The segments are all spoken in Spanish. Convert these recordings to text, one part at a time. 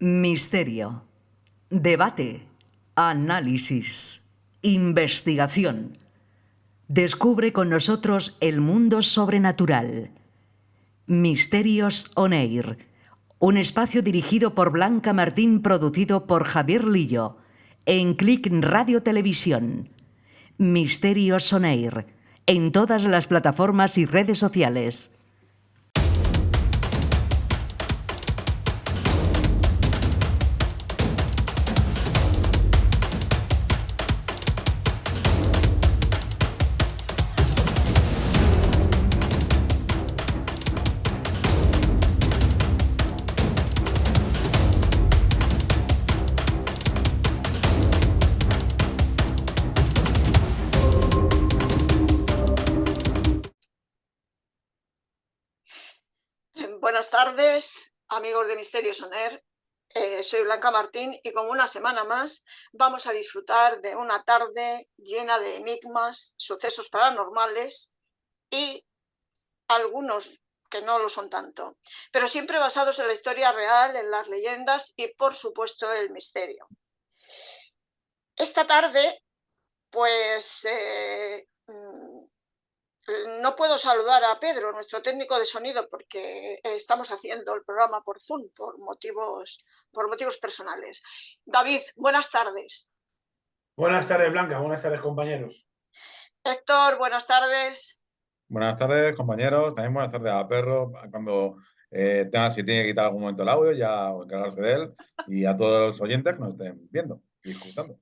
Misterio, debate, análisis, investigación. Descubre con nosotros el mundo sobrenatural. Misterios on Air, un espacio dirigido por Blanca Martín, producido por Javier Lillo, en Click Radio Televisión. Misterios on Air, en todas las plataformas y redes sociales. Buenas tardes, amigos de Misterios on Air. Soy Blanca Martín y como una semana más vamos a disfrutar de una tarde llena de enigmas, sucesos paranormales y algunos que no lo son tanto, pero siempre basados en la historia real, en las leyendas y, por supuesto, el misterio. Esta tarde, pues, no puedo saludar a Pedro, nuestro técnico de sonido, porque estamos haciendo el programa por Zoom por motivos personales. David, buenas tardes. Buenas tardes, Blanca. Buenas tardes, compañeros. Héctor, buenas tardes. Buenas tardes, compañeros. También buenas tardes a Perro. Cuando si tiene que quitar algún momento el audio, ya encargarse de él. Y a todos los oyentes que nos estén viendo y escuchando.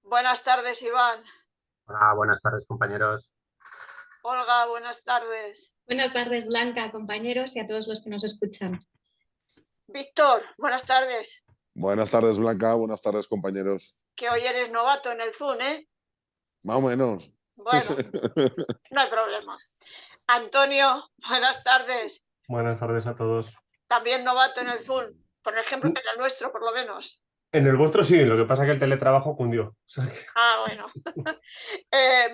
Buenas tardes, Iván. Hola, buenas tardes, compañeros. Olga, buenas tardes. Buenas tardes, Blanca, compañeros y a todos los que nos escuchan. Víctor, buenas tardes. Buenas tardes, Blanca. Buenas tardes, compañeros. Que hoy eres novato en el Zoom, ¿eh? Más o menos. Bueno, no hay problema. Antonio, buenas tardes. Buenas tardes a todos. También novato en el Zoom, por ejemplo, en el nuestro, por lo menos. En el vuestro sí, lo que pasa es que el teletrabajo cundió. O sea que... Bueno.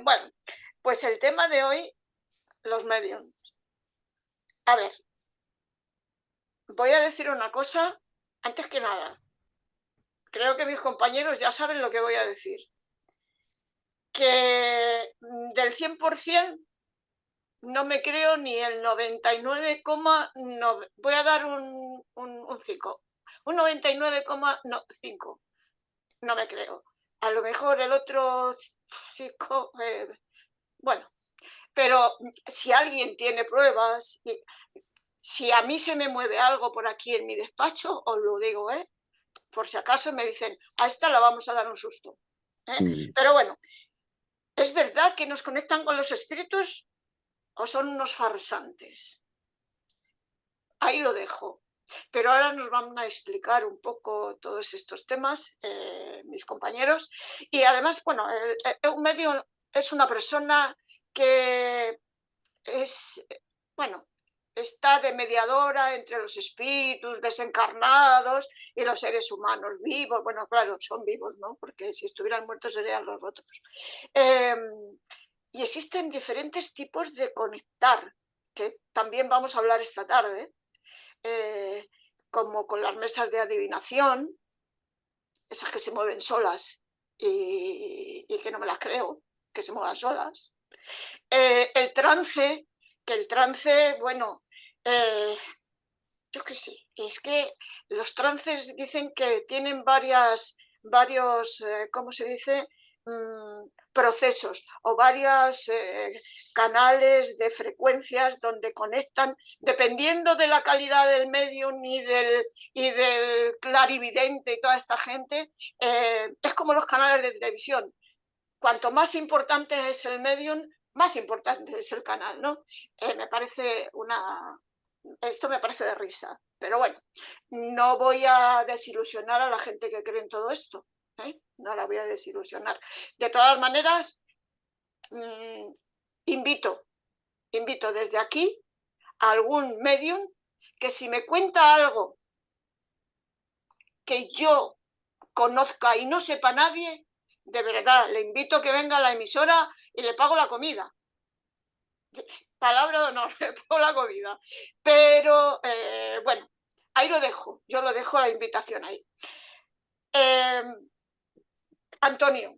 Bueno, pues el tema de hoy, los mediums. A ver, voy a decir una cosa, antes que nada. Creo que mis compañeros ya saben lo que voy a decir. Que del 100% no me creo ni el 99,9. Voy a dar un 5. Un 99,5. No me creo. A lo mejor el otro 5... bueno, pero si alguien tiene pruebas, si a mí se me mueve algo por aquí en mi despacho, os lo digo, por si acaso me dicen, a esta la vamos a dar un susto. Pero bueno, ¿es verdad que nos conectan con los espíritus o son unos farsantes? Ahí lo dejo. Pero ahora nos van a explicar un poco todos estos temas, mis compañeros. Y además, bueno, un medio es una persona que es, bueno, está de mediadora entre los espíritus desencarnados y los seres humanos vivos. Bueno, claro, son vivos, ¿no? Porque si estuvieran muertos serían los otros. Y existen diferentes tipos de conectar, que también vamos a hablar esta tarde, como con las mesas de adivinación, esas que se mueven solas y que no me las creo, que se muevan solas. El trance, que el trance, bueno, yo qué sé, es que los trances dicen que tienen varios, ¿cómo se dice? Procesos o varios canales de frecuencias donde conectan, dependiendo de la calidad del medium y del clarividente y toda esta gente, es como los canales de televisión. Cuanto más importante es el medium, más importante es el canal, ¿no? Me parece esto me parece de risa, pero bueno, no voy a desilusionar a la gente que cree en todo esto, no la voy a desilusionar. De todas maneras, invito desde aquí a algún medium que si me cuenta algo que yo conozca y no sepa nadie, de verdad, le invito a que venga a la emisora y le pago la comida. Palabra de honor, le pago la comida. Pero, bueno, ahí lo dejo, yo lo dejo la invitación ahí. Antonio,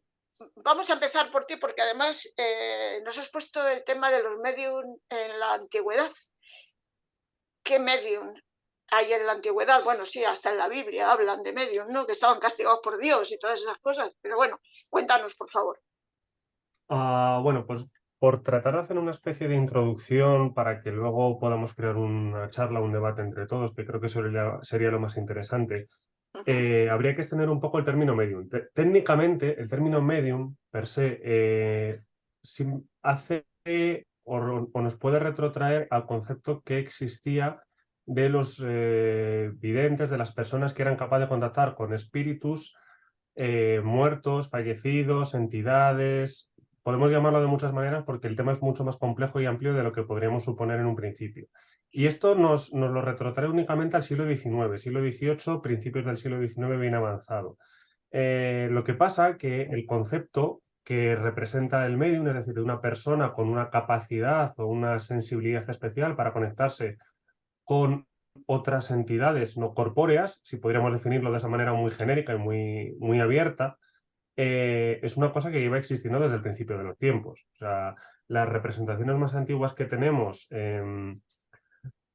vamos a empezar por ti porque además nos has puesto el tema de los medium en la antigüedad. ¿Qué medium hay en la antigüedad? Bueno, sí, hasta en la Biblia hablan de medium, ¿no? Que estaban castigados por Dios y todas esas cosas. Pero bueno, cuéntanos, por favor. Bueno, pues por tratar de hacer una especie de introducción para que luego podamos crear una charla, un debate entre todos, que creo que sería lo más interesante, habría que extender un poco el término medium. Técnicamente, el término medium, per se, hace o nos puede retrotraer al concepto que existía de los videntes, de las personas que eran capaces de contactar con espíritus muertos, fallecidos, entidades. Podemos llamarlo de muchas maneras porque el tema es mucho más complejo y amplio de lo que podríamos suponer en un principio. Y esto nos lo retrotrae únicamente al siglo XIX, siglo XVIII, principios del siglo XIX bien avanzado. Lo que pasa que el concepto que representa el medium, es decir, de una persona con una capacidad o una sensibilidad especial para conectarse con otras entidades no corpóreas, si podríamos definirlo de esa manera muy genérica y muy abierta, es una cosa que lleva existiendo desde el principio de los tiempos. O sea, las representaciones más antiguas que tenemos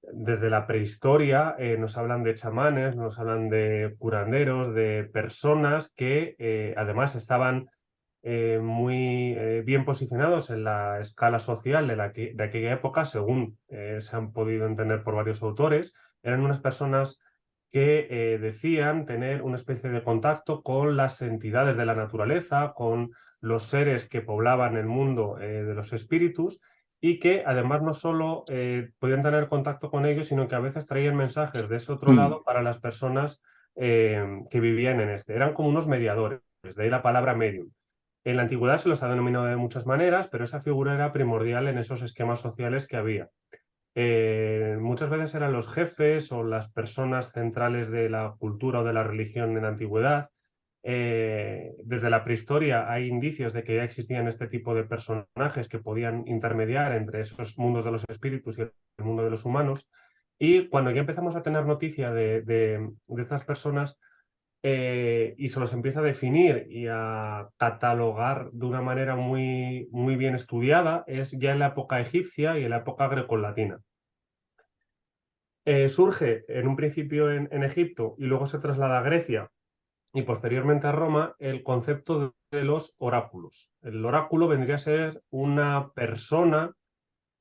desde la prehistoria nos hablan de chamanes, nos hablan de curanderos, de personas que además estaban muy bien posicionados en la escala social de aquella época, según se han podido entender por varios autores. Eran unas personas que decían tener una especie de contacto con las entidades de la naturaleza, con los seres que poblaban el mundo de los espíritus, y que además no solo podían tener contacto con ellos, sino que a veces traían mensajes de ese otro lado para las personas que vivían en este. Eran como unos mediadores, de ahí la palabra medium. En la antigüedad se los ha denominado de muchas maneras, pero esa figura era primordial en esos esquemas sociales que había. Muchas veces eran los jefes o las personas centrales de la cultura o de la religión en la antigüedad. Desde la prehistoria hay indicios de que ya existían este tipo de personajes que podían intermediar entre esos mundos de los espíritus y el mundo de los humanos. Y cuando ya empezamos a tener noticia de estas personas, y se los empieza a definir y a catalogar de una manera muy bien estudiada, es ya en la época egipcia y en la época grecolatina. Surge en un principio en Egipto y luego se traslada a Grecia y posteriormente a Roma el concepto de los oráculos. El oráculo vendría a ser una persona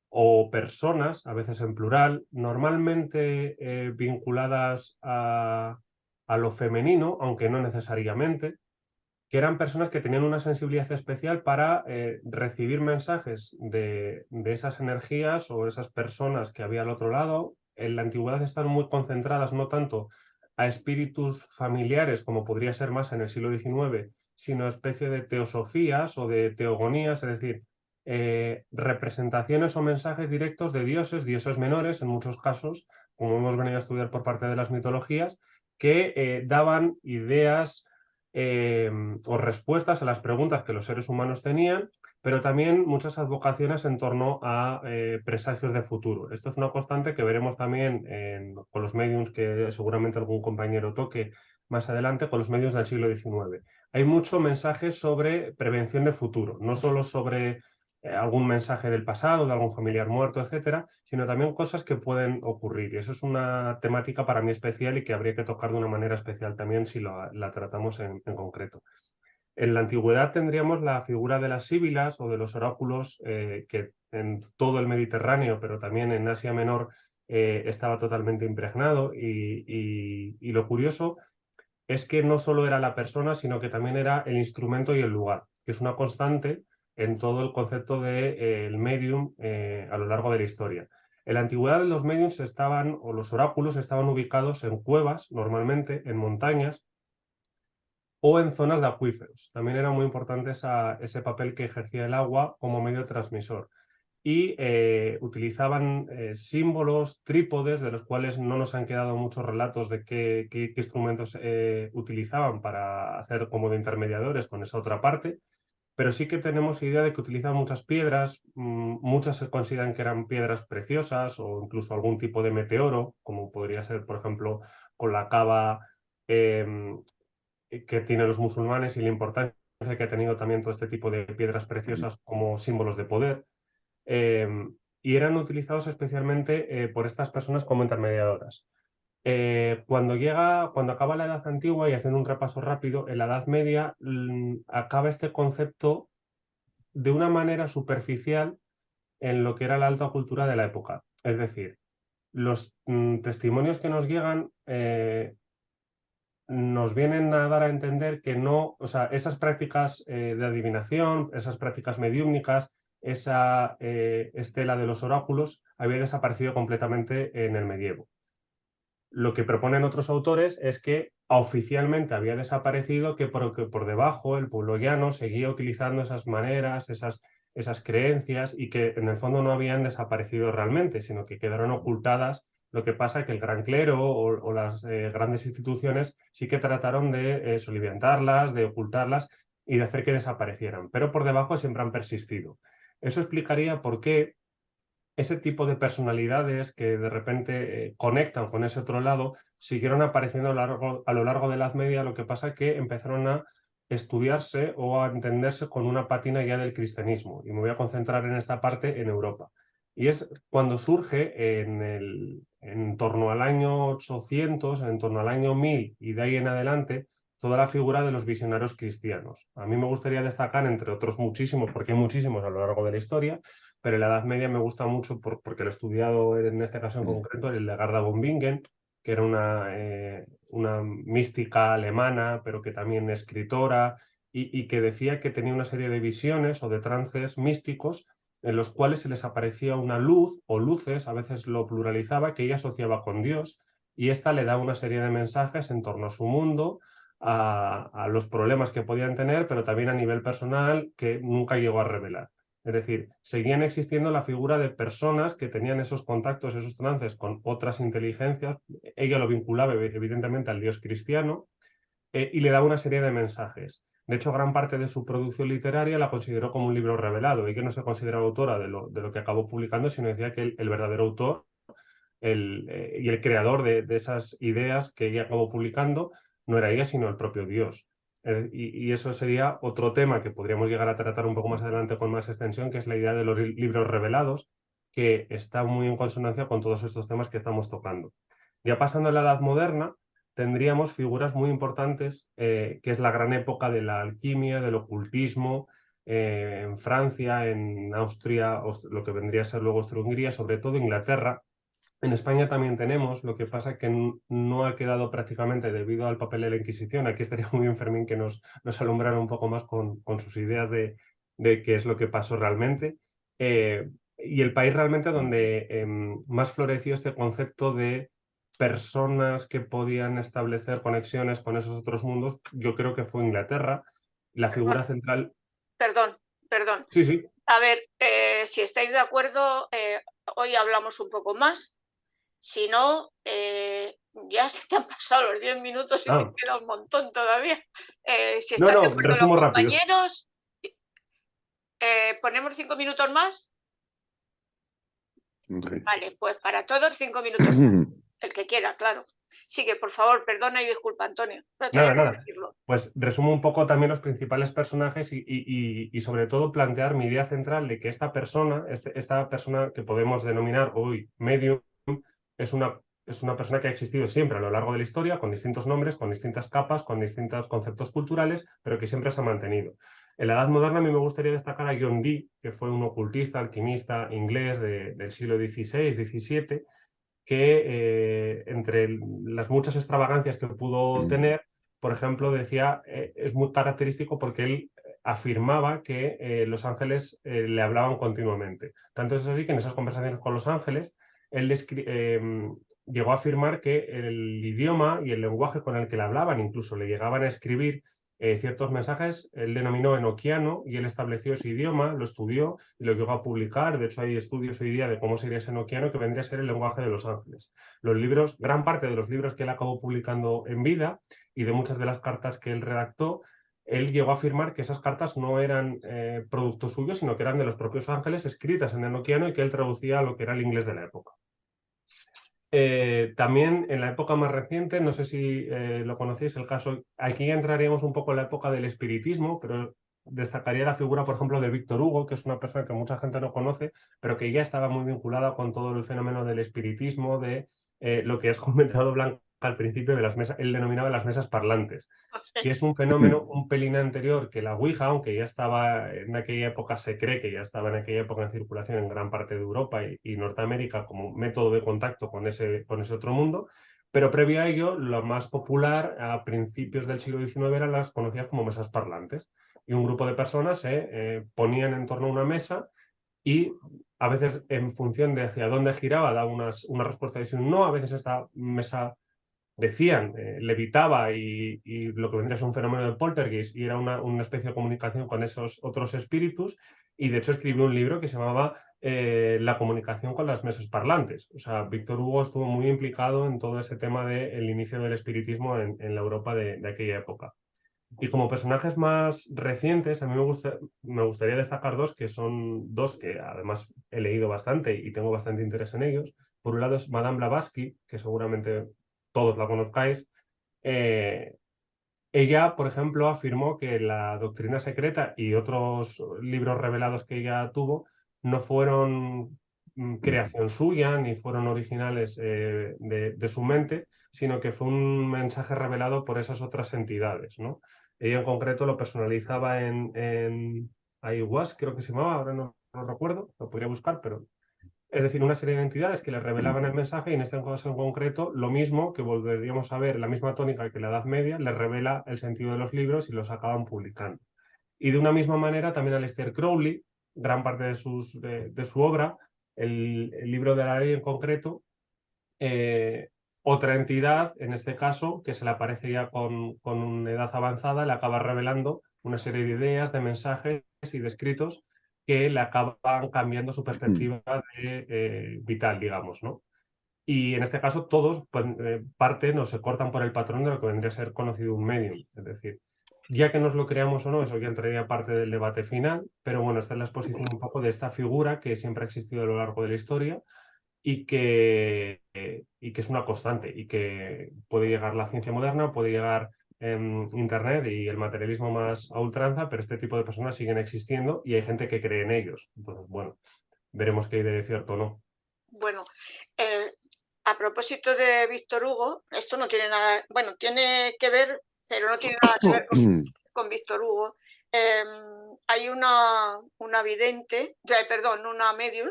o personas, a veces en plural, normalmente vinculadas a lo femenino, aunque no necesariamente, que eran personas que tenían una sensibilidad especial para recibir mensajes de esas energías o esas personas que había al otro lado. En la antigüedad están muy concentradas no tanto a espíritus familiares, como podría ser más en el siglo XIX, sino a especie de teosofías o de teogonías, es decir, representaciones o mensajes directos de dioses menores en muchos casos, como hemos venido a estudiar por parte de las mitologías, que daban ideas o respuestas a las preguntas que los seres humanos tenían, pero también muchas advocaciones en torno a presagios de futuro. Esto es una constante que veremos también con los mediums que seguramente algún compañero toque más adelante, con los medios del siglo XIX. Hay mucho mensaje sobre prevención de futuro, no solo sobre algún mensaje del pasado, de algún familiar muerto, etcétera, sino también cosas que pueden ocurrir. Y eso es una temática para mí especial y que habría que tocar de una manera especial también si la tratamos en concreto. En la antigüedad tendríamos la figura de las síbilas o de los oráculos que en todo el Mediterráneo, pero también en Asia Menor, estaba totalmente impregnado y lo curioso es que no solo era la persona, sino que también era el instrumento y el lugar, que es una constante en todo el concepto del medium a lo largo de la historia. En la antigüedad los mediums o los oráculos estaban ubicados en cuevas, normalmente en montañas, o en zonas de acuíferos. También era muy importante ese papel que ejercía el agua como medio transmisor. Y utilizaban símbolos, trípodes, de los cuales no nos han quedado muchos relatos de qué instrumentos utilizaban para hacer como de intermediadores con esa otra parte, pero sí que tenemos idea de que utilizan muchas piedras, muchas se consideran que eran piedras preciosas o incluso algún tipo de meteoro, como podría ser, por ejemplo, con la cava que tienen los musulmanes y la importancia que ha tenido también todo este tipo de piedras preciosas como símbolos de poder. Y eran utilizados especialmente por estas personas como intermediadoras. Cuando acaba la Edad Antigua, y haciendo un repaso rápido, en la Edad Media acaba este concepto de una manera superficial en lo que era la alta cultura de la época. Es decir, los testimonios que nos llegan nos vienen a dar a entender que no, o sea, esas prácticas de adivinación, esas prácticas mediúmnicas, esa estela de los oráculos había desaparecido completamente en el medievo. Lo que proponen otros autores es que oficialmente había desaparecido, que por debajo el pueblo llano seguía utilizando esas maneras, esas creencias, y que en el fondo no habían desaparecido realmente, sino que quedaron ocultadas. Lo que pasa es que el gran clero o las grandes instituciones sí que trataron de soliviantarlas, de ocultarlas y de hacer que desaparecieran, pero por debajo siempre han persistido. Eso explicaría por qué ese tipo de personalidades que de repente conectan con ese otro lado siguieron apareciendo a lo largo de la Edad Media. Lo que pasa es que empezaron a estudiarse o a entenderse con una pátina ya del cristianismo, y me voy a concentrar en esta parte en Europa. Y es cuando surge en torno al año 800, en torno al año 1000 y de ahí en adelante, toda la figura de los visionarios cristianos. A mí me gustaría destacar, entre otros muchísimos, porque hay muchísimos a lo largo de la historia, pero en la Edad Media me gusta mucho porque lo he estudiado en este caso en concreto, el de Garda von Bingen, que era una mística alemana, pero que también escritora, y que decía que tenía una serie de visiones o de trances místicos en los cuales se les aparecía una luz o luces, a veces lo pluralizaba, que ella asociaba con Dios, y esta le da una serie de mensajes en torno a su mundo, a los problemas que podían tener, pero también a nivel personal que nunca llegó a revelar. Es decir, seguían existiendo la figura de personas que tenían esos contactos, esos trances con otras inteligencias. Ella lo vinculaba evidentemente al Dios cristiano y le daba una serie de mensajes. De hecho, gran parte de su producción literaria la consideró como un libro revelado, y que no se consideraba autora de lo que acabó publicando, sino decía que el verdadero autor y el creador de esas ideas que ella acabó publicando no era ella, sino el propio Dios. Y eso sería otro tema que podríamos llegar a tratar un poco más adelante con más extensión, que es la idea de los libros revelados, que está muy en consonancia con todos estos temas que estamos tocando. Ya pasando a la Edad Moderna, tendríamos figuras muy importantes, que es la gran época de la alquimia, del ocultismo, en Francia, en Austria, lo que vendría a ser luego Austria-Hungría, sobre todo Inglaterra. En España también tenemos, lo que pasa que no ha quedado prácticamente debido al papel de la Inquisición. Aquí estaría muy bien Fermín que nos alumbrara un poco más con sus ideas de qué es lo que pasó realmente. Y el país realmente donde más floreció este concepto de personas que podían establecer conexiones con esos otros mundos, yo creo que fue Inglaterra. La figura central... Perdón. Sí, sí. A ver, si estáis de acuerdo, hoy hablamos un poco más. Si no, ya se te han pasado los 10 minutos y te queda un montón todavía. Si están de acuerdo resumo los rápido. compañeros, ¿ponemos 5 minutos más? Okay. Vale, pues para todos 5 minutos más. El que quiera, claro. Sigue, por favor, perdona y disculpa, Antonio. Pero Nada. que decirlo. Pues resumo un poco también los principales personajes y sobre todo plantear mi idea central de que esta persona que podemos denominar hoy medium, es una persona que ha existido siempre a lo largo de la historia, con distintos nombres, con distintas capas, con distintos conceptos culturales, pero que siempre se ha mantenido. En la Edad Moderna a mí me gustaría destacar a John Dee, que fue un ocultista, alquimista inglés del siglo XVI, XVII, que entre las muchas extravagancias que pudo tener, por ejemplo, decía, es muy característico porque él afirmaba que los ángeles le hablaban continuamente. Tanto es así que en esas conversaciones con los ángeles, él llegó a afirmar que el idioma y el lenguaje con el que le hablaban, incluso le llegaban a escribir ciertos mensajes, él denominó enoquiano, y él estableció ese idioma, lo estudió y lo llegó a publicar. De hecho, hay estudios hoy día de cómo sería ese enoquiano, que vendría a ser el lenguaje de los ángeles. Los libros, gran parte de los libros que él acabó publicando en vida y de muchas de las cartas que él redactó, él llegó a afirmar que esas cartas no eran producto suyo, sino que eran de los propios ángeles escritas en enoquiano y que él traducía a lo que era el inglés de la época. También en la época más reciente, no sé si lo conocéis, el caso, aquí entraríamos un poco en la época del espiritismo, pero destacaría la figura, por ejemplo, de Víctor Hugo, que es una persona que mucha gente no conoce, pero que ya estaba muy vinculada con todo el fenómeno del espiritismo, de lo que has comentado, Blanca, al principio, de las mesas, él denominaba las mesas parlantes, que es un fenómeno un pelín anterior que la Ouija, aunque ya estaba en aquella época, se cree que ya estaba en aquella época en circulación en gran parte de Europa y Norteamérica como método de contacto con ese otro mundo, pero previo a ello, lo más popular a principios del siglo XIX eran las conocidas como mesas parlantes, y un grupo de personas se ponían en torno a una mesa y a veces en función de hacia dónde giraba daba una respuesta de sí o no, a veces esta mesa decían, levitaba y lo que vendría a ser un fenómeno de poltergeist y era una especie de comunicación con esos otros espíritus, y de hecho escribió un libro que se llamaba La comunicación con las mesas parlantes. O sea, Víctor Hugo estuvo muy implicado en todo ese tema del inicio del espiritismo en la Europa de aquella época. Y como personajes más recientes, a mí me gustaría destacar dos, que son dos que además he leído bastante y tengo bastante interés en ellos. Por un lado es Madame Blavatsky, que seguramente todos la conozcáis. Ella, por ejemplo, afirmó que la doctrina secreta y otros libros revelados que ella tuvo no fueron creación suya ni fueron originales de su mente, sino que fue un mensaje revelado por esas otras entidades, ¿no? Ella en concreto lo personalizaba en ayahuasca, creo que se llamaba, ahora no recuerdo, lo podría buscar, pero es decir, una serie de entidades que le revelaban el mensaje, y en este caso en concreto, lo mismo que volveríamos a ver, la misma tónica que la Edad Media, le revela el sentido de los libros y los acaban publicando. Y de una misma manera también Aleister Crowley, gran parte de su obra, el libro de la ley en concreto, otra entidad, en este caso, que se le aparece ya con una edad avanzada, le acaba revelando una serie de ideas, de mensajes y de escritos que le acaban cambiando su perspectiva vital, digamos, ¿no? Y en este caso todos parten o se cortan por el patrón de lo que vendría a ser conocido un medium. Es decir, ya que nos lo creamos o no, eso ya entraría parte del debate final, pero bueno, esta es la exposición un poco de esta figura que siempre ha existido a lo largo de la historia y que es una constante y que puede llegar la ciencia moderna, puede llegar Internet y el materialismo más a ultranza, pero este tipo de personas siguen existiendo y hay gente que cree en ellos. Entonces, bueno, veremos qué hay de cierto o no. Bueno, a propósito de Víctor Hugo, esto no tiene nada, bueno, tiene que ver, pero no tiene nada que ver con Víctor Hugo. Hay una vidente, perdón, una medium,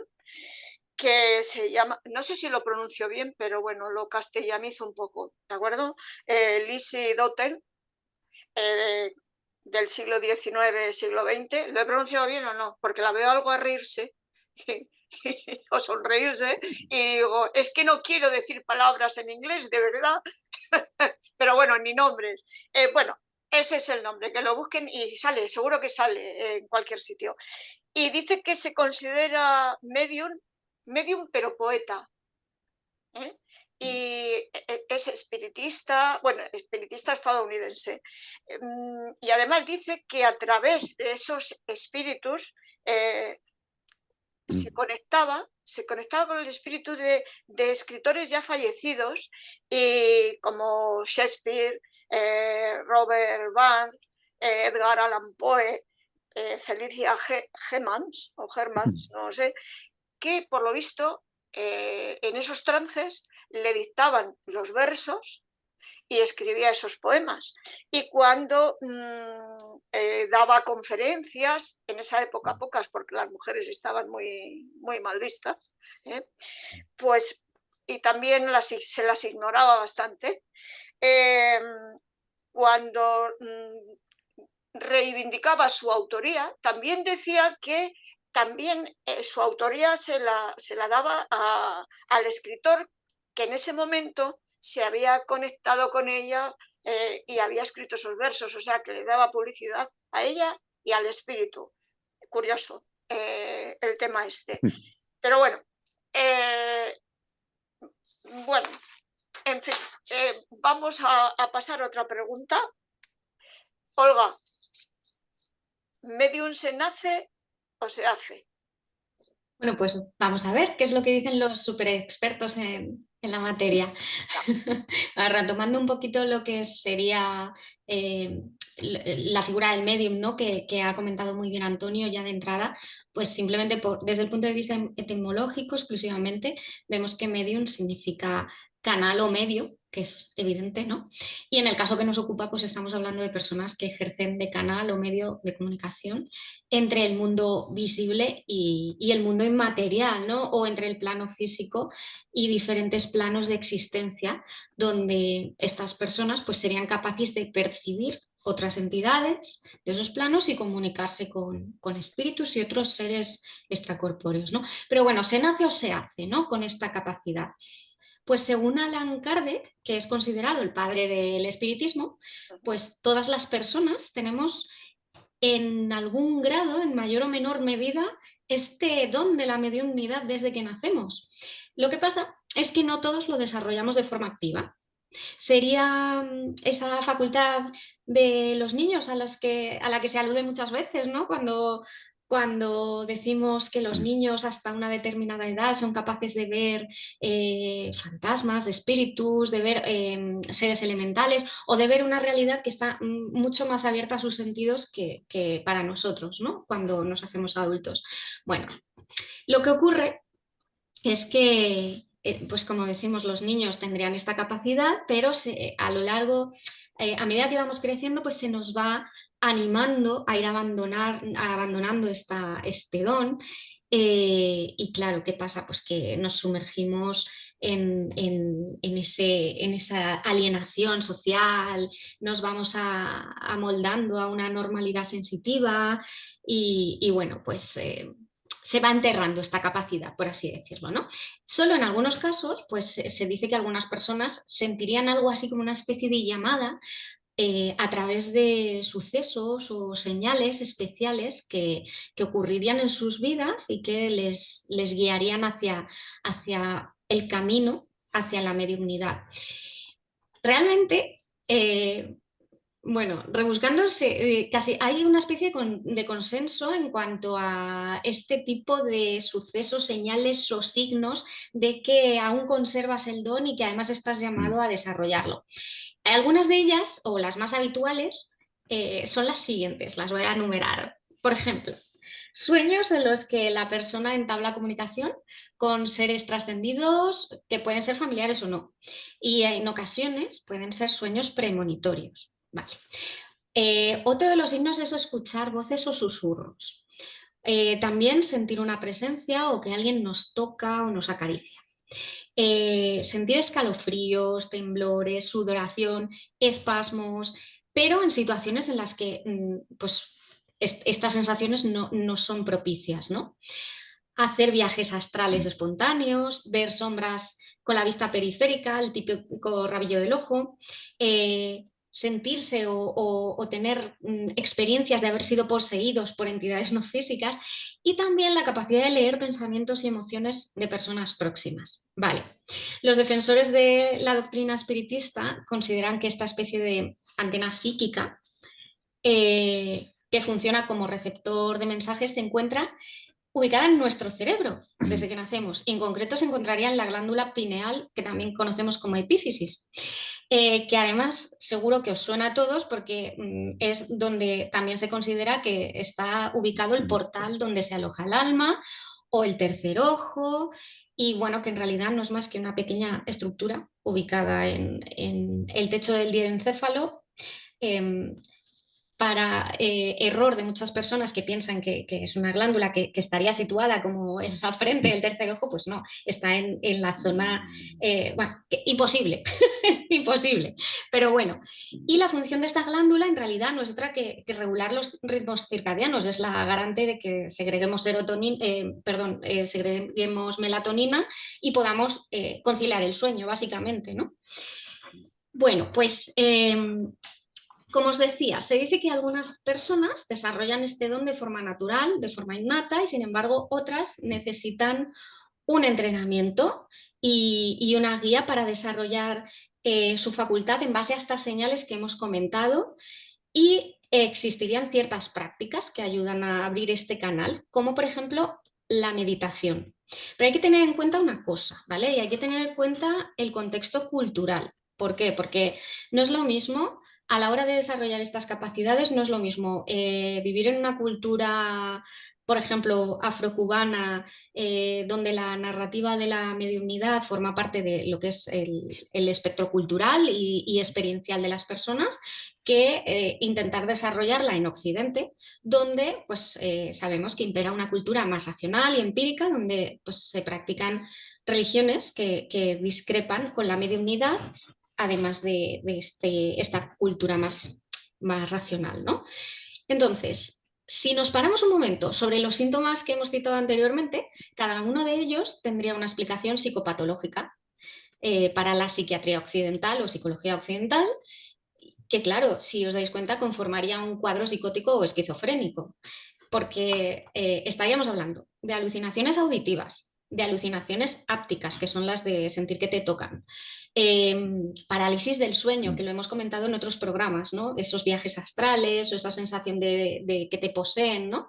que se llama, no sé si lo pronuncio bien, pero bueno, lo castellanizo un poco, ¿de acuerdo? Lizzie Dotten, del siglo XIX, siglo XX. ¿Lo he pronunciado bien o no? Porque la veo algo a reírse o sonreírse y digo, es que no quiero decir palabras en inglés, de verdad, pero bueno, ni nombres. Bueno, ese es el nombre, que lo busquen y sale, seguro que sale en cualquier sitio. Y dice que se considera medium pero poeta. Y es espiritista, bueno, espiritista estadounidense. Y además dice que a través de esos espíritus se conectaba con el espíritu de escritores ya fallecidos, y como Shakespeare, Robert Burns, Edgar Allan Poe, Felicia Hemans, no sé, que por lo visto en esos trances le dictaban los versos y escribía esos poemas. Y cuando daba conferencias, en esa época pocas porque las mujeres estaban muy, muy mal vistas, pues, y también se las ignoraba bastante, cuando reivindicaba su autoría, también decía que también su autoría se la daba al escritor que en ese momento se había conectado con ella y había escrito esos versos, o sea que le daba publicidad a ella y al espíritu. Curioso el tema este. Pero bueno, en fin, vamos a pasar a otra pregunta. Olga, ¿medium se nace o se hace? Bueno, pues vamos a ver qué es lo que dicen los super expertos en la materia. Retomando un poquito lo que sería la figura del medium, ¿no? que ha comentado muy bien Antonio ya de entrada, pues simplemente desde el punto de vista etimológico exclusivamente, vemos que medium significa canal o medio, que es evidente, ¿no? Y en el caso que nos ocupa, pues estamos hablando de personas que ejercen de canal o medio de comunicación entre el mundo visible y el mundo inmaterial, ¿no? O entre el plano físico y diferentes planos de existencia, donde estas personas pues, serían capaces de percibir otras entidades de esos planos y comunicarse con espíritus y otros seres extracorpóreos, ¿no? Pero bueno, ¿se nace o se hace, ¿no? Con esta capacidad? Pues según Allan Kardec, que es considerado el padre del espiritismo, pues todas las personas tenemos en algún grado, en mayor o menor medida, este don de la mediunidad desde que nacemos. Lo que pasa es que no todos lo desarrollamos de forma activa. Sería esa facultad de los niños a la que se alude muchas veces, ¿no? Cuando decimos que los niños hasta una determinada edad son capaces de ver fantasmas, espíritus, de ver seres elementales o de ver una realidad que está mucho más abierta a sus sentidos que para nosotros, ¿no? Cuando nos hacemos adultos. Bueno, lo que ocurre es que, pues como decimos, los niños tendrían esta capacidad, pero a lo largo, a medida que vamos creciendo, pues se nos va animando a ir abandonando este don. Y claro, ¿qué pasa? Pues que nos sumergimos en esa alienación social, nos vamos amoldando a una normalidad sensitiva y bueno, pues se va enterrando esta capacidad, por así decirlo, ¿no? Solo en algunos casos, pues se dice que algunas personas sentirían algo así como una especie de llamada a través de sucesos o señales especiales que ocurrirían en sus vidas y que les guiarían hacia el camino, hacia la mediunidad. Realmente, bueno, rebuscándose, casi hay una especie de consenso en cuanto a este tipo de sucesos, señales o signos de que aún conservas el don y que además estás llamado a desarrollarlo. Algunas de ellas, o las más habituales, son las siguientes, las voy a enumerar. Por ejemplo, sueños en los que la persona entabla comunicación con seres trascendidos que pueden ser familiares o no. Y en ocasiones pueden ser sueños premonitorios. Vale. Otro de los signos es escuchar voces o susurros. También sentir una presencia o que alguien nos toca o nos acaricia. Sentir escalofríos, temblores, sudoración, espasmos, pero en situaciones en las que pues, estas sensaciones no son propicias, ¿no? Hacer viajes astrales espontáneos, ver sombras con la vista periférica, el típico rabillo del ojo, sentirse o tener experiencias de haber sido poseídos por entidades no físicas y también la capacidad de leer pensamientos y emociones de personas próximas. Vale. Los defensores de la doctrina espiritista consideran que esta especie de antena psíquica que funciona como receptor de mensajes se encuentra ubicada en nuestro cerebro desde que nacemos. En concreto se encontraría en la glándula pineal, que también conocemos como epífisis, que además seguro que os suena a todos porque es donde también se considera que está ubicado el portal donde se aloja el alma o el tercer ojo, y bueno, que en realidad no es más que una pequeña estructura ubicada en el techo del diencéfalo. Para error de muchas personas que piensan que es una glándula que estaría situada como en la frente del tercer ojo, pues no, está en la zona, bueno, imposible, imposible. Pero bueno, y la función de esta glándula en realidad no es otra que regular los ritmos circadianos, es la garante de que segreguemos segreguemos melatonina y podamos conciliar el sueño, básicamente, ¿no? Bueno, pues como os decía, se dice que algunas personas desarrollan este don de forma natural, de forma innata, y sin embargo otras necesitan un entrenamiento y una guía para desarrollar su facultad en base a estas señales que hemos comentado. Y existirían ciertas prácticas que ayudan a abrir este canal, como por ejemplo la meditación. Pero hay que tener en cuenta una cosa, ¿vale? Y hay que tener en cuenta el contexto cultural. ¿Por qué? Porque no es lo mismo, a la hora de desarrollar estas capacidades, no es lo mismo vivir en una cultura, por ejemplo, afrocubana, donde la narrativa de la mediunidad forma parte de lo que es el espectro cultural y experiencial de las personas, que intentar desarrollarla en Occidente, donde pues, sabemos que impera una cultura más racional y empírica, donde pues, se practican religiones que discrepan con la mediunidad, además de esta cultura más racional, ¿no? Entonces, si nos paramos un momento sobre los síntomas que hemos citado anteriormente, cada uno de ellos tendría una explicación psicopatológica para la psiquiatría occidental o psicología occidental, que claro, si os dais cuenta, conformaría un cuadro psicótico o esquizofrénico, porque estaríamos hablando de alucinaciones auditivas, de alucinaciones ápticas, que son las de sentir que te tocan, parálisis del sueño, que lo hemos comentado en otros programas, ¿no? Esos viajes astrales o esa sensación de que te poseen, ¿no?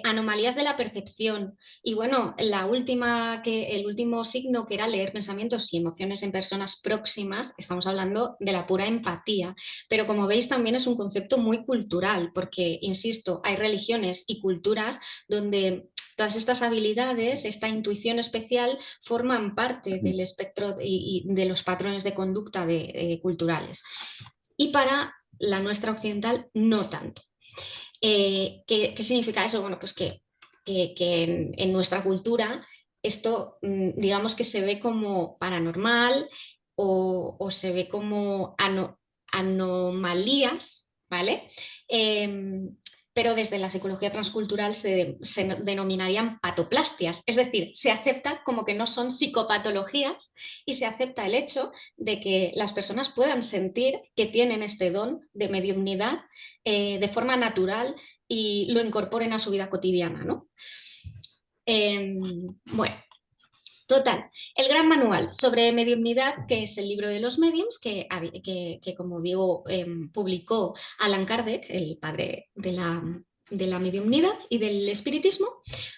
Anomalías de la percepción y bueno, el último signo, que era leer pensamientos y emociones en personas próximas. Estamos hablando de la pura empatía, pero como veis también es un concepto muy cultural, porque insisto, hay religiones y culturas donde todas estas habilidades, esta intuición especial, forman parte del espectro y de los patrones de conducta culturales. Y para la nuestra occidental, no tanto. ¿Qué significa eso? Bueno, pues que en nuestra cultura esto, digamos que se ve como paranormal o se ve como anomalías, ¿vale? Pero desde la psicología transcultural se denominarían patoplastias, es decir, se acepta como que no son psicopatologías y se acepta el hecho de que las personas puedan sentir que tienen este don de mediumnidad de forma natural y lo incorporen a su vida cotidiana, ¿no? Bueno, total, el gran manual sobre mediumnidad, que es el libro de los mediums, que como digo, publicó Allan Kardec, el padre de la mediumnidad y del espiritismo,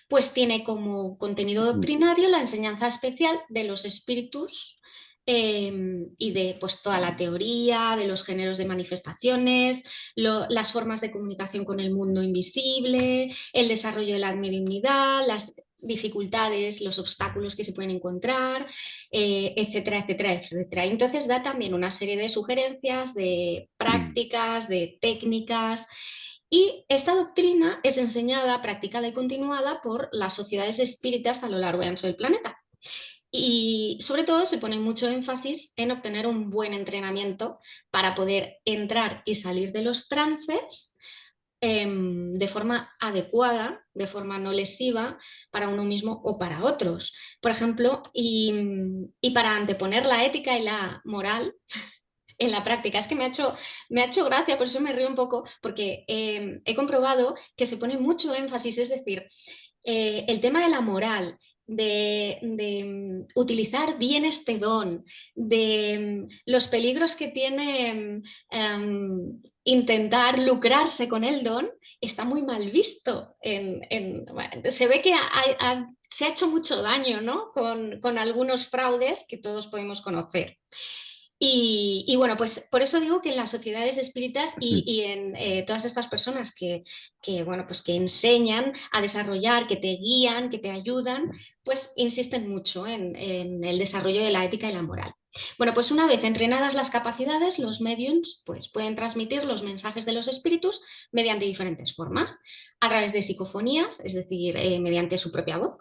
pues tiene como contenido doctrinario la enseñanza especial de los espíritus y de pues, toda la teoría, de los géneros de manifestaciones, las formas de comunicación con el mundo invisible, el desarrollo de la mediumnidad, las dificultades, los obstáculos que se pueden encontrar, etcétera, etcétera, etcétera. Entonces da también una serie de sugerencias, de prácticas, de técnicas. Y esta doctrina es enseñada, practicada y continuada por las sociedades espíritas a lo largo y ancho del planeta. Y sobre todo se pone mucho énfasis en obtener un buen entrenamiento para poder entrar y salir de los trances de forma adecuada, de forma no lesiva para uno mismo o para otros. Por ejemplo, y para anteponer la ética y la moral en la práctica. Es que me ha hecho gracia, por eso me río un poco, porque he comprobado que se pone mucho énfasis, es decir, el tema de la moral, de utilizar bien este don, de los peligros que tiene intentar lucrarse con el don, está muy mal visto. Se ve que se ha hecho mucho daño, ¿no? con algunos fraudes que todos podemos conocer. Y bueno, pues por eso digo que en las sociedades espíritas y en todas estas personas bueno, pues que enseñan a desarrollar, que te guían, que te ayudan, pues insisten mucho en el desarrollo de la ética y la moral. Bueno, pues una vez entrenadas las capacidades, los mediums pues, pueden transmitir los mensajes de los espíritus mediante diferentes formas, a través de psicofonías, es decir, mediante su propia voz,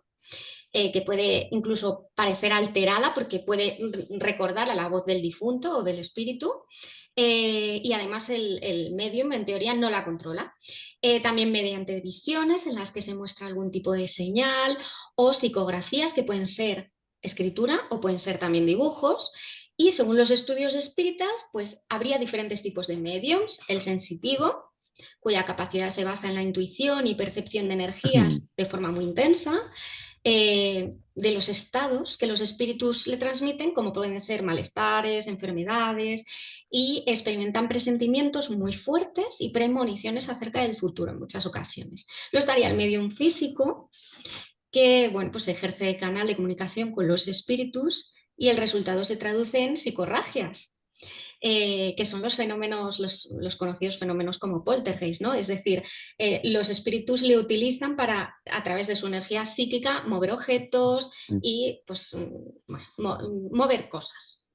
que puede incluso parecer alterada porque puede recordar a la voz del difunto o del espíritu, y además el medium en teoría no la controla. También mediante visiones en las que se muestra algún tipo de señal o psicografías que pueden ser escritura o pueden ser también dibujos. Y según los estudios espíritas, pues habría diferentes tipos de mediums: el sensitivo, cuya capacidad se basa en la intuición y percepción de energías de forma muy intensa, de los estados que los espíritus le transmiten, como pueden ser malestares, enfermedades, y experimentan presentimientos muy fuertes y premoniciones acerca del futuro en muchas ocasiones. Luego estaría el medium físico, que bueno, pues ejerce de canal de comunicación con los espíritus y el resultado se traduce en psicorragias. Que son los fenómenos, los conocidos fenómenos como poltergeist, ¿no? Es decir, los espíritus le utilizan para, a través de su energía psíquica, mover objetos y pues, mover cosas.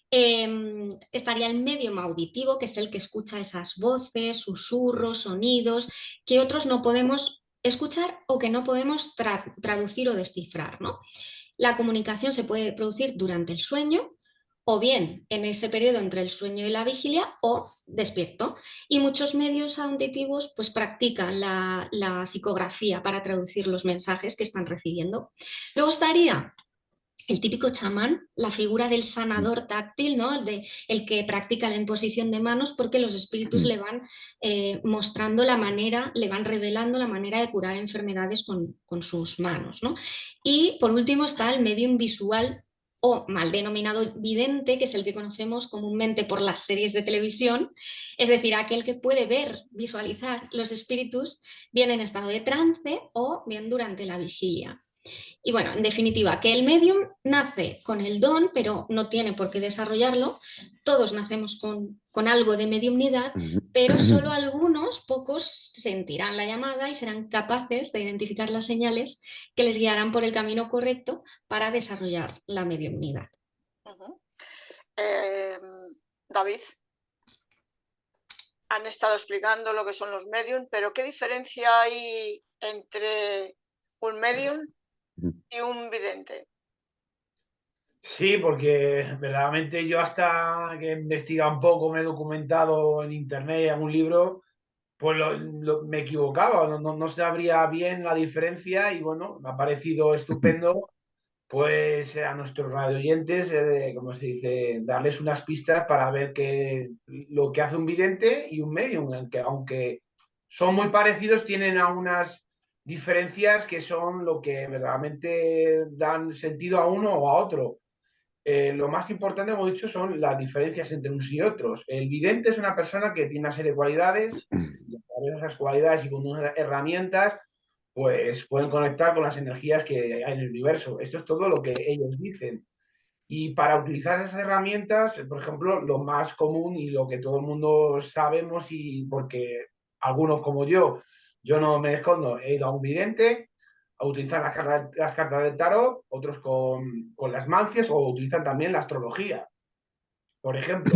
Estaría el medium auditivo, que es el que escucha esas voces, susurros, sonidos, que otros no podemos escuchar o que no podemos traducir o descifrar, ¿no? La comunicación se puede producir durante el sueño o bien en ese periodo entre el sueño y la vigilia o despierto. Y muchos medios auditivos pues practican la psicografía para traducir los mensajes que están recibiendo. Luego estaría el típico chamán, la figura del sanador táctil, ¿no? El que practica la imposición de manos, porque los espíritus le van mostrando la manera, le van revelando la manera de curar enfermedades con sus manos, ¿no? Y por último está el medium visual o mal denominado vidente, que es el que conocemos comúnmente por las series de televisión, es decir, aquel que puede ver, visualizar los espíritus bien en estado de trance o bien durante la vigilia. Y bueno, en definitiva, que el medium nace con el don, pero no tiene por qué desarrollarlo. Todos nacemos con algo de mediumnidad, pero solo algunos, pocos, sentirán la llamada y serán capaces de identificar las señales que les guiarán por el camino correcto para desarrollar la mediumnidad. David, han estado explicando lo que son los medium, pero ¿qué diferencia hay entre un medium y un vidente? Sí, porque verdaderamente yo hasta que he investigado un poco, me he documentado en internet, en algún libro, pues me equivocaba, no sabría bien la diferencia y bueno, me ha parecido estupendo pues a nuestros radioyentes, como se dice, darles unas pistas para ver lo que hace un vidente y un medium, aunque son muy parecidos, tienen algunas diferencias que son lo que verdaderamente dan sentido a uno o a otro. Lo más importante, hemos dicho, son las diferencias entre unos y otros. El vidente es una persona que tiene una serie de cualidades, y a través de esas cualidades y con unas herramientas, pues pueden conectar con las energías que hay en el universo. Esto es todo lo que ellos dicen. Y para utilizar esas herramientas, por ejemplo, lo más común y lo que todo el mundo sabemos, y porque algunos como yo no me escondo, he ido a un vidente a utilizar las cartas del tarot, otros con las mancias o utilizan también la astrología. Por ejemplo,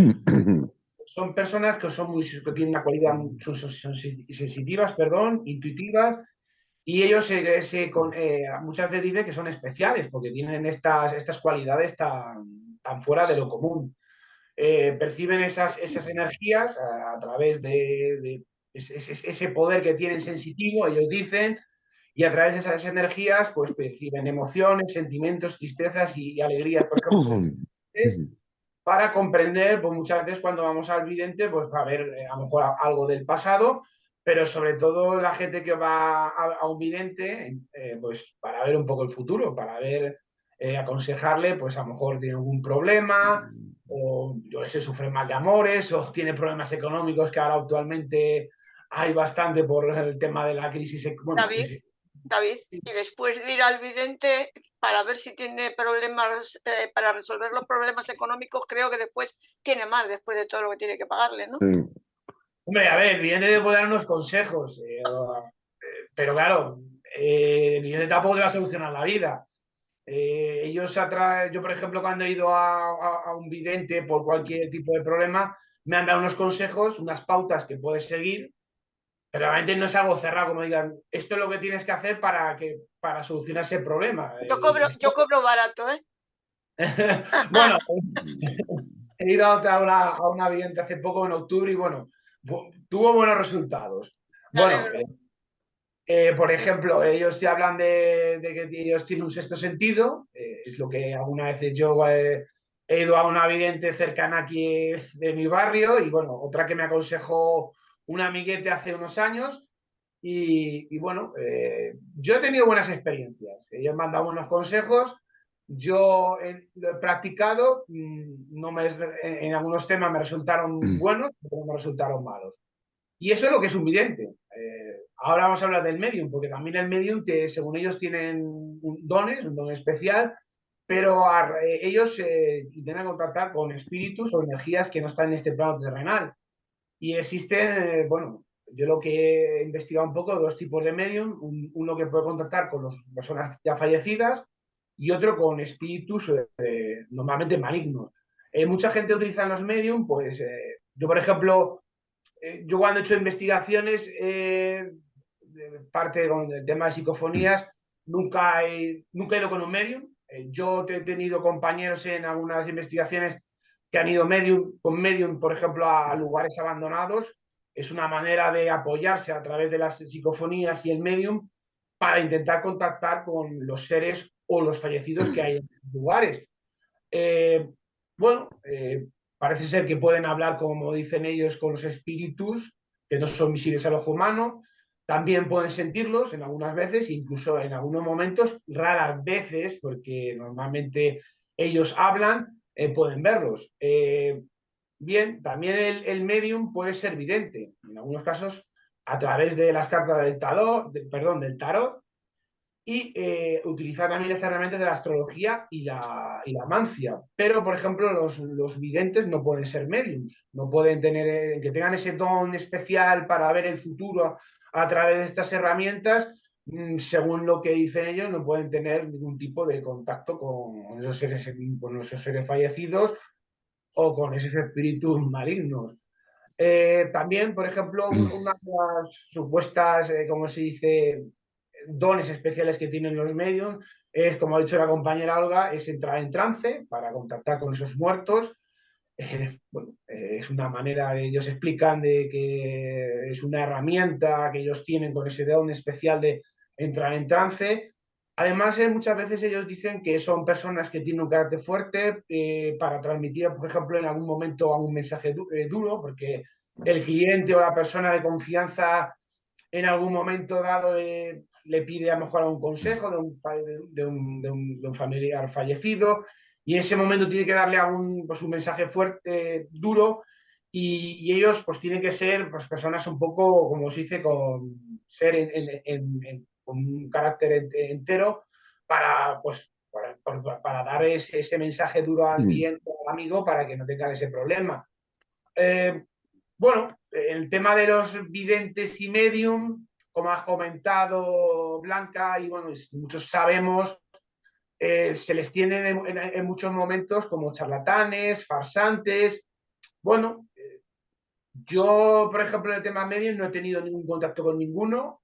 son personas que que tienen una cualidad, son sensitivas, perdón, intuitivas, y ellos muchas veces dicen que son especiales porque tienen estas cualidades tan fuera de lo común. Perciben esas energías a través de ese poder que tienen sensitivo, ellos dicen, y a través de esas energías pues perciben emociones, sentimientos, tristezas y alegrías, por ejemplo, para comprender, pues muchas veces cuando vamos al vidente, pues va a ver a lo mejor algo del pasado, pero sobre todo la gente que va a un vidente, pues para ver un poco el futuro, para ver, aconsejarle, pues a lo mejor tiene algún problema, o yo sé, sufre mal de amores, o tiene problemas económicos, que ahora actualmente hay bastante por el tema de la crisis. Bueno, David, y después de ir al vidente para ver si tiene problemas, para resolver los problemas económicos, creo que después tiene más, después de todo lo que tiene que pagarle, ¿no? Hombre, a ver, el vidente debe dar unos consejos, pero claro, el vidente tampoco te va a solucionar la vida. Yo, por ejemplo, cuando he ido a un vidente por cualquier tipo de problema, me han dado unos consejos, unas pautas que puedes seguir, pero realmente no es algo cerrado, como digan, esto es lo que tienes que hacer para solucionar ese problema. Yo cobro barato, ¿eh? Bueno, he ido a una vidente hace poco, en octubre, y bueno, tuvo buenos resultados. Bueno, por ejemplo, ellos te hablan de que ellos tienen un sexto sentido, es lo que alguna vez yo he ido a una vidente cercana aquí de mi barrio, y bueno, otra que me aconsejó un amiguete hace unos años, y bueno, yo he tenido buenas experiencias. Ellos me han dado buenos consejos, Yo lo he practicado, en algunos temas me resultaron buenos, pero me resultaron malos. Y eso es lo que es un vidente. Ahora vamos a hablar del medium, porque también el medium, según ellos, tienen un don especial, pero ellos intentan contactar con espíritus o energías que no están en este plano terrenal. Y existen, bueno, yo lo que he investigado un poco, dos tipos de medium, uno que puede contactar con las personas ya fallecidas y otro con espíritus normalmente malignos. Mucha gente utiliza los medium, pues yo por ejemplo, yo cuando he hecho investigaciones, parte del tema de psicofonías, nunca he ido con un medium. Yo he tenido compañeros en algunas investigaciones que han ido con medium, por ejemplo, a lugares abandonados. Es una manera de apoyarse a través de las psicofonías y el medium para intentar contactar con los seres o los fallecidos que hay en esos lugares. Bueno, parece ser que pueden hablar, como dicen ellos, con los espíritus que no son visibles al ojo humano. También pueden sentirlos en algunas veces, incluso en algunos momentos, raras veces, porque normalmente ellos hablan, pueden verlos. Bien, también el medium puede ser vidente, en algunos casos a través de las cartas del tarot, y utilizar también las herramientas de la astrología y la mancia. Pero, por ejemplo, los videntes no pueden ser mediums, no pueden tener, que tengan ese don especial para ver el futuro a través de estas herramientas, según lo que dicen ellos, no pueden tener ningún tipo de contacto con esos seres fallecidos o con esos espíritus malignos. También, por ejemplo, una de las supuestas, como se dice, dones especiales que tienen los medios es, como ha dicho la compañera Olga, es entrar en trance para contactar con esos muertos. Bueno, es una manera, ellos explican de que es una herramienta que ellos tienen con ese don especial de entrar en trance. Además, muchas veces ellos dicen que son personas que tienen un carácter fuerte para transmitir, por ejemplo, en algún momento un mensaje duro, porque el cliente o la persona de confianza en algún momento dado le pide a lo mejor un consejo de un familiar fallecido y en ese momento tiene que darle pues, un mensaje fuerte, duro, y ellos pues tienen que ser pues, personas un poco, como se dice, con un carácter entero para, pues, para dar ese mensaje duro al cliente, al amigo, para que no tengan ese problema. Bueno, el tema de los videntes y medium, como has comentado, Blanca, y bueno, muchos sabemos, se les tiene en muchos momentos como charlatanes, farsantes. Bueno, yo, por ejemplo, en el tema medium no he tenido ningún contacto con ninguno.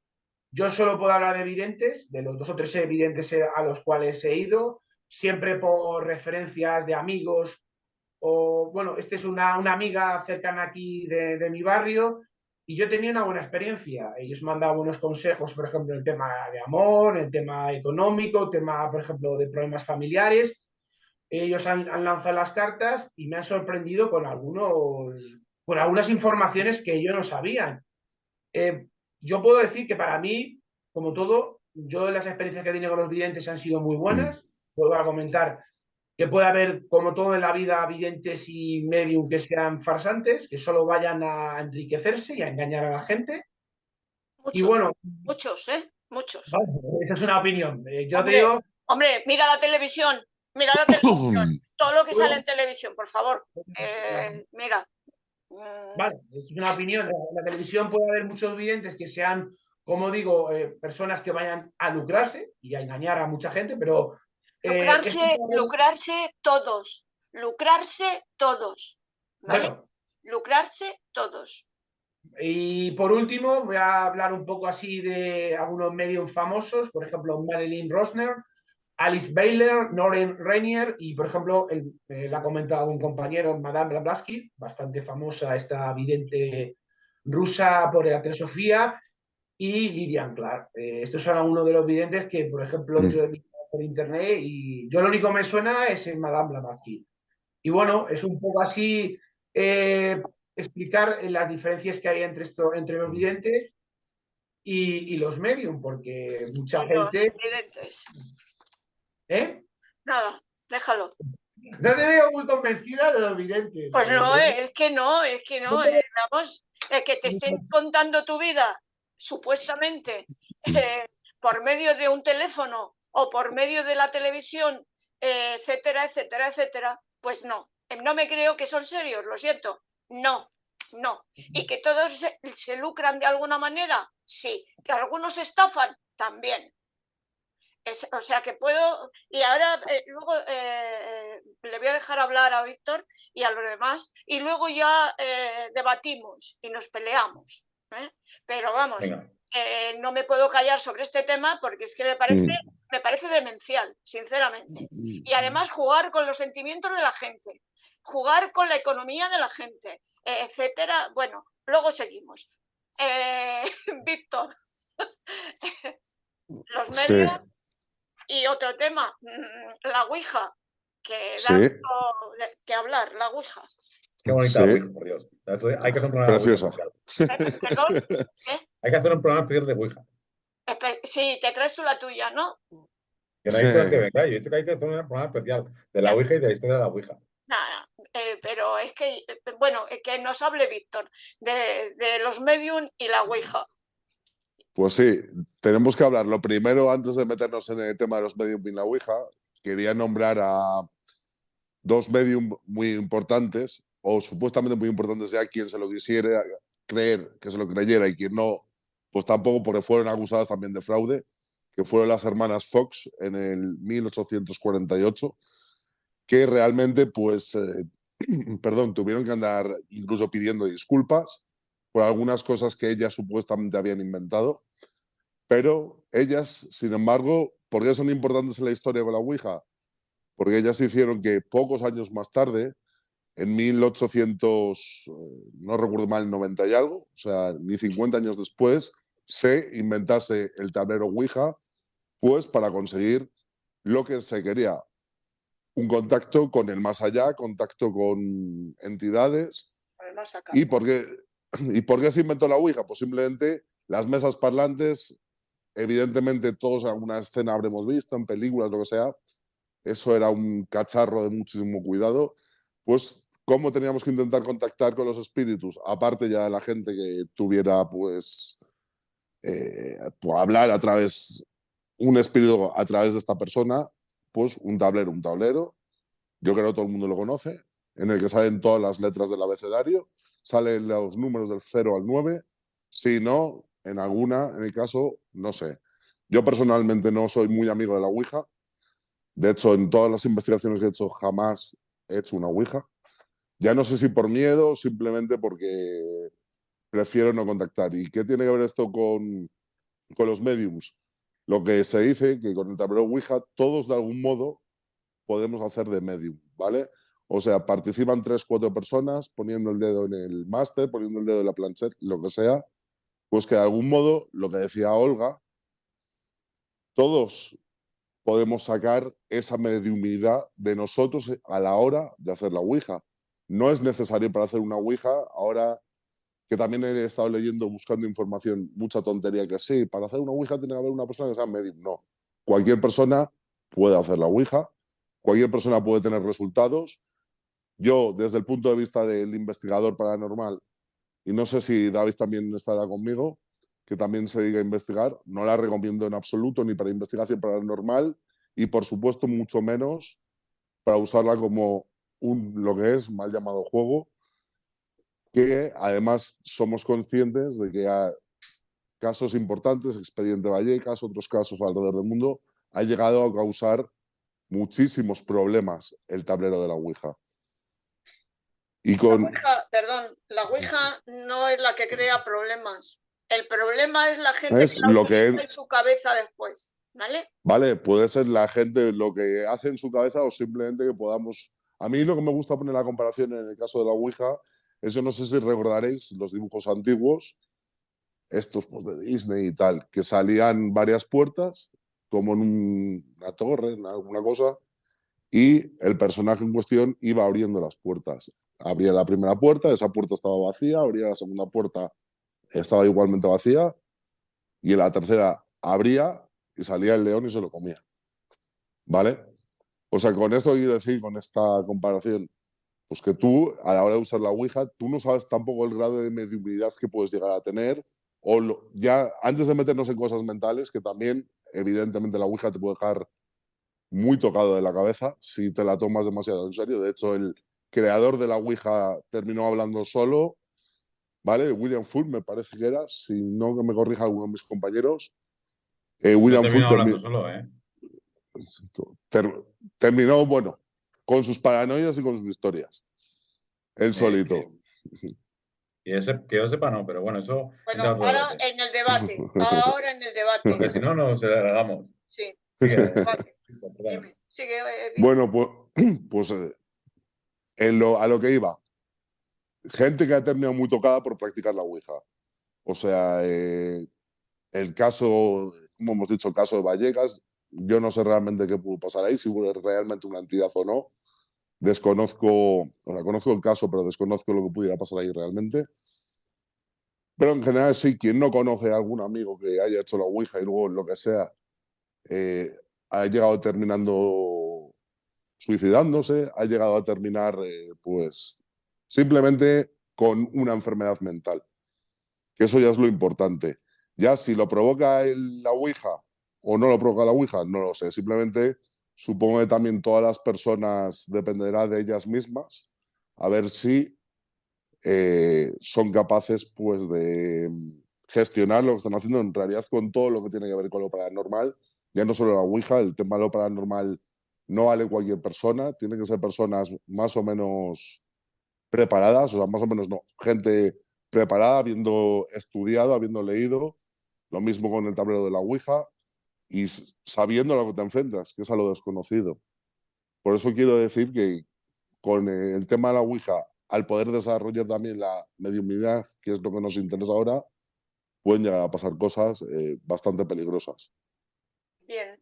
Yo solo puedo hablar de videntes, de los 2 o 3 videntes a los cuales he ido, siempre por referencias de amigos. O bueno, esta es una amiga cercana aquí de mi barrio y yo tenía una buena experiencia. Ellos me han dado buenos consejos, por ejemplo, en el tema de amor, en el tema económico, el tema, por ejemplo, de problemas familiares. Ellos han lanzado las cartas y me han sorprendido con algunas informaciones que yo no sabía. Yo puedo decir que para mí, como todo, yo las experiencias que he tenido con los videntes han sido muy buenas. Vuelvo a comentar que puede haber, como todo en la vida, videntes y medium que sean farsantes, que solo vayan a enriquecerse y a engañar a la gente. Muchos, Y bueno, muchos, muchos. vale, esa es una opinión. Yo Hombre, te digo... Hombre, mira la televisión, todo lo que sale en televisión, por favor. Mira. Vale, es una opinión. En la televisión puede haber muchos videntes que sean, como digo, personas que vayan a lucrarse y a engañar a mucha gente, pero... lucrarse todos. ¿Vale? Bueno, lucrarse todos. Y por último, voy a hablar un poco así de algunos medios famosos, por ejemplo, Marilyn Rosner, Alice Bailey, Noreen Rainier y, por ejemplo, la ha comentado un compañero, Madame Blavatsky, bastante famosa, esta vidente rusa por la teosofía, y Lydian Clark. Estos son algunos de los videntes que, por ejemplo, yo he visto por internet y yo lo único que me suena es en Madame Blavatsky. Y bueno, es un poco así explicar las diferencias que hay entre los videntes y los medium, porque mucha gente... Los videntes. ¿Eh? Nada, déjalo. No te veo muy convencida de los videntes. Pues no, es que no, vamos, que te estén contando tu vida, supuestamente, por medio de un teléfono o por medio de la televisión, etcétera, etcétera, etcétera, pues no, no me creo que son serios, lo siento, no, no. Y que todos se lucran de alguna manera, sí, que algunos estafan, también. O sea que puedo, y ahora luego le voy a dejar hablar a Víctor y a los demás, y luego ya debatimos y nos peleamos. Pero vamos, no me puedo callar sobre este tema porque es que me parece demencial, sinceramente. Y además jugar con los sentimientos de la gente, jugar con la economía de la gente, etcétera. Bueno, luego seguimos. Víctor, los medios. Sí. Y otro tema, la Ouija, que Sí. da mucho que hablar, la Ouija. Qué bonita Sí. la Ouija, por Dios. Hay que hacer un programa de Preciosa. Ouija. ¿Perdón? ¿Qué? Hay que hacer un programa especial de Ouija. Sí, te traes tú la tuya, ¿no? Que no ha dicho que venga, yo he dicho que hay que hacer un programa especial de la Ouija y de la historia de la Ouija. Nada, pero es que, bueno, que nos hable Víctor de los medium y la Ouija. Pues sí, tenemos que hablar. Lo primero, antes de meternos en el tema de los medium y la Ouija, quería nombrar a dos medium muy importantes, o supuestamente muy importantes ya, quien se lo quisiera creer, que se lo creyera, y quien no, pues tampoco, porque fueron acusadas también de fraude, que fueron las hermanas Fox en el 1848, que realmente, pues, perdón, tuvieron que andar incluso pidiendo disculpas por algunas cosas que ellas supuestamente habían inventado. Pero ellas, sin embargo, ¿por qué son importantes en la historia con la Ouija? Porque ellas hicieron que pocos años más tarde, en 1800, no recuerdo mal, 90 y algo, o sea, ni 50 años después, se inventase el tablero Ouija, pues para conseguir lo que se quería. Un contacto con el más allá, contacto con entidades. ¿Y por qué se inventó la Ouija? Pues simplemente las mesas parlantes, evidentemente todos en alguna escena habremos visto, en películas, lo que sea. Eso era un cacharro de muchísimo cuidado. Pues, ¿cómo teníamos que intentar contactar con los espíritus? Aparte ya de la gente que tuviera, pues hablar a través, un espíritu a través de esta persona, pues un tablero. Yo creo que todo el mundo lo conoce, en el que salen todas las letras del abecedario, salen los números del 0 al 9. Si no, en alguna, en el caso, no sé. Yo personalmente no soy muy amigo de la Ouija. De hecho, en todas las investigaciones que he hecho, jamás he hecho una Ouija. Ya no sé si por miedo o simplemente porque prefiero no contactar. ¿Y qué tiene que ver esto con los mediums? Lo que se dice que con el tablero Ouija todos de algún modo podemos hacer de medium, ¿vale? O sea, participan 3 o 4 personas poniendo el dedo en el máster, poniendo el dedo en la planchette, lo que sea, pues que de algún modo, lo que decía Olga, todos podemos sacar esa mediumidad de nosotros a la hora de hacer la Ouija. No es necesario para hacer una Ouija, ahora que también he estado leyendo, buscando información, mucha tontería que sí, para hacer una Ouija tiene que haber una persona que sea medium. No, cualquier persona puede hacer la Ouija, cualquier persona puede tener resultados. Yo, desde el punto de vista del investigador paranormal, y no sé si David también estará conmigo, que también se dedica a investigar, no la recomiendo en absoluto ni para investigación paranormal y, por supuesto, mucho menos para usarla como lo que es mal llamado juego, que además somos conscientes de que hay casos importantes, Expediente Vallecas, otros casos alrededor del mundo, ha llegado a causar muchísimos problemas el tablero de la Ouija. Y con... la Ouija no es la que crea problemas. El problema es la gente es lo que en su cabeza después, ¿vale? Vale, puede ser la gente lo que hace en su cabeza o simplemente que podamos... A mí lo que me gusta poner la comparación en el caso de la Ouija, eso no sé si recordaréis los dibujos antiguos, estos pues, de Disney y tal, que salían varias puertas, como en una torre, en alguna cosa, y el personaje en cuestión iba abriendo las puertas. Abría la primera puerta, esa puerta estaba vacía, abría la segunda puerta, estaba igualmente vacía, y en la tercera abría y salía el león y se lo comía. ¿Vale? O sea, con esto quiero decir, con esta comparación, pues que tú, a la hora de usar la Ouija, tú no sabes tampoco el grado de mediumnidad que puedes llegar a tener, o ya antes de meternos en cosas mentales, que también, evidentemente, la Ouija te puede dejar muy tocado de la cabeza si te la tomas demasiado en serio. De hecho, el creador de la Ouija terminó hablando solo, ¿vale? William Full, me parece que era, si no que me corrija alguno de mis compañeros. No William Full termino hablando solo, ¿eh? terminó, bueno, con sus paranoias y con sus historias. Él solito. Que yo sepa, no, pero bueno, eso Bueno, entra otro ahora debate. en el debate. Ahora en el debate. Porque si no, nos alargamos. Sí, Sigue, en el debate. perdón. Dime, sigue, Vic. Bueno, pues a lo que iba. Gente que ha terminado muy tocada por practicar la Ouija. O sea, el caso, como hemos dicho, el caso de Vallecas, yo no sé realmente qué pudo pasar ahí, si hubo realmente una entidad o no. Desconozco, o sea, conozco el caso, pero desconozco lo que pudiera pasar ahí realmente. Pero en general sí, quien no conoce a algún amigo que haya hecho la Ouija y luego lo que sea, ha llegado terminando suicidándose, ha llegado a terminar pues simplemente con una enfermedad mental, que eso ya es lo importante. Ya si lo provoca la Ouija o no lo provoca la Ouija, no lo sé. Simplemente supongo que también todas las personas dependerá de ellas mismas, a ver si son capaces pues de gestionar lo que están haciendo en realidad con todo lo que tiene que ver con lo paranormal. Ya no solo la Ouija, el tema de lo paranormal no vale cualquier persona, tienen que ser personas más o menos preparadas, o sea, más o menos no, gente preparada, habiendo estudiado, habiendo leído, lo mismo con el tablero de la Ouija y sabiendo a lo que te enfrentas, que es a lo desconocido. Por eso quiero decir que con el tema de la Ouija, al poder desarrollar también la mediumnidad, que es lo que nos interesa ahora, pueden llegar a pasar cosas bastante peligrosas. Bien,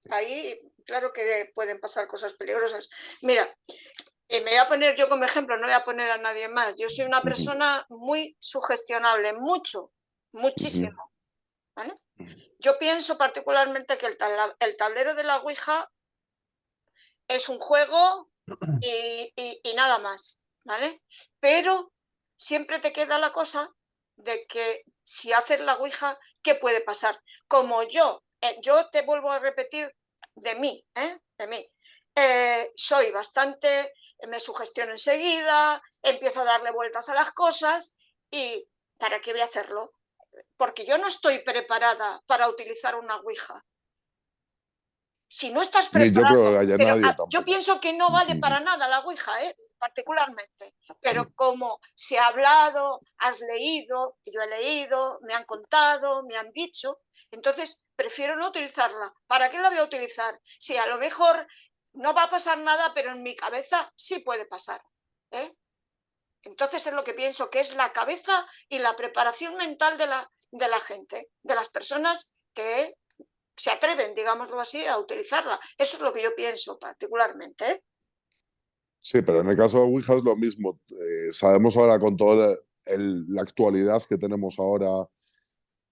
ahí claro que pueden pasar cosas peligrosas. Mira, me voy a poner yo como ejemplo, no voy a poner a nadie más. Yo soy una persona muy sugestionable, muchísimo. ¿Vale? Yo pienso particularmente que el tablero de la Ouija es un juego y nada más, ¿vale? Pero siempre te queda la cosa de que si haces la Ouija, ¿qué puede pasar? Como yo te vuelvo a repetir de mí, soy bastante, me sugestiono enseguida, empiezo a darle vueltas a las cosas y ¿para qué voy a hacerlo? Porque yo no estoy preparada para utilizar una Ouija. Si no estás Ni yo creo que preparado, haya pero nadie yo tampoco. pienso que no vale para nada la Ouija, particularmente, pero como se ha hablado, has leído, yo he leído, me han contado, me han dicho, entonces prefiero no utilizarla. ¿Para qué la voy a utilizar? Si a lo mejor no va a pasar nada, pero en mi cabeza sí puede pasar, ¿eh? Entonces es lo que pienso, que es la cabeza y la preparación mental de la gente, de las personas que se atreven, digámoslo así, a utilizarla. Eso es lo que yo pienso particularmente, ¿eh? Sí, pero en el caso de Ouija es lo mismo. Sabemos ahora con toda la actualidad que tenemos ahora,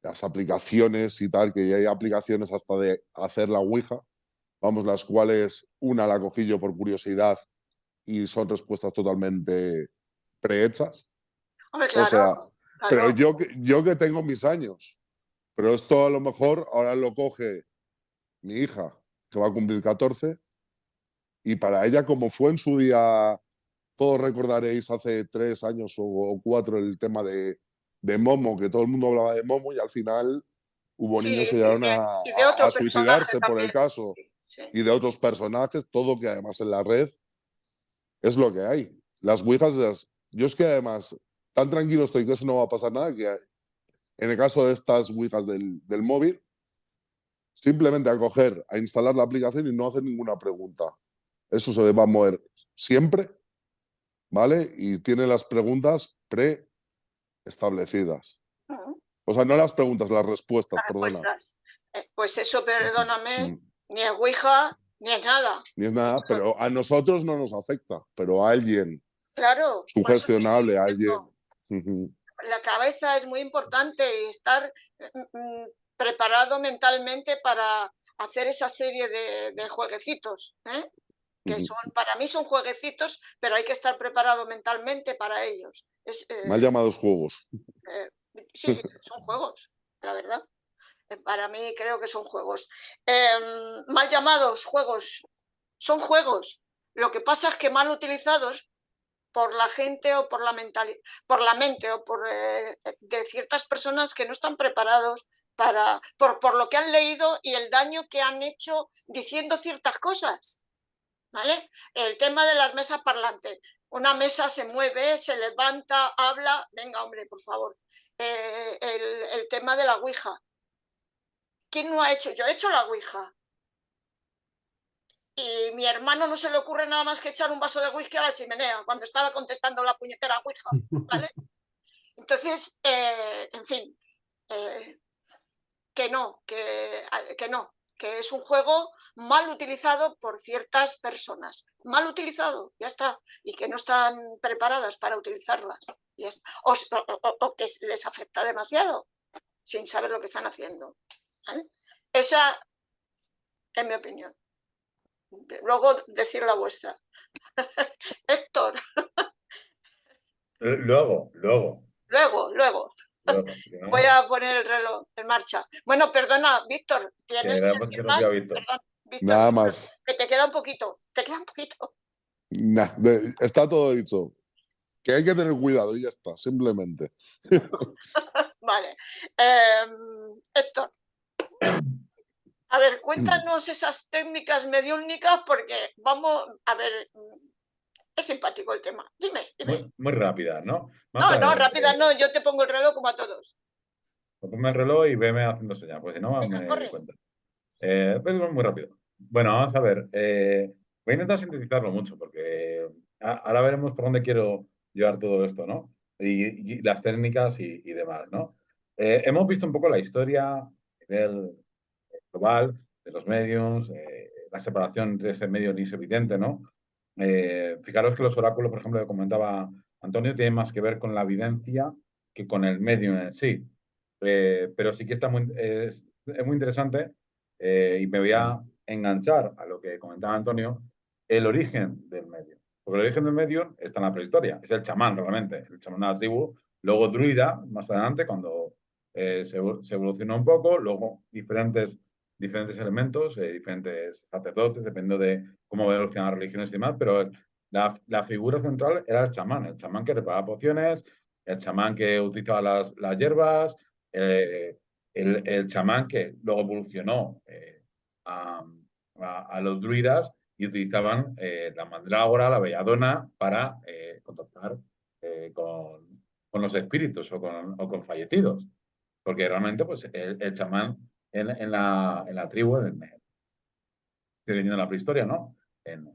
las aplicaciones y tal, que ya hay aplicaciones hasta de hacer la Ouija, vamos, las cuales una la cogí yo por curiosidad y son respuestas totalmente prehechas. Hombre, O claro, sea, pero claro. yo que tengo mis años, pero esto a lo mejor ahora lo coge mi hija, que va a cumplir 14, y para ella, como fue en su día, todos recordaréis hace 3 años o 4 el tema de Momo, que todo el mundo hablaba de Momo y al final hubo Sí, niños que llegaron y de otro a personaje suicidarse por el también. caso Sí. y de otros personajes, todo que además en la red es lo que hay. Las Ouijas, yo es que además tan tranquilo estoy que eso no va a pasar nada, que en el caso de estas Ouijas del móvil, simplemente a coger, a instalar la aplicación y no hacer ninguna pregunta. Eso se va a mover siempre, ¿vale? Y tiene las preguntas preestablecidas. O sea, no las preguntas, las respuestas, Las perdona. respuestas. Pues eso, perdóname, Mm. ni es Ouija, ni es nada. Ni es nada, pero a nosotros no nos afecta, pero a alguien Claro, por eso te estoy sugestionable, a diciendo. alguien. La cabeza es muy importante y estar preparado mentalmente para hacer esa serie de jueguecitos, que para mí son jueguecitos, pero hay que estar preparado mentalmente para ellos. Mal llamados juegos. Sí, son juegos, la verdad. Para mí creo que son juegos. Mal llamados juegos, son juegos. Lo que pasa es que mal utilizados por la gente o por la mente o de ciertas personas que no están preparados por lo que han leído y el daño que han hecho diciendo ciertas cosas. ¿Vale? El tema de las mesas parlantes. Una mesa se mueve, se levanta, habla. Venga, hombre, por favor. El tema de la ouija. ¿Quién no ha hecho? Yo he hecho la ouija. Y mi hermano no se le ocurre nada más que echar un vaso de whisky a la chimenea cuando estaba contestando la puñetera ouija, ¿vale? Entonces, en fin, que no, que es un juego mal utilizado por ciertas personas. Mal utilizado, ya está. Y que no están preparadas para utilizarlas. Ya está. O que les afecta demasiado sin saber lo que están haciendo. ¿Vale? Esa es mi opinión. Luego decir la vuestra. Héctor. Luego. Luego. ¿no? Voy a poner el reloj en marcha. Bueno, perdona, Víctor, ¿tienes que decir más? Perdón, Víctor, Nada más. Que te queda un poquito. Nah, está todo dicho. Que hay que tener cuidado y ya está, simplemente. Vale. Héctor. A ver, cuéntanos esas técnicas mediúnicas porque vamos a ver, es simpático el tema. Dime. Muy rápida, ¿no? No, rápida no, yo te pongo el reloj como a todos. Ponme el reloj y veme haciendo señal, pues si no me corre. cuenta. Pues muy rápido. Bueno, vamos a ver. Voy a intentar sintetizarlo mucho porque ahora veremos por dónde quiero llevar todo esto, ¿no? Y las técnicas y demás, ¿no? Hemos visto un poco la historia a nivel global de los medios, la separación entre ese medio y ese evidente, ¿no? Fijaros que los oráculos, por ejemplo, que comentaba Antonio, tienen más que ver con la evidencia que con el medio en sí. Pero sí que es muy interesante y me voy a enganchar a lo que comentaba Antonio, el origen del medio. Porque el origen del medio está en la prehistoria, es el chamán realmente, el chamán de la tribu, luego druida, más adelante, cuando se evolucionó un poco, luego diferentes elementos, diferentes sacerdotes, dependiendo de cómo evolucionan las religiones y demás, pero la figura central era el chamán que preparaba pociones, el chamán que utilizaba las hierbas, el chamán que luego evolucionó a los druidas y utilizaban la mandrágora, la belladona para contactar con los espíritus o con fallecidos. Porque realmente pues, el chamán en la tribu, estoy viniendo de la prehistoria, ¿no? En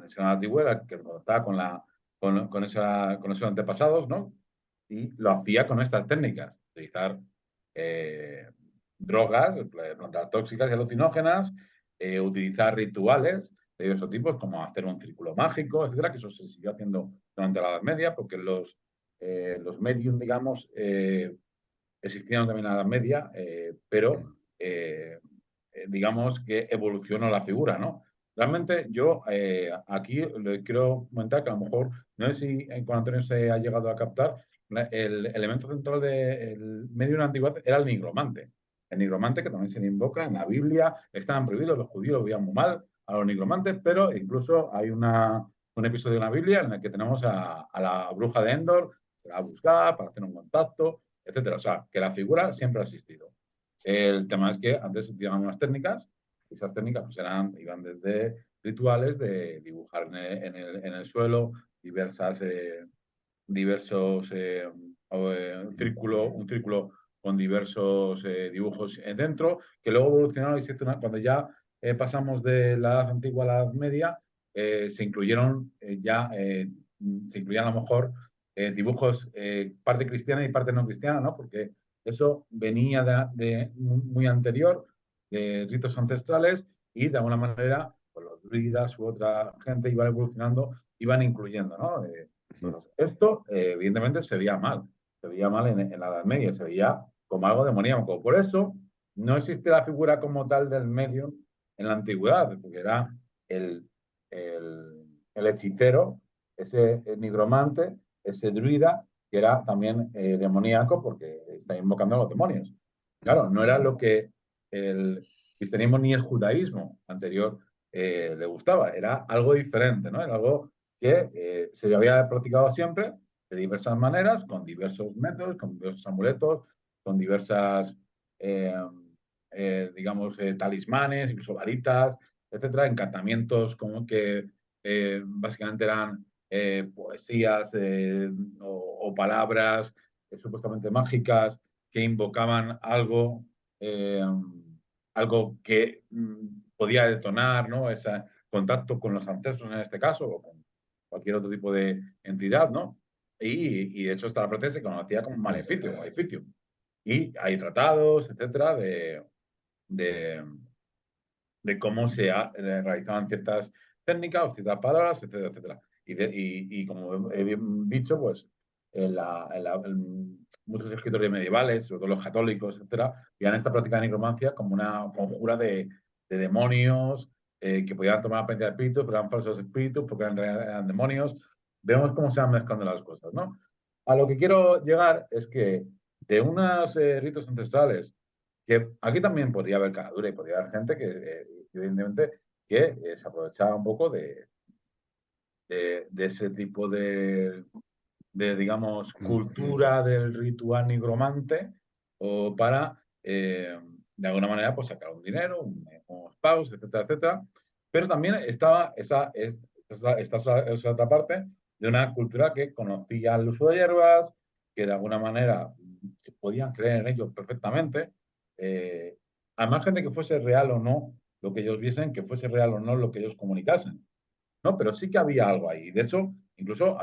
el seno de la tribu era que contactaba con esos antepasados, ¿no? Y lo hacía con estas técnicas, utilizar drogas, plantas tóxicas y alucinógenas, utilizar rituales de diversos tipos, como hacer un círculo mágico, etcétera, que eso se siguió haciendo durante la Edad Media, porque los medium, digamos, existían también en la Edad Media, pero digamos que evolucionó la figura, ¿no? Realmente yo aquí le quiero comentar que a lo mejor, no sé si con Antonio se ha llegado a captar, el elemento central del medio de la antigüedad era el nigromante. El nigromante que también se le invoca en la Biblia, estaban prohibidos, los judíos lo veían muy mal a los nigromantes, pero incluso hay un episodio en la Biblia en el que tenemos a la bruja de Endor, se la va a buscar para hacer un contacto, etcétera. O sea, que la figura siempre ha existido. El tema es que antes se utilizaban unas técnicas, y esas técnicas pues iban desde rituales de dibujar en el suelo diversos un círculo con diversos dibujos dentro, que luego evolucionaron y cuando ya pasamos de la Edad Antigua a la Edad Media, se incluyeron se incluían a lo mejor dibujos parte cristiana y parte no cristiana, ¿no? Porque eso venía de muy anterior, de ritos ancestrales, y de alguna manera pues, los druidas u otra gente iban evolucionando, iban incluyendo, ¿no? Entonces, esto, evidentemente, se veía mal en la Edad Media, se veía como algo demoníaco. Por eso, no existe la figura como tal del medium en la antigüedad, porque era el hechicero, ese nigromante, ese druida, que era también demoníaco porque está invocando a los demonios. Claro, no era lo que el cristianismo ni el judaísmo anterior le gustaba, era algo diferente, ¿no? Era algo que se había practicado siempre de diversas maneras, con diversos métodos, con diversos amuletos, con diversas, digamos, talismanes, incluso varitas, etcétera, encantamientos como que básicamente eran poesías o palabras supuestamente mágicas que invocaban algo, algo que podía detonar, ¿no? Ese contacto con los ancestros en este caso, o con cualquier otro tipo de entidad, ¿no? Y de hecho esta práctica se conocía como maleficio. Y hay tratados, etcétera, de, de cómo se realizaban ciertas técnicas o ciertas palabras, etcétera, etcétera. Y como he dicho, pues muchos escritores medievales, sobre todo los católicos, etcétera, veían esta práctica de nigromancia como una conjura de demonios que podían tomar apariencia de espíritus, pero eran falsos espíritus porque eran demonios. Vemos cómo se van mezclando las cosas, ¿no? A lo que quiero llegar es que de unos ritos ancestrales, que aquí también podría haber caradura y podría haber gente que, evidentemente, que se aprovechaba un poco de ese tipo de, digamos, cultura del ritual nigromante o para, de alguna manera, pues sacar un dinero, unos pagos, etcétera, etcétera. Pero también estaba esa otra parte de una cultura que conocía el uso de hierbas, que de alguna manera se podían creer en ellos perfectamente, al margen de que fuese real o no lo que ellos viesen, que fuese real o no lo que ellos comunicasen, ¿no? Pero sí que había algo ahí. De hecho, incluso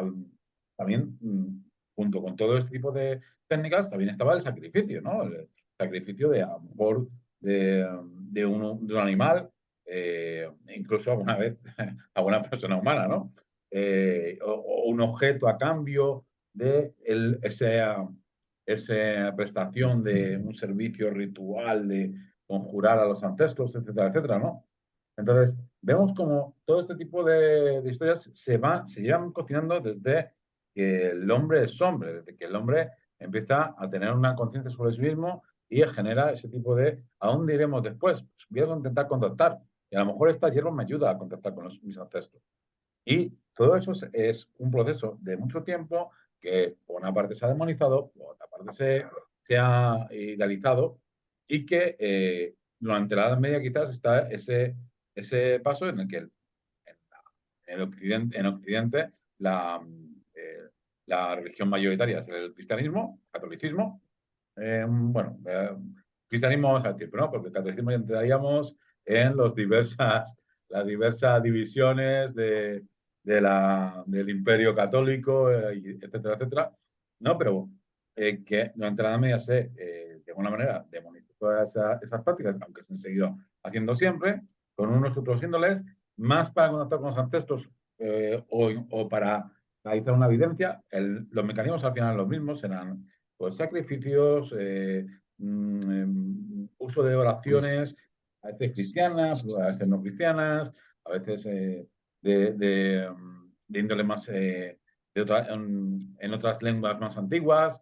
también, junto con todo este tipo de técnicas, también estaba el sacrificio, ¿no? El sacrificio de, a lo mejor, de un animal, incluso alguna vez a una persona humana, ¿no? O un objeto a cambio de esa prestación de un servicio ritual de conjurar a los ancestros, etcétera, etcétera, ¿no? Entonces, vemos como todo este tipo de historias se llevan cocinando desde que el hombre es hombre, desde que el hombre empieza a tener una conciencia sobre sí mismo y genera ese tipo de ¿a dónde iremos después? Pues voy a intentar contactar. Y a lo mejor esta hierba me ayuda a contactar con mis ancestros. Y todo eso es un proceso de mucho tiempo que por una parte se ha demonizado, por otra parte se ha idealizado y que durante la Edad Media quizás está ese paso en el que en Occidente la religión mayoritaria es el cristianismo, catolicismo. Bueno, cristianismo vamos a decir, pero no, porque el catolicismo ya entraríamos en las diversas divisiones del imperio católico, etcétera, etcétera. No, pero que durante la Edad Media de alguna manera demonizó todas esas prácticas, aunque se han seguido haciendo siempre, con unos otros índoles, más para conectar con los ancestros o para realizar una evidencia. Los mecanismos al final son los mismos, serán pues, sacrificios, uso de oraciones, a veces cristianas, a veces no cristianas, a veces de índole más en otras lenguas más antiguas,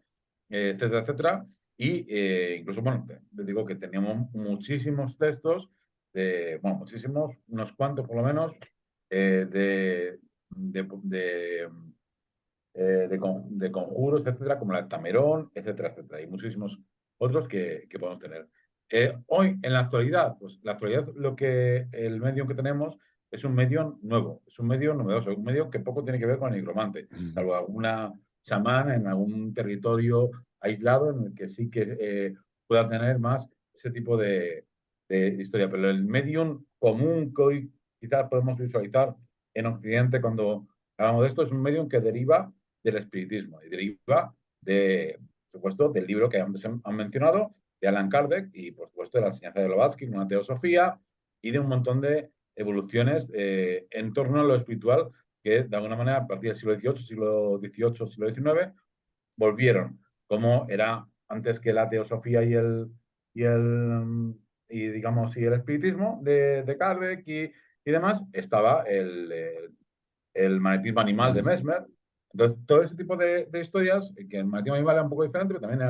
etcétera, etcétera. Y incluso, bueno, te digo que teníamos muchísimos textos, bueno, muchísimos, unos cuantos por lo menos, de conjuros, etcétera, como la Tamerón, etcétera, etcétera. Y muchísimos otros que podemos tener. Hoy, en la actualidad, pues la actualidad, el medio que tenemos es un medio nuevo, es un medio novedoso, un medio que poco tiene que ver con el nigromante, salvo alguna chamán en algún territorio aislado en el que sí que pueda tener más ese tipo de historia. Pero el medium común que hoy quizás podemos visualizar en Occidente cuando hablamos de esto es un medium que deriva del espiritismo y deriva, por supuesto, del libro que antes han mencionado, de Allan Kardec y, por supuesto, de la enseñanza de Blavatsky, una teosofía y de un montón de evoluciones en torno a lo espiritual que, de alguna manera, a partir del siglo XVIII, siglo XIX, volvieron, como era antes que la teosofía y digamos, y el espiritismo de Kardec y demás, estaba el magnetismo animal de Mesmer. Entonces, todo ese tipo de historias, que el magnetismo animal era un poco diferente, pero también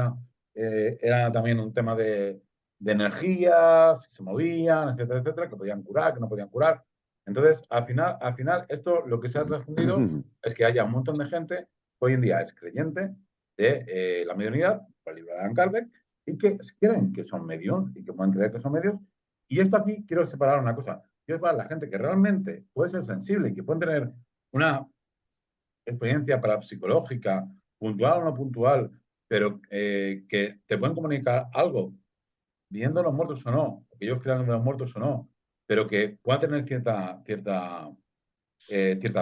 era también un tema de energías, si se movían, etcétera, etcétera, que podían curar, que no podían curar. Entonces, al final, esto lo que se ha trascendido es que haya un montón de gente que hoy en día es creyente de la mediunidad, por el libro de Allan Kardec, y que creen que son medios y que pueden creer que son medios. Y esto aquí quiero separar una cosa. Quiero separar a la gente que realmente puede ser sensible y que pueden tener una experiencia parapsicológica, puntual o no puntual, pero que te pueden comunicar algo, viendo los muertos o no, que ellos crean los muertos o no, pero que pueda tener cierta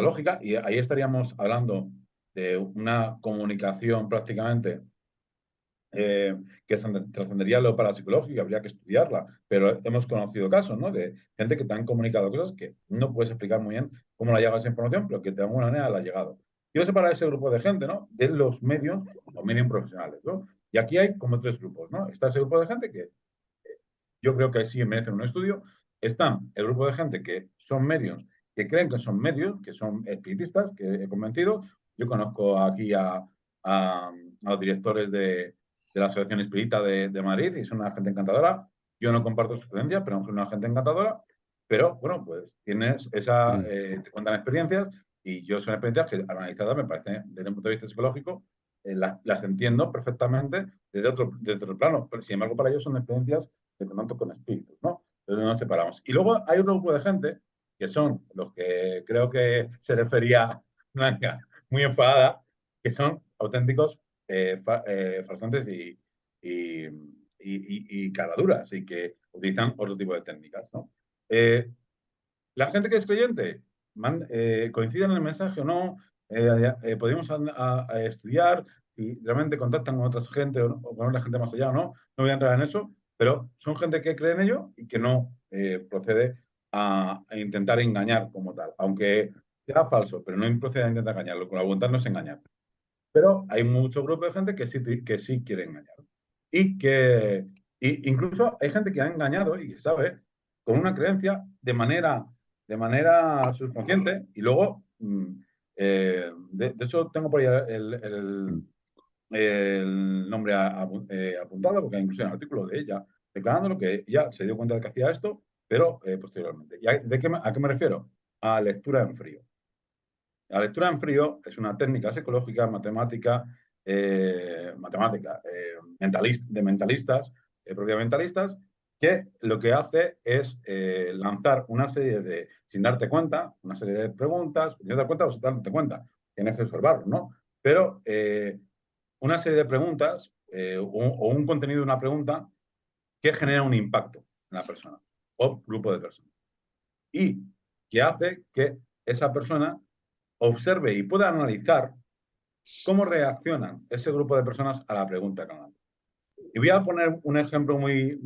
lógica, y ahí estaríamos hablando de una comunicación prácticamente que trascendería lo parapsicológico y habría que estudiarla, pero hemos conocido casos, ¿no?, de gente que te han comunicado cosas que no puedes explicar muy bien cómo le ha llegado esa información, pero que de alguna manera le ha llegado. Quiero separar ese grupo de gente, ¿no?, de los medios o medios profesionales, ¿no? Y aquí hay como tres grupos, ¿no? Está ese grupo de gente que yo creo que sí merecen un estudio. Están el grupo de gente que son medios, que creen que son medios, que son espiritistas, que he convencido. Yo conozco aquí a los directores de la Asociación Espírita de Madrid y son una gente encantadora. Yo no comparto su creencia, pero son una gente encantadora. Pero, bueno, pues tienes te cuentan experiencias y yo son experiencias que analizadas me parece, desde un punto de vista psicológico, las entiendo perfectamente desde otro plano. Pero, sin embargo, para ellos son experiencias de contacto con espíritus, ¿no? Entonces nos separamos. Y luego hay otro grupo de gente que son los que creo que se refería Blanca, muy enfadada, que son auténticos farsantes y caraduras y que utilizan otro tipo de técnicas, ¿no? La gente que es creyente coincide en el mensaje o no, podemos estudiar si realmente contactan con otra gente o con otra gente más allá o no, no voy a entrar en eso, pero son gente que cree en ello y que no procede a intentar engañar como tal, aunque sea falso, pero no procede a intentar engañarlo, con la voluntad no es engañar. Pero hay mucho grupo de gente que sí quiere engañar. Incluso hay gente que ha engañado y que sabe con una creencia de manera subconsciente y luego, de hecho, tengo por ahí el nombre apuntado, porque hay incluso un artículo de ella declarándolo que ella se dio cuenta de que hacía esto, pero posteriormente. ¿Y a qué me refiero? A lectura en frío. La lectura en frío es una técnica psicológica, matemática, de mentalistas, propiamente mentalistas, que lo que hace es lanzar una serie de, sin darte cuenta, una serie de preguntas, sin darte cuenta o sin darte cuenta, tienes que observarlo, ¿no? Pero una serie de preguntas o un contenido de una pregunta que genera un impacto en la persona o grupo de personas y que hace que esa persona observe y pueda analizar cómo reaccionan ese grupo de personas a la pregunta que hagan. Y voy a poner un ejemplo muy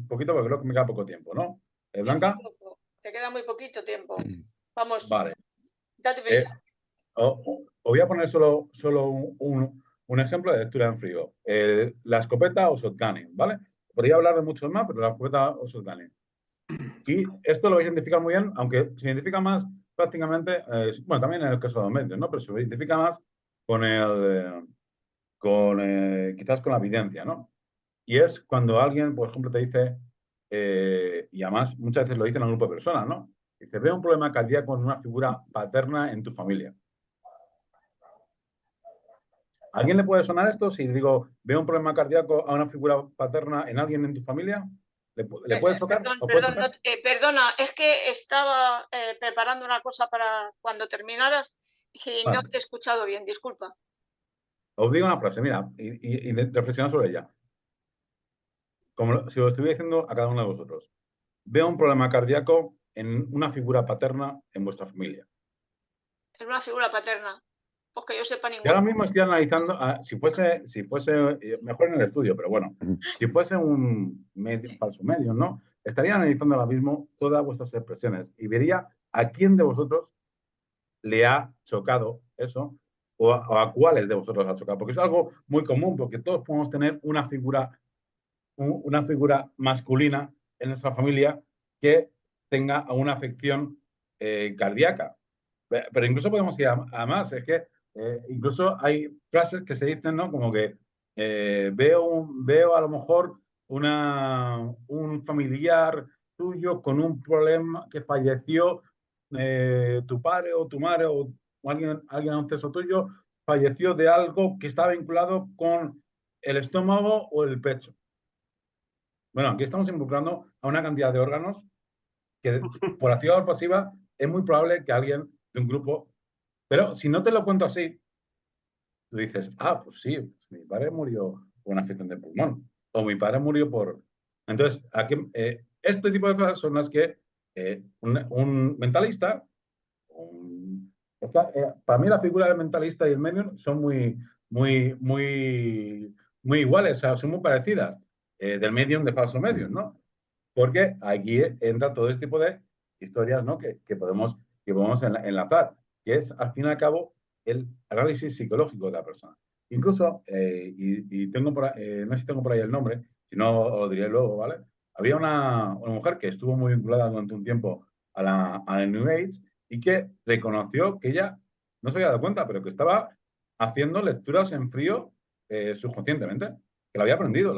poquito porque creo que me queda poco tiempo, ¿no? ¿Blanca? Te queda muy poquito tiempo. Vamos, vale. Date prisa. Os voy a poner solo un ejemplo de lectura en frío. La escopeta o shotgunning, ¿vale? Podría hablar de muchos más, pero la escopeta o shotgunning. Y esto lo vais a identificar muy bien, aunque se identifica más prácticamente, bueno, también en el caso de los medios, ¿no? Pero se identifica más quizás con la evidencia, ¿no? Y es cuando alguien, por ejemplo, te dice, y además muchas veces lo dicen a un grupo de personas, ¿no? Dice, veo un problema cardíaco en una figura paterna en tu familia. ¿A alguien le puede sonar esto? Si digo, veo un problema cardíaco a una figura paterna en alguien en tu familia, ¿le puede tocar? Perdona, es que estaba preparando una cosa para cuando terminaras y no te he escuchado bien, disculpa. Os digo una frase, mira, y reflexionad sobre ella. Como si lo estuviera diciendo a cada uno de vosotros. Veo un problema cardíaco en una figura paterna en vuestra familia. En una figura paterna. Pues que yo sepa ninguna. Y ahora mismo estoy analizando, si fuese, mejor en el estudio, pero bueno, si fuese un falso medio, ¿no? Estaría analizando ahora mismo todas vuestras expresiones y vería a quién de vosotros le ha chocado eso o a cuáles de vosotros ha chocado. Porque es algo muy común, porque todos podemos tener una figura una figura masculina en nuestra familia que tenga una afección cardíaca. Pero incluso podemos ir a más, es que incluso hay frases que se dicen, ¿no? Como que veo a lo mejor un familiar tuyo con un problema que falleció, tu padre o tu madre o alguien ancestro tuyo falleció de algo que está vinculado con el estómago o el pecho. Bueno, aquí estamos involucrando a una cantidad de órganos que por activa o pasiva es muy probable que alguien de un grupo, pero si no te lo cuento así, tú dices, pues sí, mi padre murió por una afección de pulmón, o mi padre murió por... Entonces, este tipo de cosas son las que un mentalista, para mí la figura del mentalista y el medium son muy iguales, o sea, son muy parecidas, del medium de falso medium, ¿no? Porque aquí entra todo este tipo de historias, ¿no? que podemos enlazar, que es, al fin y al cabo, el análisis psicológico de la persona. Incluso, y tengo no sé si tengo por ahí el nombre, si no os lo diré luego, ¿vale? Había una mujer que estuvo muy vinculada durante un tiempo a la New Age y que reconoció que ella no se había dado cuenta, pero que estaba haciendo lecturas en frío subconscientemente, que lo había aprendido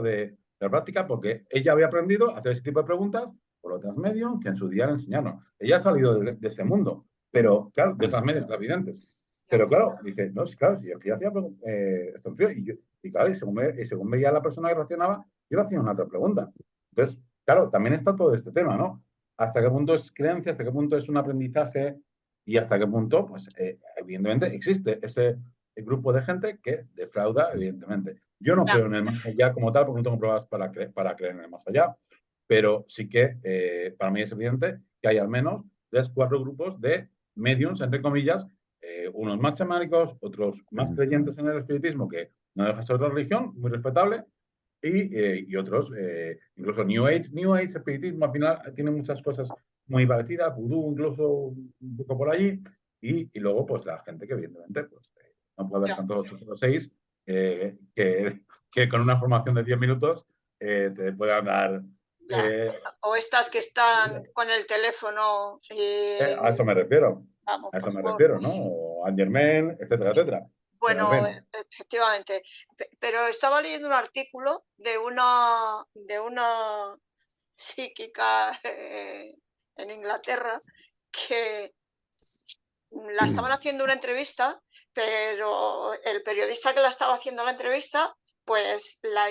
de la práctica porque ella había aprendido a hacer ese tipo de preguntas por otras medios que en su día le enseñaron. Ella ha salido de ese mundo, pero claro, de otras medios, evidentes. Pero claro, dice, no, claro, si yo hacía esto en frío, y claro, según veía a la persona que reaccionaba, yo le hacía una otra pregunta. Entonces, claro, también está todo este tema, ¿no? Hasta qué punto es creencia, hasta qué punto es un aprendizaje y hasta qué punto, pues, evidentemente, existe ese grupo de gente que defrauda, evidentemente. Yo no creo en el más allá como tal, porque no tengo pruebas para creer en el más allá, pero sí que para mí es evidente que hay al menos 3-4 grupos de mediums, entre comillas, unos más chamánicos, otros más creyentes en el espiritismo, que no deja de ser otra religión, muy respetable, y otros, incluso New Age, espiritismo, al final tiene muchas cosas muy parecidas, vudú incluso un poco por allí, y luego pues la gente que evidentemente pues, no puede ver tantos 806 que con una formación de 10 minutos te puedan dar... o estas que están con el teléfono. a eso me refiero. Vamos, A eso me por refiero, ¿no? O Angerman, etcétera, etcétera. Bueno, Pero, bueno. efectivamente. Pero estaba leyendo un artículo de una psíquica en Inglaterra que la estaban haciendo una entrevista, pero el periodista que la estaba haciendo la entrevista, pues la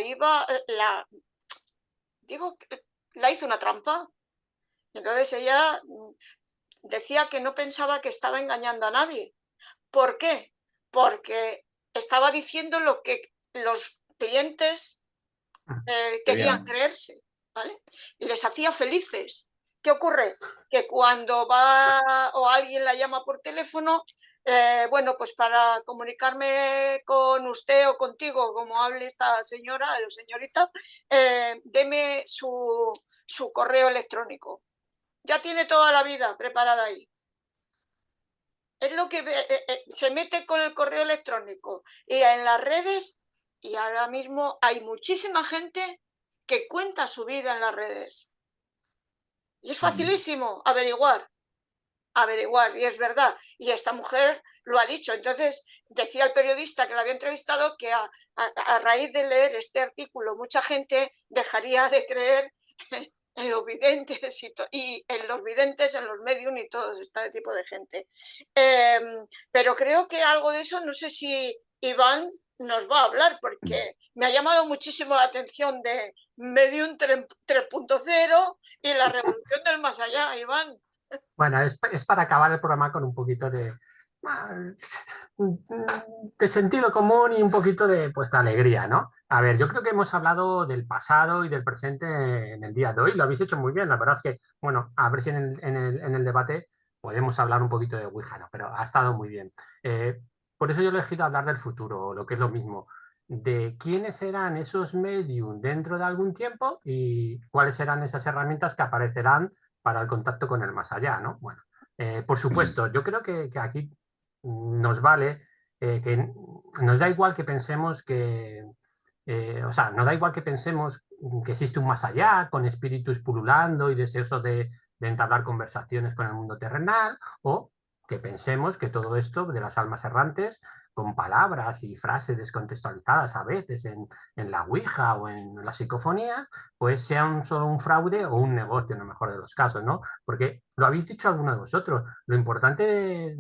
hizo una trampa. Entonces ella decía que no pensaba que estaba engañando a nadie. ¿Por qué? Porque estaba diciendo lo que los clientes querían creerse, ¿vale? Y les hacía felices. ¿Qué ocurre? Que cuando va o alguien la llama por teléfono, bueno, pues para comunicarme con usted o contigo, como hable esta señora o señorita, deme su correo electrónico. Ya tiene toda la vida preparada ahí. Es lo que se mete con el correo electrónico y en las redes, y ahora mismo hay muchísima gente que cuenta su vida en las redes. Y es facilísimo averiguar, y es verdad. Y esta mujer lo ha dicho. Entonces, decía el periodista que la había entrevistado que a raíz de leer este artículo, mucha gente dejaría de creer en los videntes y en los videntes, en los medium y todo este tipo de gente. Pero creo que algo de eso, no sé si Iván nos va a hablar, porque me ha llamado muchísimo la atención de Medium 3.0 y la revolución del más allá, Iván. Bueno, es para acabar el programa con un poquito de sentido común y un poquito de, pues, de alegría, ¿no? A ver, yo creo que hemos hablado del pasado y del presente en el día de hoy. Lo habéis hecho muy bien. La verdad es que, bueno, a ver si en el debate podemos hablar un poquito de Ouija, ¿no? Pero ha estado muy bien. Por eso yo he elegido hablar del futuro, lo que es lo mismo, de quiénes serán esos medium dentro de algún tiempo y cuáles serán esas herramientas que aparecerán para el contacto con el más allá, ¿no? Bueno, por supuesto, yo creo que aquí nos vale, que nos da igual que pensemos que O sea, no da igual que pensemos que existe un más allá, con espíritus pululando y deseosos de entablar conversaciones con el mundo terrenal, o que pensemos que todo esto de las almas errantes, con palabras y frases descontextualizadas a veces en la Ouija o en la psicofonía, pues sean solo un fraude o un negocio en el mejor de los casos, ¿no? Porque lo habéis dicho alguno de vosotros, lo importante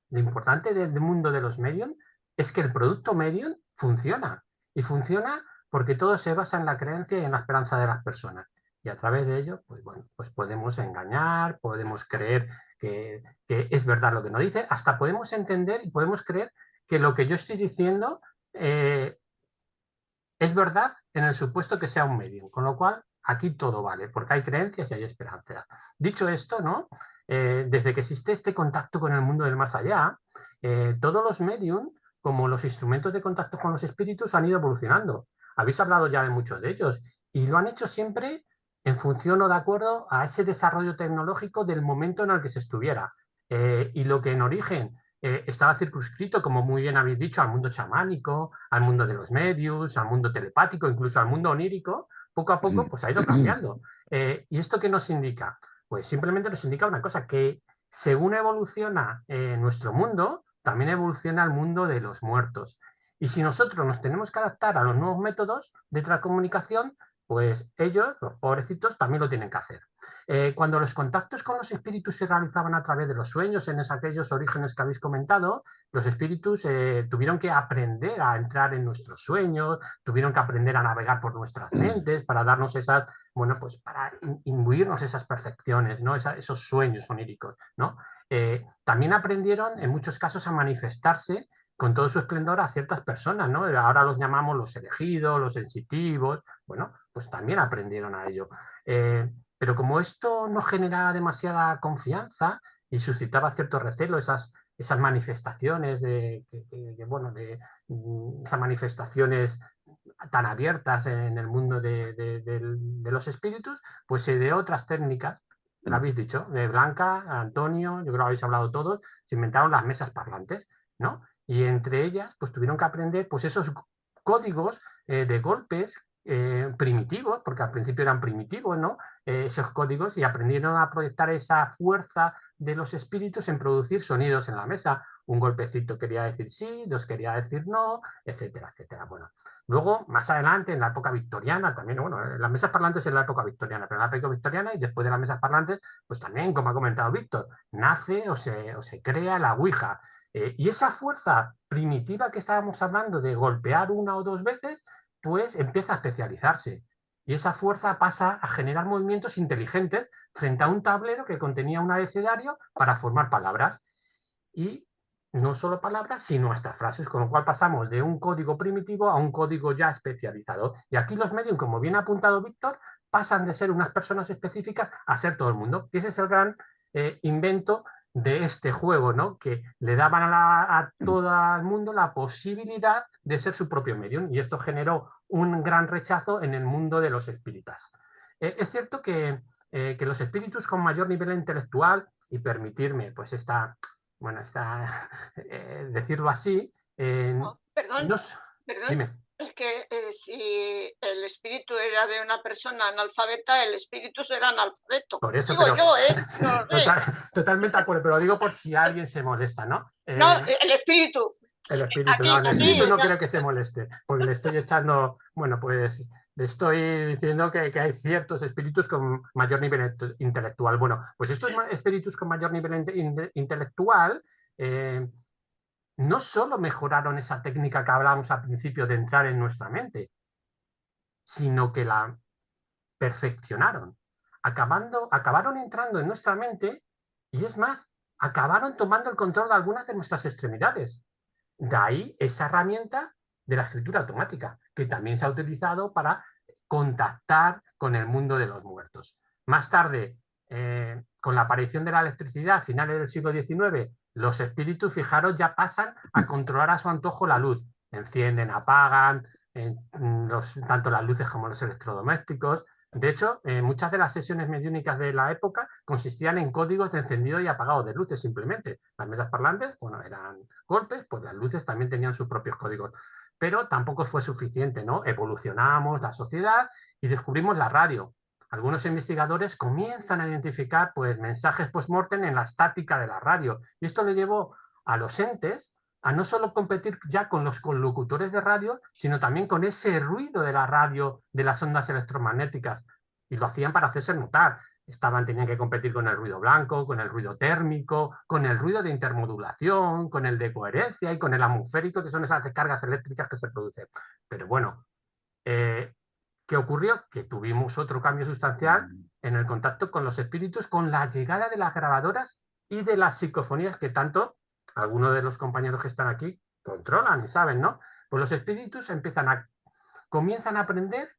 del mundo de los medium es que el producto medium funciona. Y funciona porque todo se basa en la creencia y en la esperanza de las personas. Y a través de ello, pues bueno, pues podemos engañar, podemos creer que es verdad lo que nos dice, hasta podemos entender y podemos creer que lo que yo estoy diciendo es verdad en el supuesto que sea un medium. Con lo cual, aquí todo vale, porque hay creencias y hay esperanza. Dicho esto, ¿no? Desde que existe este contacto con el mundo del más allá, todos los medium, como los instrumentos de contacto con los espíritus, han ido evolucionando. Habéis hablado ya de muchos de ellos y lo han hecho siempre en función o de acuerdo a ese desarrollo tecnológico del momento en el que se estuviera. Y lo que en origen estaba circunscrito, como muy bien habéis dicho, al mundo chamánico, al mundo de los medios, al mundo telepático, incluso al mundo onírico, poco a poco pues ha ido cambiando. ¿Y esto qué nos indica? Pues simplemente nos indica una cosa, que según evoluciona nuestro mundo, también evoluciona el mundo de los muertos. Y si nosotros nos tenemos que adaptar a los nuevos métodos de transcomunicación, pues ellos, los pobrecitos, también lo tienen que hacer. Cuando los contactos con los espíritus se realizaban a través de los sueños, en aquellos orígenes que habéis comentado, los espíritus tuvieron que aprender a entrar en nuestros sueños, tuvieron que aprender a navegar por nuestras mentes para darnos esas, bueno, pues para imbuirnos esas percepciones, ¿no? Esos sueños oníricos, ¿no? También aprendieron en muchos casos a manifestarse con todo su esplendor a ciertas personas, ¿no? Ahora los llamamos los elegidos, los sensitivos, bueno, pues también aprendieron a ello. Pero como esto no generaba demasiada confianza y suscitaba cierto recelo, esas manifestaciones esas manifestaciones tan abiertas en el mundo de los espíritus, pues se ideó otras técnicas, lo habéis dicho, Blanca, Antonio, yo creo que habéis hablado todos, se inventaron las mesas parlantes, ¿no? Y entre ellas, pues tuvieron que aprender pues esos códigos de golpes primitivos, porque al principio eran primitivos, ¿no? Esos códigos, y aprendieron a proyectar esa fuerza de los espíritus en producir sonidos en la mesa. Un golpecito quería decir sí, dos quería decir no, etcétera, etcétera. Bueno, luego, más adelante, en la época victoriana, también, bueno, las mesas parlantes en la época victoriana, pero en la época victoriana y después de las mesas parlantes, pues también, como ha comentado Víctor, nace o se crea la Ouija. Y esa fuerza primitiva que estábamos hablando de golpear una o dos veces, pues empieza a especializarse. Y esa fuerza pasa a generar movimientos inteligentes frente a un tablero que contenía un abecedario para formar palabras. Y no solo palabras, sino hasta frases, con lo cual pasamos de un código primitivo a un código ya especializado. Y aquí los medios, como bien ha apuntado Víctor, pasan de ser unas personas específicas a ser todo el mundo. Y ese es el gran invento de este juego, ¿no? Que le daban a todo el mundo la posibilidad de ser su propio medium, y esto generó un gran rechazo en el mundo de los espíritas. Es cierto que los espíritus con mayor nivel intelectual, y permitirme pues decirlo así, Perdón, dime. es que si el espíritu era de una persona analfabeta, el espíritu será analfabeto. Por eso, digo pero, yo, no sé. Totalmente de acuerdo, pero lo digo por si alguien se molesta, ¿no? No, el espíritu. El espíritu, Aquí, no, el espíritu no no. creo que se moleste, porque le estoy echando, bueno, pues le estoy diciendo que hay ciertos espíritus con mayor nivel intelectual. Bueno, pues estos espíritus con mayor nivel intelectual no solo mejoraron esa técnica que hablábamos al principio de entrar en nuestra mente, sino que la perfeccionaron. Acabaron entrando en nuestra mente y, es más, acabaron tomando el control de algunas de nuestras extremidades. De ahí esa herramienta de la escritura automática, que también se ha utilizado para contactar con el mundo de los muertos. Más tarde, con la aparición de la electricidad a finales del siglo XIX, los espíritus, fijaros, ya pasan a controlar a su antojo la luz. Encienden, apagan, tanto las luces como los electrodomésticos. De hecho, muchas de las sesiones mediúnicas de la época consistían en códigos de encendido y apagado de luces simplemente. Las mesas parlantes, bueno, eran golpes, pues las luces también tenían sus propios códigos. Pero tampoco fue suficiente, ¿no? Evolucionamos la sociedad y descubrimos la radio. Algunos investigadores comienzan a identificar pues, mensajes post-mortem en la estática de la radio. Y esto le llevó a los entes a no solo competir ya con los conlocutores de radio, sino también con ese ruido de la radio, de las ondas electromagnéticas. Y lo hacían para hacerse notar. Tenían que competir con el ruido blanco, con el ruido térmico, con el ruido de intermodulación, con el de coherencia y con el atmosférico, que son esas descargas eléctricas que se producen. Pero bueno, ¿qué ocurrió? Que tuvimos otro cambio sustancial en el contacto con los espíritus, con la llegada de las grabadoras y de las psicofonías que tanto algunos de los compañeros que están aquí controlan y saben, ¿no? Pues los espíritus comienzan a aprender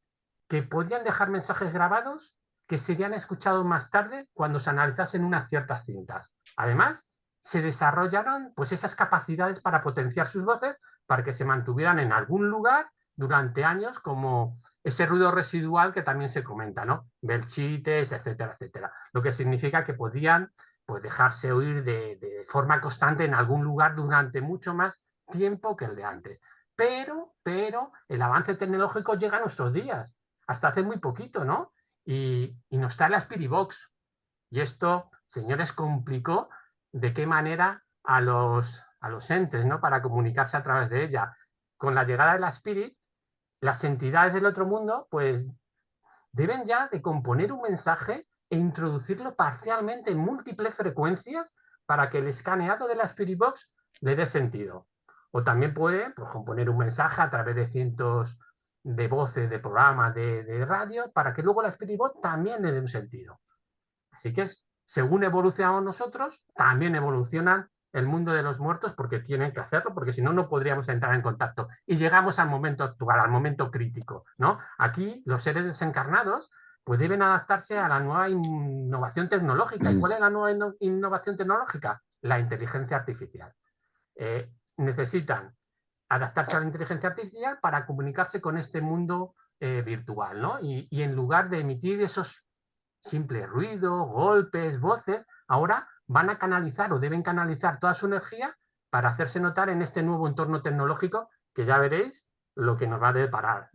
que podían dejar mensajes grabados que serían escuchados más tarde cuando se analizasen unas ciertas cintas. Además, se desarrollaron pues, esas capacidades para potenciar sus voces para que se mantuvieran en algún lugar durante años, como ese ruido residual que también se comenta, ¿no? Belchites, etcétera, etcétera. Lo que significa que podían pues, dejarse oír de forma constante en algún lugar durante mucho más tiempo que el de antes. Pero el avance tecnológico llega a nuestros días, hasta hace muy poquito, ¿no? Y nos trae la Spirit Box. Y esto, señores, complicó de qué manera a los entes, ¿no? Para comunicarse a través de ella. Con la llegada de la Spirit, las entidades del otro mundo, pues, deben ya de componer un mensaje e introducirlo parcialmente en múltiples frecuencias para que el escaneado de la Spirit Box le dé sentido. O también puede pues, componer un mensaje a través de cientos de voces, de programas, de radio, para que luego la Spirit Box también le dé un sentido. Así que según evolucionamos nosotros, también evolucionan el mundo de los muertos porque tienen que hacerlo, porque si no, no podríamos entrar en contacto. Y llegamos al momento actual, al momento crítico, ¿no? Aquí los seres desencarnados pues deben adaptarse a la nueva innovación tecnológica. ¿Y cuál es la nueva innovación tecnológica? La inteligencia artificial. Necesitan adaptarse a la inteligencia artificial para comunicarse con este mundo virtual, ¿no? Y en lugar de emitir esos simples ruidos, golpes, voces, ahora van a canalizar o deben canalizar toda su energía para hacerse notar en este nuevo entorno tecnológico que ya veréis lo que nos va a deparar,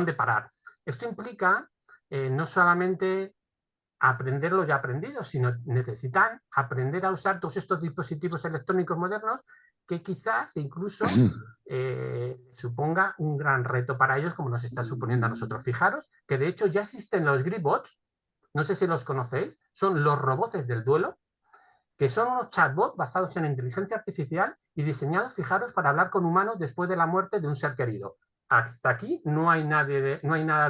deparar. Esto implica no solamente aprender lo ya aprendido, sino necesitan aprender a usar todos estos dispositivos electrónicos modernos que quizás incluso suponga un gran reto para ellos, como nos está suponiendo a nosotros. Fijaros que de hecho ya existen los Gribots, no sé si los conocéis, son los robots del duelo, que son unos chatbots basados en inteligencia artificial y diseñados, fijaros, para hablar con humanos después de la muerte de un ser querido. Hasta aquí no hay nada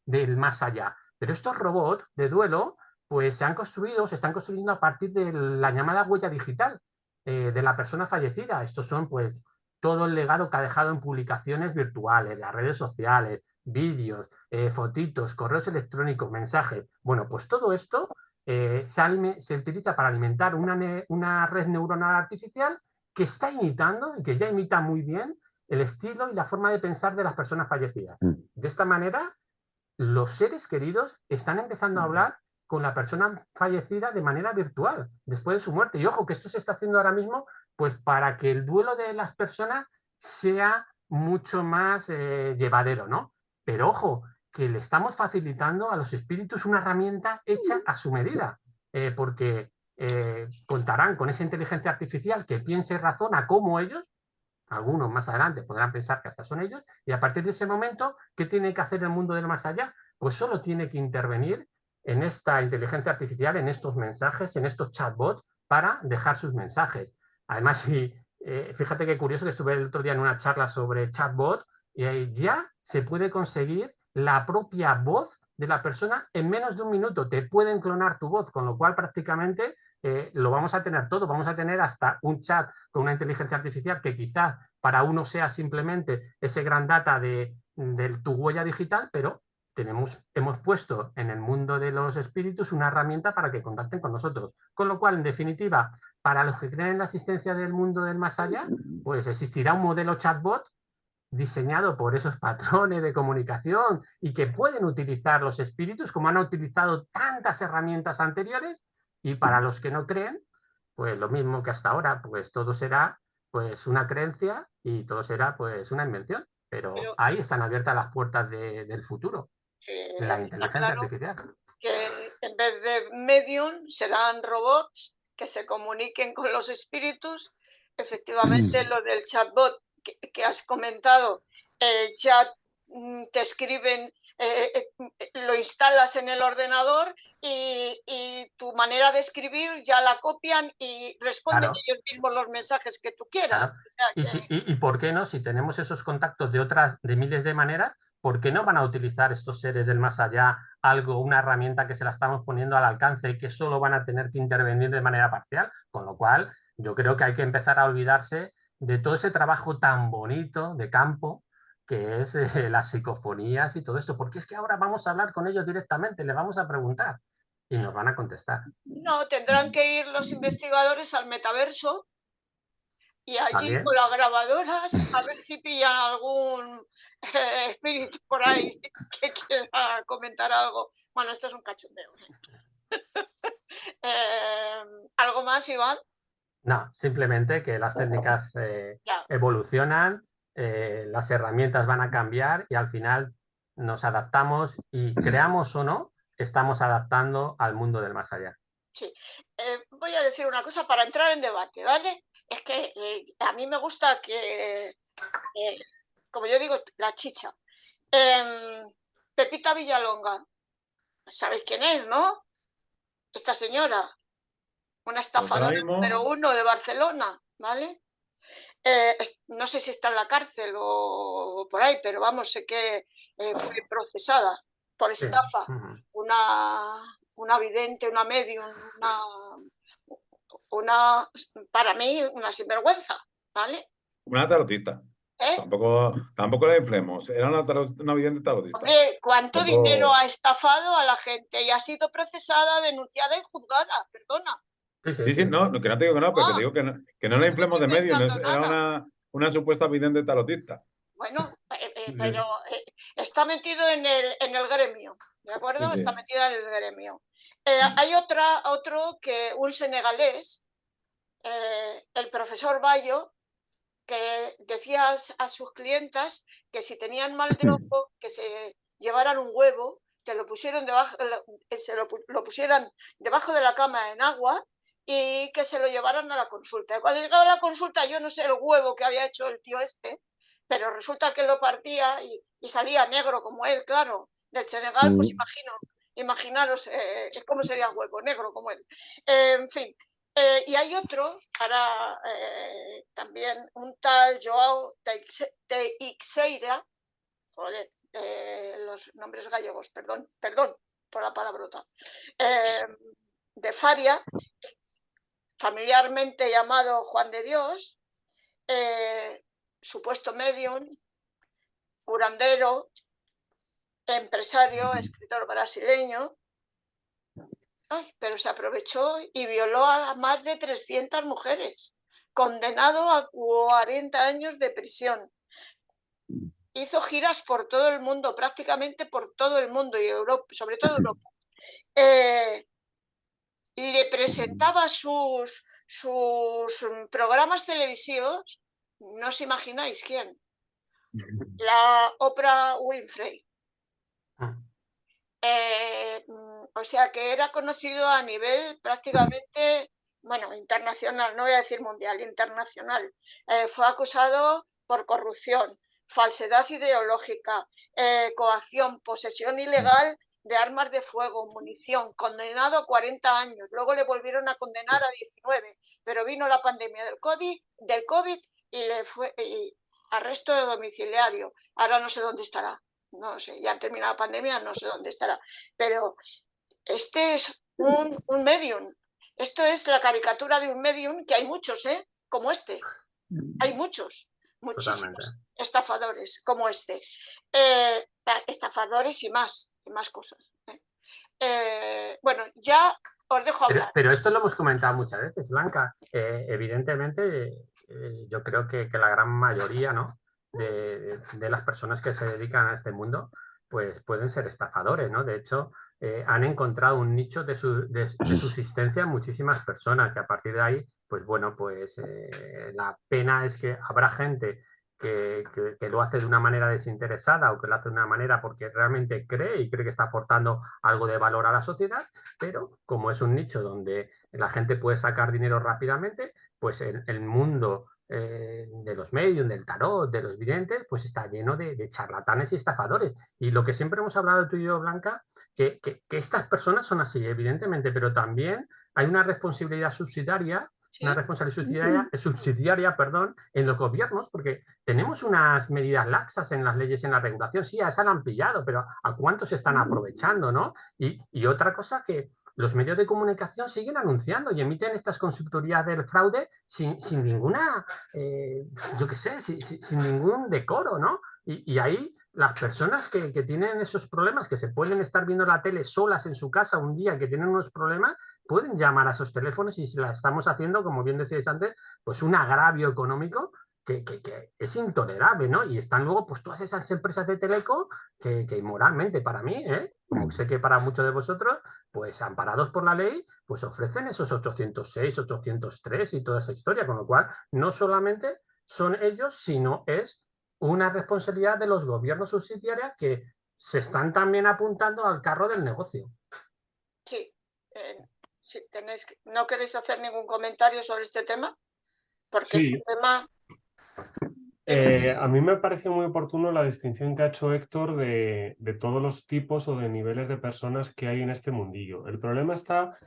del más allá. Pero estos robots de duelo, pues se están construyendo a partir de la llamada huella digital de la persona fallecida. Estos son, pues, todo el legado que ha dejado en publicaciones virtuales, las redes sociales, vídeos, fotitos, correos electrónicos, mensajes. Bueno, pues todo esto se utiliza para alimentar una red neuronal artificial que está imitando y que ya imita muy bien el estilo y la forma de pensar de las personas fallecidas. De esta manera, los seres queridos están empezando a hablar con la persona fallecida de manera virtual, después de su muerte. Y ojo, que esto se está haciendo ahora mismo pues para que el duelo de las personas sea mucho más llevadero, ¿no? Pero ojo, que le estamos facilitando a los espíritus una herramienta hecha a su medida, porque contarán con esa inteligencia artificial que piensa y razona como ellos. Algunos más adelante podrán pensar que hasta son ellos, y a partir de ese momento, ¿qué tiene que hacer el mundo del más allá? Pues solo tiene que intervenir en esta inteligencia artificial, en estos mensajes, en estos chatbots, para dejar sus mensajes. Además, fíjate qué curioso que estuve el otro día en una charla sobre chatbot, y ya se puede conseguir la propia voz de la persona en menos de un minuto. Te pueden clonar tu voz, con lo cual prácticamente lo vamos a tener todo. Vamos a tener hasta un chat con una inteligencia artificial que quizás para uno sea simplemente ese gran data de tu huella digital, pero hemos puesto en el mundo de los espíritus una herramienta para que contacten con nosotros. Con lo cual, en definitiva, para los que creen en la existencia del mundo del más allá, pues existirá un modelo chatbot diseñado por esos patrones de comunicación y que pueden utilizar los espíritus como han utilizado tantas herramientas anteriores. Y para los que no creen, pues lo mismo que hasta ahora, pues todo será pues una creencia y todo será pues una invención. Pero Pero ahí están abiertas las puertas del futuro, la está inteligencia claro artificial. que en vez de medium serán robots que se comuniquen con los espíritus. Efectivamente, lo del chatbot que has comentado, ya te escriben, lo instalas en el ordenador y tu manera de escribir ya la copian y responden Claro. ellos mismos los mensajes que tú quieras. Claro. O sea ¿Y, que, y por qué no? Si tenemos esos contactos de miles de maneras, ¿por qué no van a utilizar estos seres del más allá algo, una herramienta que se la estamos poniendo al alcance y que solo van a tener que intervenir de manera parcial? Con lo cual, yo creo que hay que empezar a olvidarse de todo ese trabajo tan bonito de campo que es las psicofonías y todo esto, porque es que ahora vamos a hablar con ellos directamente, les vamos a preguntar y nos van a contestar. no, tendrán que ir los investigadores al metaverso y allí ¿También? con las grabadoras a ver si pillan algún espíritu por ahí que quiera comentar algo. Bueno, esto es un cachondeo. ¿Algo más, Iván? No, simplemente que las técnicas Ya. evolucionan, las herramientas van a cambiar y al final nos adaptamos y creamos o no, estamos adaptando al mundo del más allá. Sí. Voy a decir una cosa para entrar en debate, ¿vale? Es que a mí me gusta que, como yo digo, la chicha. Pepita Villalonga, ¿sabéis quién es, no? Esta señora, una Pues ahora estafadora número mismo, 1 de Barcelona, ¿vale? No sé si está en la cárcel o por ahí, pero vamos, sé que fue procesada por Sí. estafa. Ujú. Una vidente, una medium, una, para mí, una sinvergüenza, ¿vale? Una tarotista. ¿Eh? Tampoco la inflemos. Era una vidente tarotista. Hombre, ¿cuánto Tampoco- dinero ha estafado a la gente y ha sido procesada, denunciada y juzgada? Perdona. Sí, sí, Sí, sí, sí. no, que no te digo que no, pero que Ah, te digo que no la no me inflemos estoy de medio. inventando Era nada. una supuesta vidente tarotista. Bueno, Sí, pero está metido en el gremio, ¿de sí, acuerdo? sí. Está metida en el gremio. Hay otro que un senegalés, el profesor Bayo, que decía a sus clientas que si tenían mal de ojo, que se llevaran un huevo, que lo pusieran lo pusieran debajo de la cama en agua y que se lo llevaran a la consulta. Y cuando llegaba a la consulta, yo no sé el huevo que había hecho el tío este, pero resulta que lo partía y salía negro como él, claro. Del Senegal, pues imaginaros cómo sería el huevo, negro como él. En fin, y hay otro, para también un tal Joao Teixeira, joder, los nombres gallegos, perdón por la palabrota, de Faria, familiarmente llamado Juan de Dios, supuesto medium, curandero, empresario, escritor brasileño, pero se aprovechó y violó a más de 300 mujeres, condenado a 40 años de prisión. Hizo giras por todo el mundo, prácticamente por todo el mundo y Europa, sobre todo Europa. Le presentaba sus programas televisivos, no os imagináis quién, la Oprah Winfrey. O sea que era conocido a nivel prácticamente, bueno, internacional, no voy a decir mundial, internacional. Fue acusado por corrupción, falsedad ideológica, coacción, posesión ilegal de armas de fuego, munición, condenado a 40 años. Luego le volvieron a condenar a 19, pero vino la pandemia del COVID y le fue arresto domiciliario. Ahora no sé dónde estará. No sé, ya ha terminado la pandemia, no sé dónde estará. Pero este es un medium. Esto es la caricatura de un medium, que hay muchos, como este. Hay muchísimos estafadores como este. Estafadores y más cosas. Bueno, ya os dejo hablar. Pero esto lo hemos comentado muchas veces, Blanca. Evidentemente, yo creo que la gran mayoría, ¿no?, de las personas que se dedican a este mundo, pues pueden ser estafadores, ¿no? De hecho, han encontrado un nicho de subsistencia en muchísimas personas y a partir de ahí, pues bueno, pues la pena es que habrá gente que lo hace de una manera desinteresada o que lo hace de una manera porque realmente cree y cree que está aportando algo de valor a la sociedad, pero como es un nicho donde la gente puede sacar dinero rápidamente, pues el mundo de los medios, del tarot, de los videntes, pues está lleno de charlatanes y estafadores. Y lo que siempre hemos hablado tú y yo, Blanca, que estas personas son así, evidentemente, pero también hay una responsabilidad subsidiaria, perdón, en los gobiernos, porque tenemos unas medidas laxas en las leyes y en la regulación. Sí, a esa la han pillado, pero ¿a cuántos se están aprovechando, no? Y otra cosa que los medios de comunicación siguen anunciando y emiten estas consultorías del fraude sin ninguna, yo qué sé, sin ningún decoro, ¿no? Y ahí las personas que tienen esos problemas, que se pueden estar viendo la tele solas en su casa un día, que tienen unos problemas, pueden llamar a esos teléfonos y si la estamos haciendo, como bien decíais antes, pues un agravio económico que es intolerable, ¿no? Y están luego pues todas esas empresas de teleco que moralmente para mí, como sé que para muchos de vosotros, pues amparados por la ley, pues ofrecen esos 806, 803 y toda esa historia, con lo cual no solamente son ellos, sino es una responsabilidad de los gobiernos subsidiarios que se están también apuntando al carro del negocio. Sí, sí, ¿no queréis hacer ningún comentario sobre este tema? Porque Sí. este tema... A mí me parece muy oportuno la distinción que ha hecho Héctor de todos los tipos o de niveles de personas que hay en este mundillo. El problema está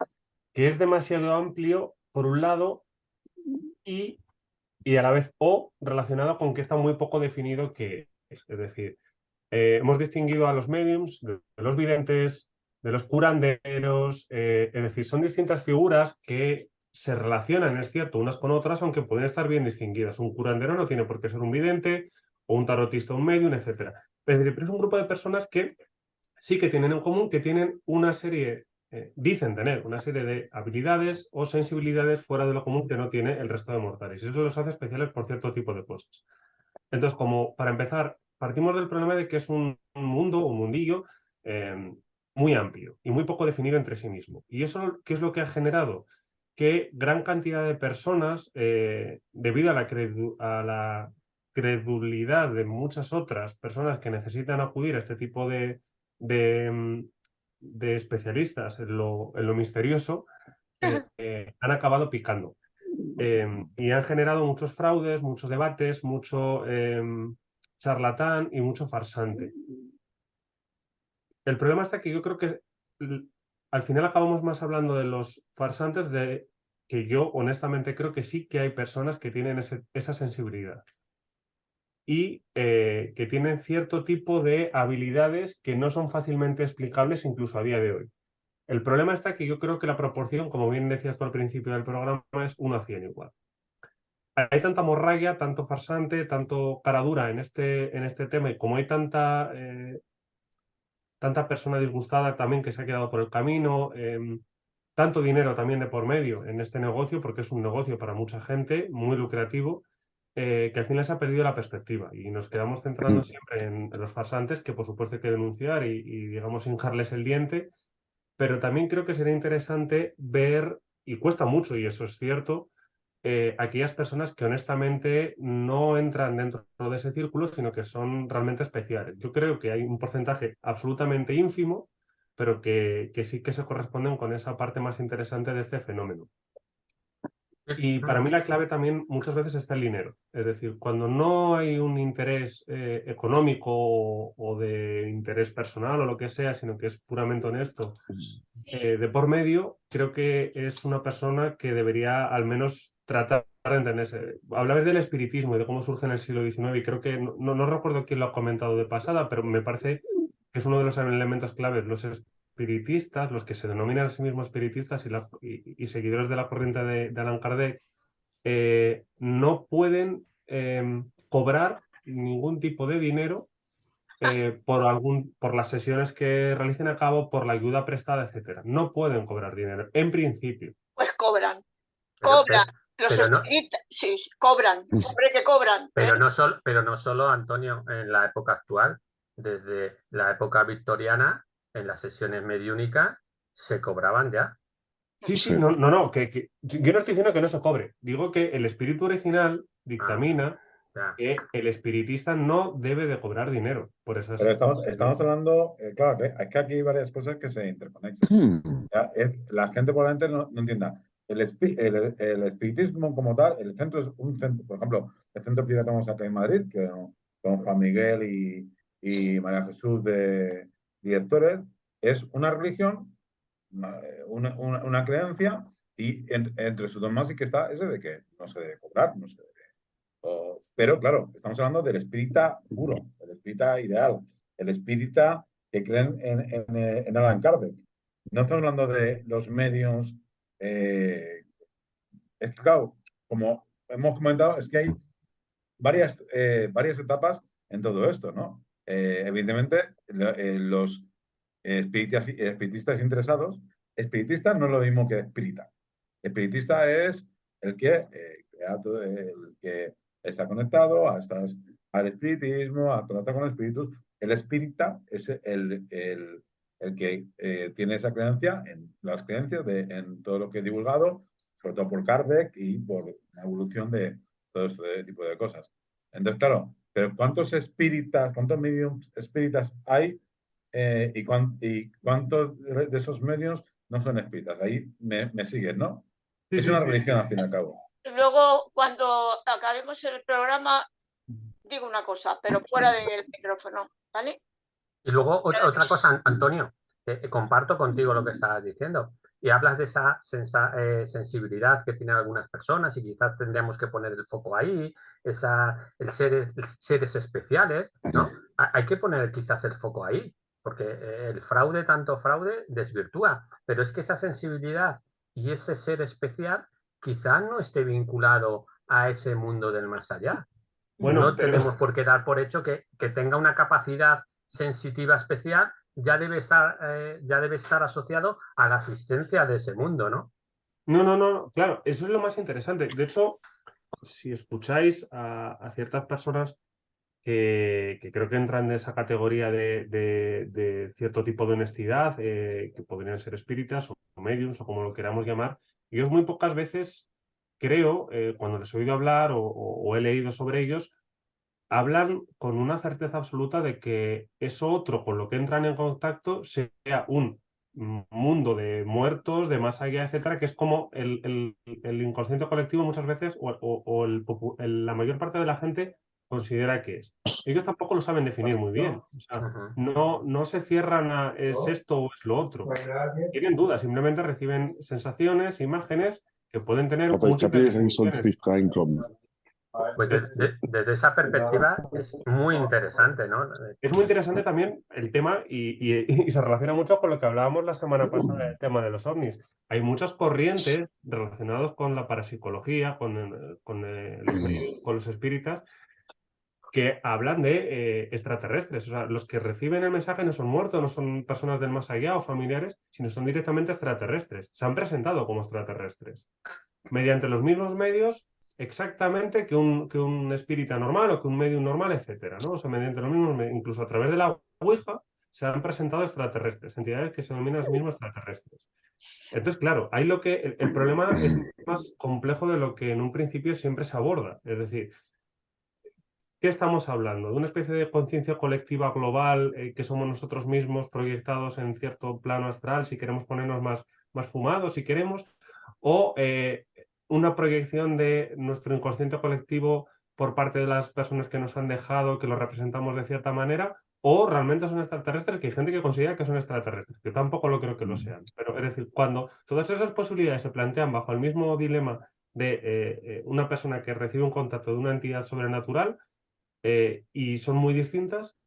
que es demasiado amplio, por un lado, y a la vez relacionado con que está muy poco definido qué es. Es decir, hemos distinguido a los mediums, de los videntes, de los curanderos, es decir, son distintas figuras que se relacionan, es cierto, unas con otras, aunque pueden estar bien distinguidas. Un curandero no tiene por qué ser un vidente, o un tarotista, un medium, etc. Es decir, pero es un grupo de personas que sí que tienen en común que tienen una serie, dicen tener una serie de habilidades o sensibilidades fuera de lo común que no tiene el resto de mortales. Y eso los hace especiales por cierto tipo de cosas. Entonces, como para empezar, partimos del problema de que es un mundo, un mundillo, muy amplio y muy poco definido entre sí mismo. ¿Y eso qué es lo que ha generado? Que gran cantidad de personas, debido a la credulidad de muchas otras personas que necesitan acudir a este tipo de especialistas en lo misterioso, han acabado picando. Y han generado muchos fraudes, muchos debates, mucho charlatán y mucho farsante. El problema está que yo creo que al final acabamos más hablando de los farsantes, de que yo honestamente creo que sí que hay personas que tienen esa sensibilidad y que tienen cierto tipo de habilidades que no son fácilmente explicables incluso a día de hoy. El problema está que yo creo que la proporción, como bien decías tú al principio del programa, es 1 a 100 igual. Hay tanta morralla, tanto farsante, tanto cara dura en este tema, y como hay tanta persona disgustada también que se ha quedado por el camino, tanto dinero también de por medio en este negocio, porque es un negocio para mucha gente, muy lucrativo, que al final se ha perdido la perspectiva y nos quedamos centrando siempre en los farsantes, que por supuesto hay que denunciar y digamos hincarles el diente, pero también creo que sería interesante ver, y cuesta mucho y eso es cierto, aquellas personas que honestamente no entran dentro de ese círculo, sino que son realmente especiales. Yo creo que hay un porcentaje absolutamente ínfimo, pero que sí que se corresponden con esa parte más interesante de este fenómeno. Y para mí la clave también muchas veces está el dinero. Es decir, cuando no hay un interés económico o de interés personal o lo que sea, sino que es puramente honesto, de por medio, creo que es una persona que debería al menos tratar de entenderse. Hablabas del espiritismo y de cómo surge en el siglo XIX y creo que, no recuerdo quién lo ha comentado de pasada, pero me parece que es uno de los elementos claves. Los espiritistas, los que se denominan a sí mismos espiritistas y seguidores de la corriente de Allan Kardec, no pueden cobrar ningún tipo de dinero por las sesiones que realicen a cabo, por la ayuda prestada, etcétera. No pueden cobrar dinero, en principio. Pues cobran. Cobran. Los espiritistas, sí, cobran. Hombre, que cobran. Pero no solo, Antonio, en la época actual, desde la época victoriana, en las sesiones mediúnicas, se cobraban ya. Sí, no, que yo no estoy diciendo que no se cobre. Digo que el espíritu original dictamina que el espiritista no debe de cobrar dinero por esas... Pero estamos hablando, claro, es que aquí hay varias cosas que se interconectan. La gente probablemente no entienda. El espiritismo como tal, el centro es un centro, por ejemplo, el centro que tenemos acá en Madrid, que con Juan Miguel y María Jesús de directores, es una religión, una creencia, y entre sus dogmas sí que está ese de que no se debe cobrar, no se debe. Pero claro, estamos hablando del espírita puro, el espírita ideal, el espírita que creen en Allan Kardec. No estamos hablando de los medios. Es que, claro, como hemos comentado, es que hay varias etapas en todo esto, ¿no? Evidentemente, los espiritistas interesados, espiritista no es lo mismo que espírita. Espiritista es el que crea todo, el que está conectado al espiritismo, a contactar con espíritus. El espírita es el que tiene esa creencia en las creencias, en todo lo que he divulgado, sobre todo por Kardec y por la evolución de todo este tipo de cosas. Entonces, claro, pero ¿cuántos mediums espíritas hay y cuántos de esos medios no son espíritas? Ahí me siguen, ¿no? Sí, Es sí, una sí. religión al fin y al cabo. Luego, cuando acabemos el programa, digo una cosa, pero fuera del micrófono, ¿vale? Y luego otra cosa, Antonio, comparto contigo lo que estabas diciendo. Y hablas de esa sensibilidad que tienen algunas personas y quizás tendríamos que poner el foco ahí, seres especiales, ¿no? Hay que poner quizás el foco ahí, porque el fraude, tanto fraude, desvirtúa. Pero es que esa sensibilidad y ese ser especial quizás no esté vinculado a ese mundo del más allá. Bueno, no pero- tenemos por qué dar por hecho que tenga una capacidad sensitiva especial, ya debe estar asociado a la asistencia de ese mundo, ¿no? No, claro, eso es lo más interesante. De hecho, si escucháis a ciertas personas que creo que entran en esa categoría de cierto tipo de honestidad, que podrían ser espíritas o mediums o como lo queramos llamar, ellos muy pocas veces, creo, cuando les he oído hablar o he leído sobre ellos, hablan con una certeza absoluta de que eso otro con lo que entran en contacto sea un mundo de muertos, de más allá, etcétera, que es como el inconsciente colectivo muchas veces o la mayor parte de la gente considera que es. Ellos tampoco lo saben definir muy bien. O sea, no se cierran a es esto o es lo otro. Tienen dudas, simplemente reciben sensaciones, imágenes que pueden tener Aber ich habe múltiples hier sonst definiciones. nicht reinkommen. Pues desde esa perspectiva es muy interesante, ¿no? Es muy interesante también el tema y se relaciona mucho con lo que hablábamos la semana pasada del tema de los ovnis. Hay muchas corrientes relacionadas con la parapsicología, con los espíritas, que hablan de extraterrestres. O sea, los que reciben el mensaje no son muertos, no son personas del más allá o familiares, sino son directamente extraterrestres. Se han presentado como extraterrestres. Mediante los mismos medios exactamente que un espírita normal o que un medium normal, etcétera, ¿no? O sea, mediante los mismos, incluso a través de la Ouija, se han presentado extraterrestres, entidades que se denominan a sí mismos extraterrestres. Entonces, claro, ahí el problema es más complejo de lo que en un principio siempre se aborda. Es decir, ¿qué estamos hablando? ¿De una especie de conciencia colectiva global que somos nosotros mismos proyectados en cierto plano astral, si queremos ponernos más fumados, si queremos? ¿O una proyección de nuestro inconsciente colectivo por parte de las personas que nos han dejado, que lo representamos de cierta manera? ¿O realmente son extraterrestres? Que hay gente que considera que son extraterrestres. Yo tampoco lo creo que lo sean. Pero es decir, cuando todas esas posibilidades se plantean bajo el mismo dilema de una persona que recibe un contacto de una entidad sobrenatural, y son muy distintas,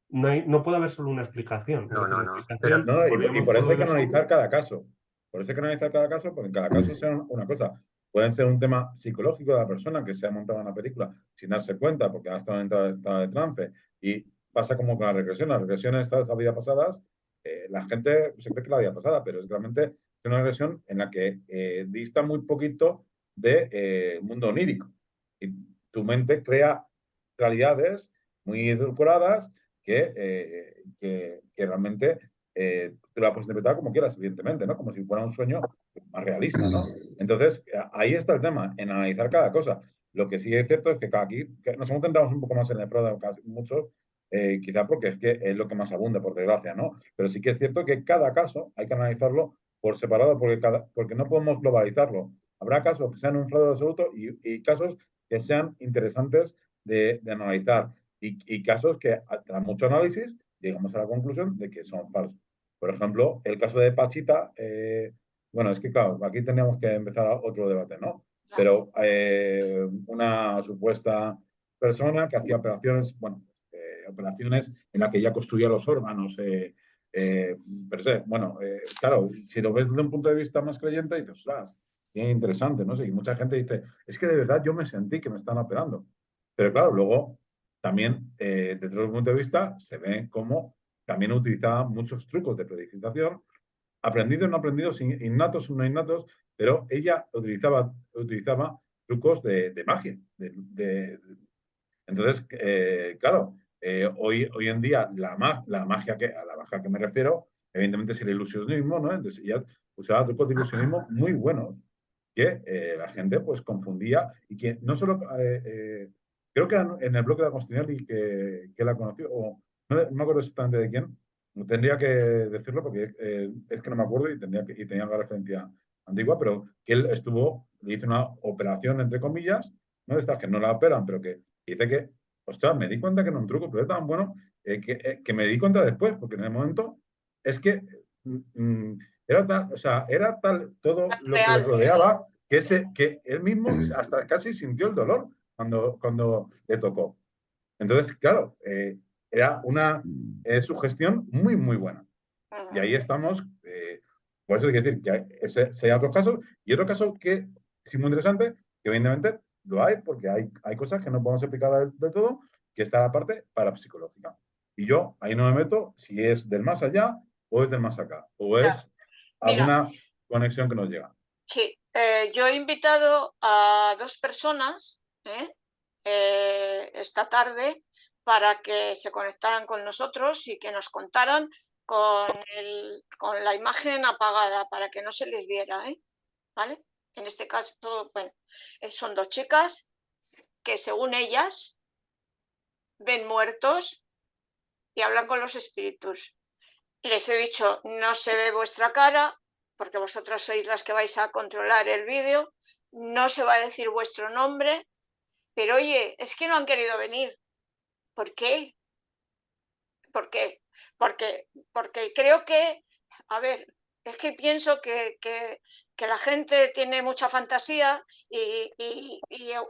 no puede haber solo una explicación. No, no, no. Explicación, No, y por eso hay que volvemos analizar cada caso. Por eso hay que analizar cada caso, porque en cada caso sea una cosa. Pueden ser un tema psicológico de la persona que se ha montado en una película sin darse cuenta porque ha estado en estado de trance. Y pasa como con la regresión. Las regresiones estas a vidas pasadas, la gente se cree que la vida pasada, pero es realmente es una regresión en la que dista muy poquito del mundo onírico. Y tu mente crea realidades muy edulcoradas que realmente tú la puedes interpretar como quieras, evidentemente, ¿no? Como si fuera un sueño más realista, ¿no? Entonces, ahí está el tema, en analizar cada cosa. Lo que sí es cierto es que aquí que nos hemos centrado un poco más en el fraude, casi muchos, quizá porque es que es lo que más abunda, por desgracia, ¿no? Pero sí que es cierto que cada caso hay que analizarlo por separado porque no podemos globalizarlo. Habrá casos que sean un fraude absoluto y casos que sean interesantes de analizar y casos que, tras mucho análisis, llegamos a la conclusión de que son falsos. Por ejemplo, el caso de Pachita, bueno, es que claro, aquí teníamos que empezar otro debate, ¿no? Pero una supuesta persona que hacía operaciones, bueno, operaciones en las que ya construía los órganos, pero sé, bueno, claro, si lo ves desde un punto de vista más creyente, dices, ostras, qué interesante, ¿no? Y mucha gente dice, es que de verdad yo me sentí que me están operando. Pero claro, luego también, desde otro punto de vista, se ve cómo también utilizaba muchos trucos de predigitación, aprendidos, no aprendidos, innatos o no innatos, pero ella utilizaba trucos de magia. Entonces, claro, hoy en día a la magia que me refiero, evidentemente es el ilusionismo, ¿no? Entonces ella usaba trucos de ilusionismo muy buenos que la gente pues confundía y que no solo, creo que era en el bloque de Agostinelli que la conoció, o no me acuerdo exactamente de quién, tendría que decirlo porque es que no me acuerdo y tenía la referencia antigua, pero que él le hizo una operación, entre comillas, ¿no? De estas que no la operan, pero que dice que, ostras, me di cuenta que era un truco, pero es tan bueno que me di cuenta después, porque en el momento es que era tal, o sea, era tal todo lo que le rodeaba que él mismo hasta casi sintió el dolor cuando le tocó. Entonces, claro, era una sugestión muy, muy buena. Y ahí estamos, por eso hay que decir que hay otros casos, y otro caso que es muy interesante, que evidentemente lo hay, porque hay cosas que no podemos explicar del todo, que está la parte parapsicológica. Y yo ahí no me meto si es del más allá o es del más acá, o es alguna conexión que nos llega. Sí, yo he invitado a 2 personas esta tarde para que se conectaran con nosotros y que nos contaran con la imagen apagada para que no se les viera, ¿vale? En este caso, bueno, son 2 chicas que según ellas ven muertos y hablan con los espíritus. Les he dicho, no se ve vuestra cara, porque vosotros sois las que vais a controlar el vídeo, no se va a decir vuestro nombre, pero oye, es que no han querido venir. ¿Por qué? ¿Por qué? Porque creo que, a ver, es que pienso que la gente tiene mucha fantasía y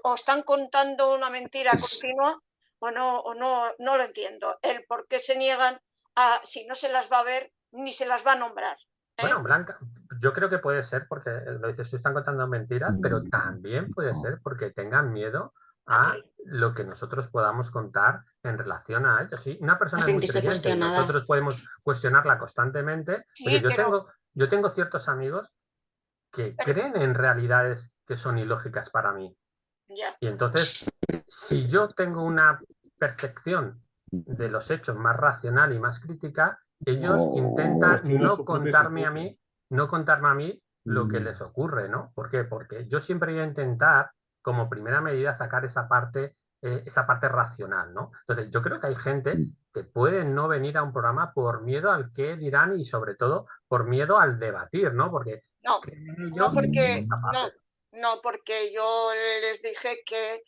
o están contando una mentira continua o no lo entiendo. El por qué se niegan a, si no se las va a ver ni se las va a nombrar. Bueno, Blanca, yo creo que puede ser porque lo dices, tú están contando mentiras, pero también puede ser porque tengan miedo a lo que nosotros podamos contar en relación a ellos. Sí, una persona es muy creyente y nosotros podemos cuestionarla constantemente. Sí, Oye, yo tengo ciertos amigos que creen en realidades que son ilógicas para mí. Ya. Y entonces, si yo tengo una percepción de los hechos más racional y más crítica, ellos intentan no contarme a mí lo que les ocurre, ¿no? ¿Por qué? Porque yo siempre voy a intentar, como primera medida, sacar esa parte racional, ¿no? Entonces, yo creo que hay gente que puede no venir a un programa por miedo al qué dirán y sobre todo por miedo al debatir, ¿no? Porque no, porque yo les dije que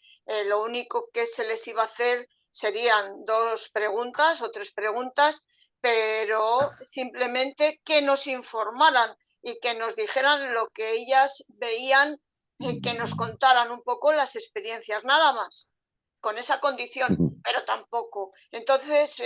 lo único que se les iba a hacer serían 2 preguntas o 3 preguntas, pero simplemente que nos informaran y que nos dijeran lo que ellas veían y que nos contaran un poco las experiencias, nada más, con esa condición, pero tampoco. Entonces,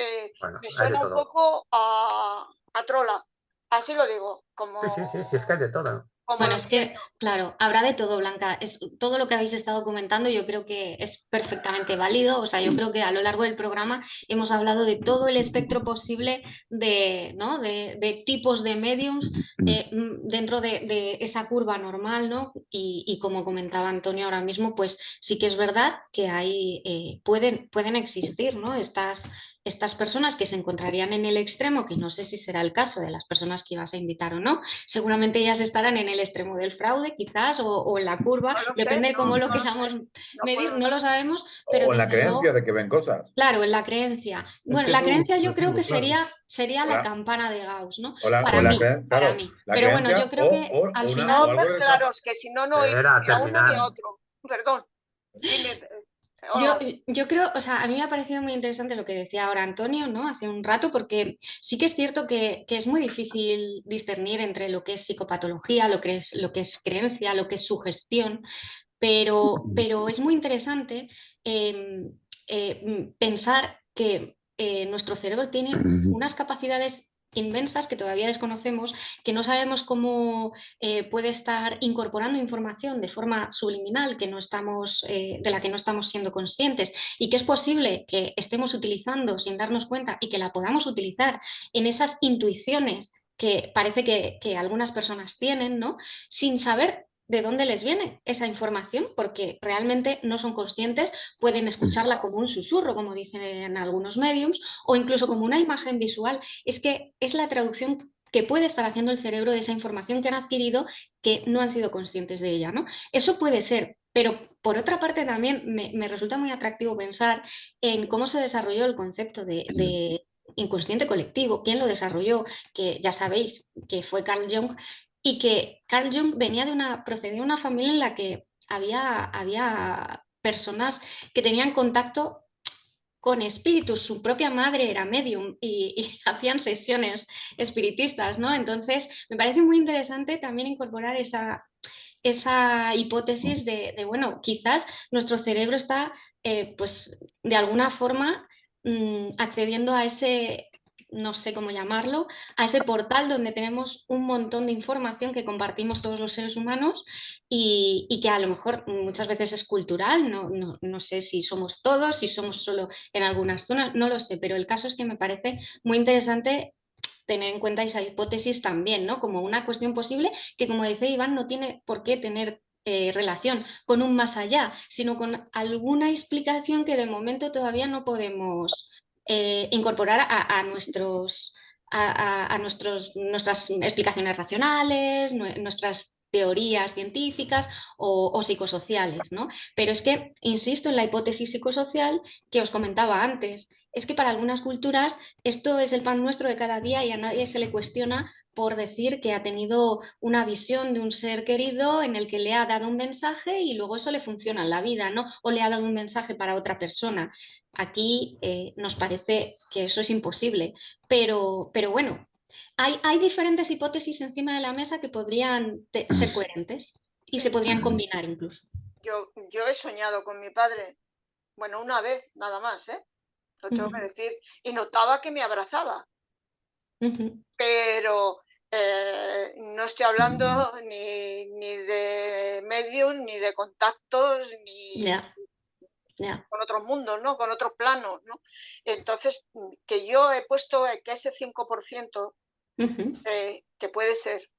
me suena un poco a trola, así lo digo. Como... Sí, es que hay de todo. Bueno, es que, claro, habrá de todo, Blanca. Todo lo que habéis estado comentando yo creo que es perfectamente válido. O sea, yo creo que a lo largo del programa hemos hablado de todo el espectro posible de tipos de mediums dentro de esa curva normal, ¿no? Y como comentaba Antonio ahora mismo, pues sí que es verdad que hay, pueden existir, ¿no? Estas estas personas que se encontrarían en el extremo, que no sé si será el caso de las personas que ibas a invitar o no, seguramente ellas estarán en el extremo del fraude quizás o en la curva, No lo sé, depende de cómo lo no lo queramos sé. No medir, puedo. no lo sabemos, pero O en la desde creencia luego... de que ven cosas. Claro, en la creencia. Bueno, que la eso es muy creencia yo creo subjetivo, que claro. sería O la la, campana de Gauss, ¿no? o la, Para o la mí, creencia, para claro, mí. la Pero bueno, yo creencia creo que al o final... No algo de esa. mezclaros, que si no, no oigo Espera, ni a uno ni a terminar. otro. Perdón. Dime. Yo, Oh, yo creo, o sea, a mí me ha parecido muy interesante lo que decía ahora Antonio, ¿no? Hace un rato, porque sí que es cierto que es muy difícil discernir entre lo que es psicopatología, lo que es creencia, lo que es sugestión, pero es muy interesante pensar que nuestro cerebro tiene unas capacidades inmensas que todavía desconocemos, que no sabemos cómo puede estar incorporando información de forma subliminal que no estamos, de la que no estamos siendo conscientes y que es posible que estemos utilizando sin darnos cuenta y que la podamos utilizar en esas intuiciones que parece que algunas personas tienen, ¿no? Sin saber de dónde les viene esa información, porque realmente no son conscientes, pueden escucharla como un susurro, como dicen en algunos mediums, o incluso como una imagen visual. Es que es la traducción que puede estar haciendo el cerebro de esa información que han adquirido que no han sido conscientes de ella, ¿no? Eso puede ser, pero por otra parte también me resulta muy atractivo pensar en cómo se desarrolló el concepto de inconsciente colectivo, quién lo desarrolló, que ya sabéis que fue Carl Jung, y que Carl Jung procedía de una familia en la que había personas que tenían contacto con espíritus. Su propia madre era medium y hacían sesiones espiritistas, ¿no? Entonces, me parece muy interesante también incorporar esa hipótesis bueno, quizás nuestro cerebro está, pues, de alguna forma accediendo a ese, no sé cómo llamarlo, a ese portal donde tenemos un montón de información que compartimos todos los seres humanos y que a lo mejor muchas veces es cultural, no sé si somos todos, si somos solo en algunas zonas, no lo sé, pero el caso es que me parece muy interesante tener en cuenta esa hipótesis también, ¿no? Como una cuestión posible que, como dice Iván, no tiene por qué tener relación con un más allá, sino con alguna explicación que de momento todavía no podemos incorporar a nuestras explicaciones racionales, nuestras teorías científicas o psicosociales, ¿no? Pero es que, insisto en la hipótesis psicosocial que os comentaba antes, es que para algunas culturas esto es el pan nuestro de cada día y a nadie se le cuestiona por decir que ha tenido una visión de un ser querido en el que le ha dado un mensaje y luego eso le funciona en la vida, ¿no? O le ha dado un mensaje para otra persona. Aquí nos parece que eso es imposible, pero bueno, hay diferentes hipótesis encima de la mesa que podrían ser coherentes y se podrían combinar incluso. yo he soñado con mi padre, bueno, una vez nada más, ¿eh? Lo tengo que decir, y notaba que me abrazaba, pero no estoy hablando ni de medium, ni de contactos, ni con otros mundos, ¿no? Con otros planos, ¿no? Entonces, que yo he puesto que ese 5% que puede ser,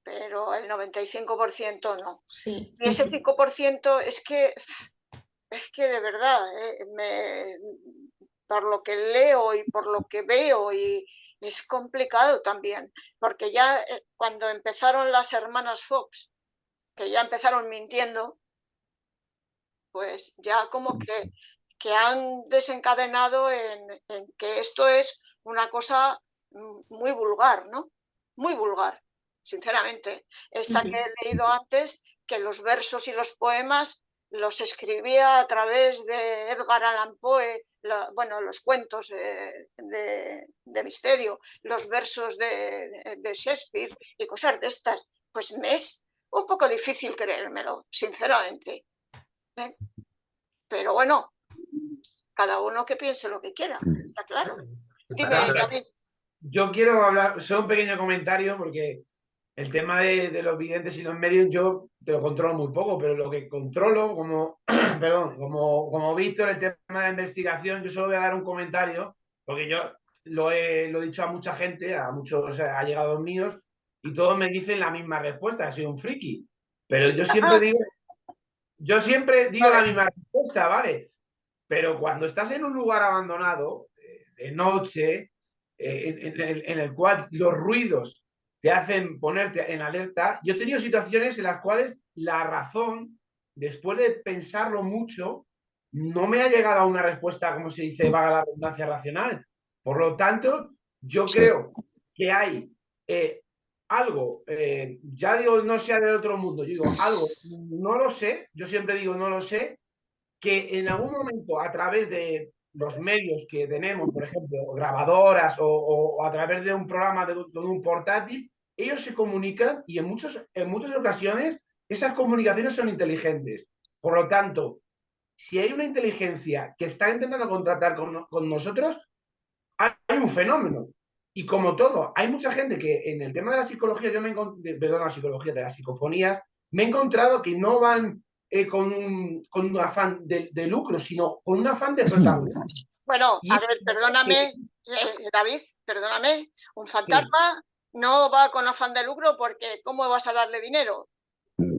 pero el 95% no. Sí. Y ese 5% es que de verdad, por lo que leo y por lo que veo, y es complicado también, porque ya cuando empezaron las hermanas Fox, que ya empezaron mintiendo, pues ya como que han desencadenado en que esto es una cosa muy vulgar, ¿no? Muy vulgar, sinceramente. Esta que he leído antes, que los versos y los poemas los escribía a través de Edgar Allan Poe, bueno, los cuentos de misterio, los versos de Shakespeare y cosas de estas, pues me es un poco difícil creérmelo, sinceramente. Pero bueno, cada uno que piense lo que quiera, está claro. Dime, David. Yo quiero hablar, solo un pequeño comentario, porque el tema de los videntes y los medios yo te lo controlo muy poco, pero lo que controlo como, perdón, como Víctor, el tema de la investigación, yo solo voy a dar un comentario, porque yo lo he dicho a mucha gente, a muchos allegados míos, y todos me dicen la misma respuesta, soy un friki. Pero yo siempre digo la misma respuesta, ¿vale? Pero cuando estás en un lugar abandonado, de noche, en el cual los ruidos te hacen ponerte en alerta. Yo he tenido situaciones en las cuales la razón, después de pensarlo mucho, no me ha llegado a una respuesta, como se dice, vaga la redundancia, racional. Por lo tanto, yo creo que hay algo, ya digo, no sea del otro mundo, yo digo algo, no lo sé, yo siempre digo no lo sé, que en algún momento a través de los medios que tenemos, por ejemplo, grabadoras o a través de un programa de un portátil, ellos se comunican y en muchas ocasiones esas comunicaciones son inteligentes. Por lo tanto, si hay una inteligencia que está intentando contactar con nosotros, hay un fenómeno. Y como todo, hay mucha gente que en el tema de la psicología, perdón, la psicología, de las psicofonías, me he encontrado que no van con un afán de lucro, sino con un afán de protagonismo. Bueno, Y a ver, perdóname, David, perdóname, un fantasma no va con afán de lucro porque ¿cómo vas a darle dinero?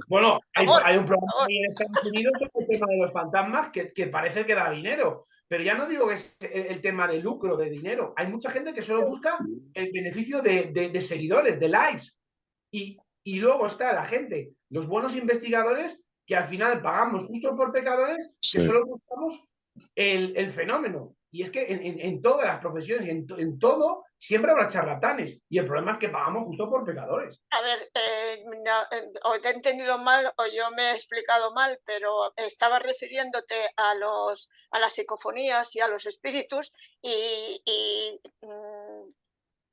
bueno, Por hay un programa favor. ahí en Estados Unidos sobre el tema de los fantasmas que parece que da dinero. Pero ya no digo que es el tema de lucro, de dinero. Hay mucha gente que solo busca el beneficio de seguidores, de likes. Y luego está la gente, los buenos investigadores, que al final pagamos justo por pecadores, que solo buscamos el fenómeno. Y es que en todas las profesiones, en todo, siempre habrá charlatanes. Y el problema es que pagamos justo por pecadores. A ver, o te he entendido mal o yo me he explicado mal, pero estaba refiriéndote a las psicofonías y a los espíritus y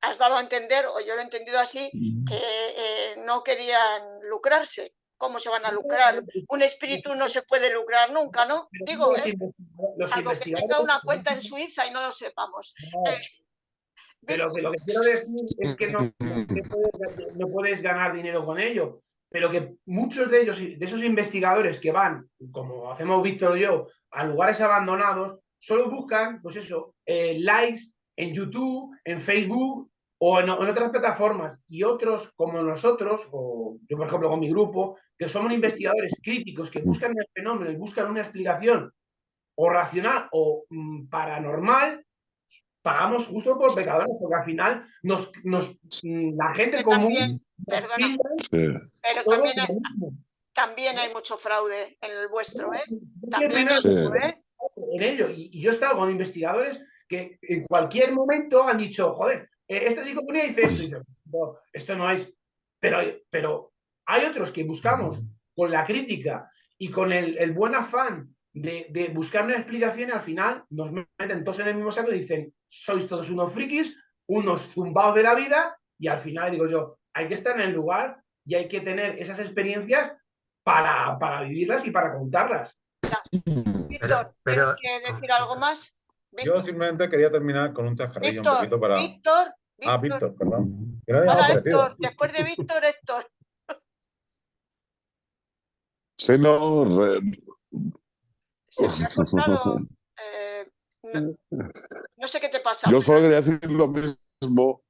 has dado a entender, o yo lo he entendido así, que no querían lucrarse. ¿Cómo se van a lucrar? Un espíritu no se puede lucrar nunca, ¿no? Digo, salvo que tenga una cuenta en Suiza y no lo sepamos. Pero que lo que quiero decir es que no puedes ganar dinero con ello, pero que muchos de ellos, de esos investigadores que van, como hacemos Víctor y yo, a lugares abandonados, solo buscan, pues eso, likes en YouTube, en Facebook o en otras plataformas. Y otros como nosotros, o yo por ejemplo con mi grupo, que somos investigadores críticos, que buscan el fenómeno y buscan una explicación o racional o paranormal, pagamos justo por pecadores, porque al final la gente común perdona, pero también hay mucho fraude en el vuestro, ¿eh? También en ello. Y yo he estado con investigadores que en cualquier momento han dicho, joder, esta psicofonía dice esto, y dice, no, esto no es. Pero hay otros que buscamos con la crítica y con el buen afán de buscar una explicación, y al final nos meten todos en el mismo saco y dicen, sois todos unos frikis, unos zumbados de la vida, y al final digo yo, hay que estar en el lugar y hay que tener esas experiencias para vivirlas y para contarlas. Víctor, ¿tienes que decir algo más? Yo simplemente quería terminar con un chascarrillo un poquito para... Víctor. Ah, Víctor, perdón. Que no había Ahora aparecido. Héctor, después de Víctor, Héctor. Sí, no. Se me ha cortado. No sé qué te pasa. Yo solo quería decir lo mismo,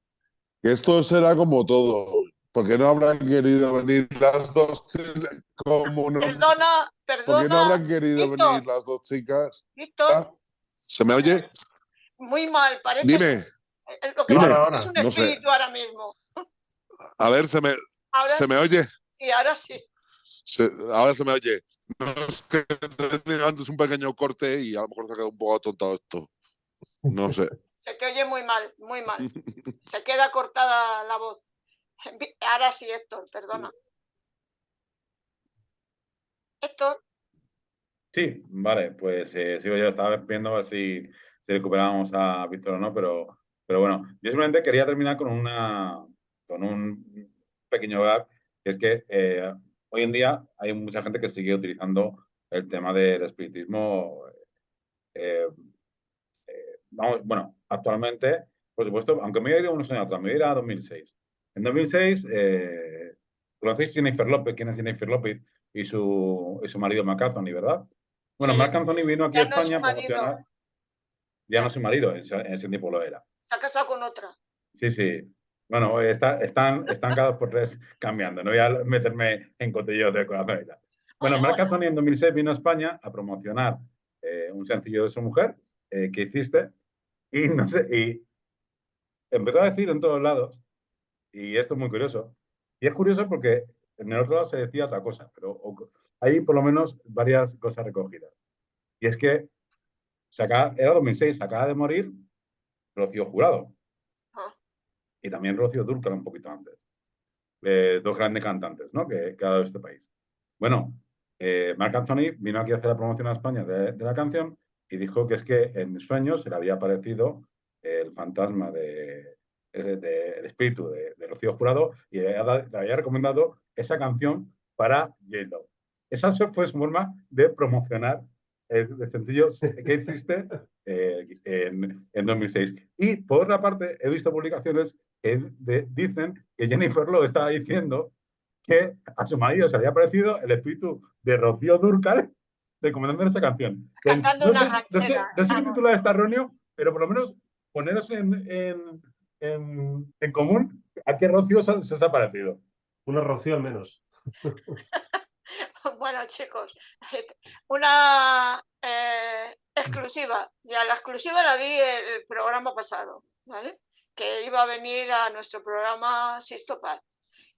que esto será como todo, porque no habrán querido venir las dos chicas. Perdona. ¿Por qué no habrán querido venir las dos chicas? Víctor. ¿Se me oye? Muy mal, parece. Dime. Lo que Dime. es un espíritu ahora mismo. A ver, ¿se me oye? Sí, ahora sí. Ahora se me oye. No, es que tenía antes un pequeño corte y a lo mejor se ha quedado un poco atontado esto. No sé. Se te oye muy mal, muy mal. Se queda cortada la voz. Ahora sí, Héctor, perdona. Héctor. Sí, vale, pues sigo yo. Estaba viendo a ver si recuperábamos a Víctor o no, pero bueno, yo simplemente quería terminar con un pequeño gag, que es que hoy en día hay mucha gente que sigue utilizando el tema del espiritismo. Vamos, bueno, actualmente, por supuesto, aunque me voy a ir unos años atrás, me voy a ir a 2006. En 2006, ¿conocéis Jennifer López? ¿Quién es Jennifer López? Y su marido Marc Anthony, ¿verdad? Bueno, Sí. Marc Anthony vino aquí a España a promocionar. Ya no es su marido, en ese tiempo lo era. Se ha casado con otra. Sí, sí. Bueno, están cada 2 por 3 cambiando. No voy a meterme en cotillos de corazón y tal. Bueno, Marc Anthony en 2006 vino a España a promocionar un sencillo de su mujer, que hiciste, Y no sé, y empezó a decir en todos lados, y esto es muy curioso, y es curioso porque en el otro lado se decía otra cosa, pero hay por lo menos varias cosas recogidas. Y es que era 2006, se acaba de morir Rocío Jurado Ah, y también Rocío Dúrcal un poquito antes. Dos grandes cantantes, ¿no? que ha dado este país. Bueno, Marc Anthony vino aquí a hacer la promoción a España de la canción y dijo que es que en sueños se le había aparecido el fantasma el espíritu de Rocío Jurado y le había recomendado esa canción para J-Lo. Esa fue su forma de promocionar el sencillo que hiciste en 2006. Y por otra parte, he visto publicaciones que dicen que Jennifer Love estaba diciendo que a su marido se había aparecido el espíritu de Rocío Dúrcal recomendándole esa canción. cantando una ranchera. No sé qué titular está erróneo, pero por lo menos poneros en común a qué Rocío se os ha parecido. Una Rocío al menos. Bueno, chicos, una exclusiva. Ya la exclusiva la di el programa pasado, ¿vale? Que iba a venir a nuestro programa Sisto Paz.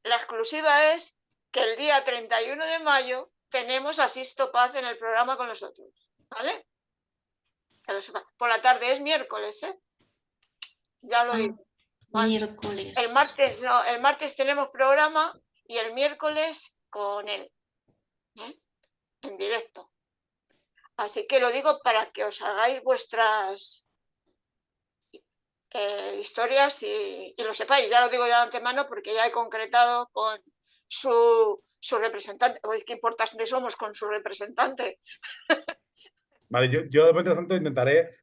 La exclusiva es que el día 31 de mayo tenemos a Sisto Paz en el programa con nosotros, ¿vale? Que lo sepa. Por la tarde, es miércoles, ¿eh? Ya lo digo. ¿Vale? Miércoles. El martes no, el martes tenemos programa y el miércoles con él, ¿eh? En directo. Así que lo digo para que os hagáis vuestras historias y lo sepáis. Ya lo digo ya de antemano porque ya he concretado con su representante. Uy, qué importante somos con su representante. Vale, yo de mientras tanto intentaré,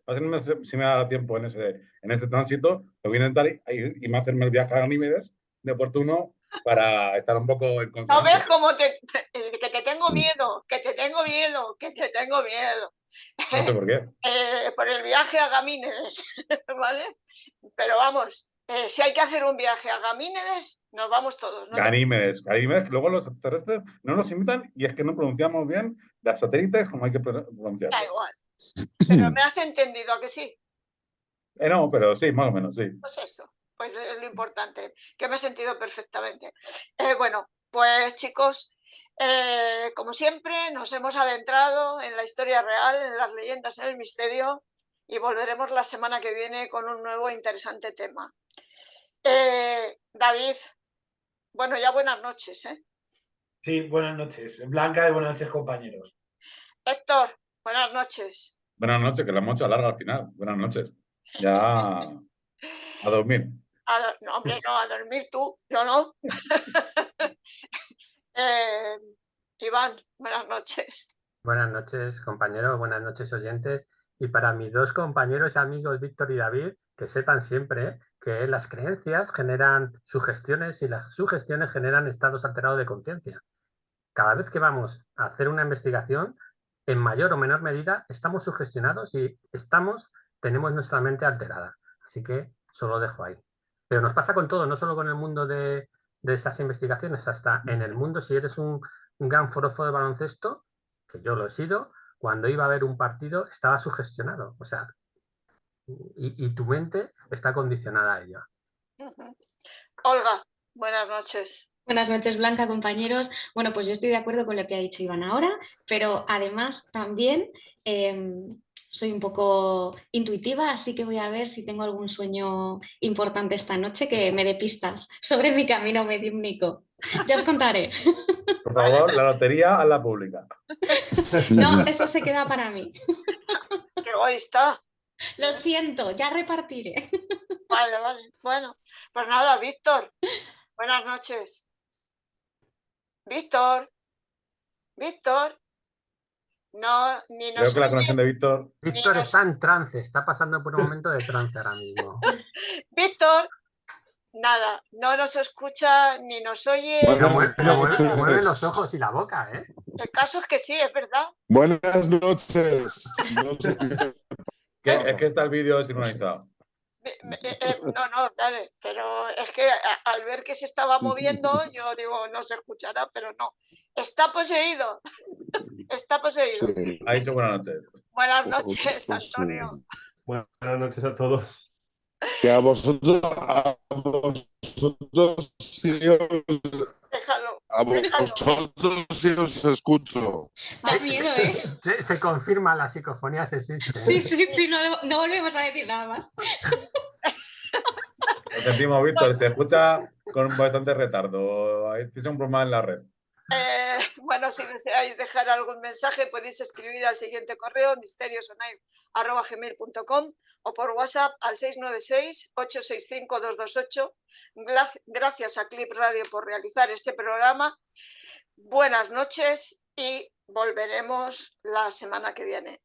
si me da tiempo en este tránsito, lo voy a intentar y hacerme el viaje a Ganímedes de oportuno para estar un poco en ¿No consonancia. ves cómo que te tengo miedo? Que te tengo miedo, que te tengo miedo. No sé por qué. Por el viaje a Gamínedes, ¿vale? Pero vamos, si hay que hacer un viaje a Gamínedes, nos vamos todos. ¿No? Ganímedes, que luego los extraterrestres no nos imitan y es que no pronunciamos bien las satélites como hay que pronunciar. Da igual. Pero me has entendido, ¿a que sí? No, pero sí, más o menos, sí. Pues eso, pues es lo importante, que me he sentido perfectamente. Bueno, pues chicos, como siempre, nos hemos adentrado en la historia real, en las leyendas, en el misterio, y volveremos la semana que viene con un nuevo interesante tema. David, bueno, ya buenas noches, ¿eh? Sí, buenas noches, Blanca, y buenas noches, compañeros. Héctor, buenas noches. Buenas noches, que la hemos hecho larga al final. Buenas noches. Ya a dormir. No, hombre, no, a dormir tú, yo no. Iván, buenas noches. Buenas noches, compañeros, buenas noches, oyentes. Y para mis dos compañeros y amigos, Víctor y David, que sepan siempre que las creencias generan sugestiones y las sugestiones generan estados alterados de conciencia. Cada vez que vamos a hacer una investigación, en mayor o menor medida, estamos sugestionados y tenemos nuestra mente alterada. Así que solo dejo ahí. Pero nos pasa con todo, no solo con el mundo de esas investigaciones, hasta en el mundo, si eres un gran forofo de baloncesto, que yo lo he sido, cuando iba a ver un partido estaba sugestionado. O sea, y tu mente está condicionada a ello. Olga, buenas noches. Buenas noches, Blanca, compañeros. Bueno, pues yo estoy de acuerdo con lo que ha dicho Iván ahora, pero además también soy un poco intuitiva, así que voy a ver si tengo algún sueño importante esta noche que me dé pistas sobre mi camino mediúmnico. Ya os contaré. Por favor, la lotería a la pública. No, eso se queda para mí. ¡Qué egoísta! Lo siento, ya repartiré. Vale, vale. Bueno, pues nada, Víctor, buenas noches. Víctor, no, ni nos Creo que la conexión de Víctor... Víctor está en trance, está pasando por un momento de trance ahora mismo. Víctor, nada, no nos escucha ni nos oye. Pero mueve los ojos y la boca, ¿eh? El caso es que sí, es verdad. Buenas noches. Es que está el vídeo sincronizado. No, dale, pero es que al ver que se estaba moviendo, yo digo, no se escuchará, pero no. Está poseído. Está poseído. Sí. Ha dicho buenas noches. Buenas noches, Antonio. Buenas noches a todos. Que a vosotros sí Déjalo. a vosotros sí os escucho. Da miedo, ¿eh? Se confirma, las psicofonías existen. Sí, no volvemos a decir nada más. Lo sentimos, Víctor, se escucha con bastante retardo. Hay un problema en la red. Bueno, si deseáis dejar algún mensaje podéis escribir al siguiente correo misteriosonair@gmail.com o por WhatsApp al 696-865-228. Gracias a Clip Radio por realizar este programa. Buenas noches y volveremos la semana que viene.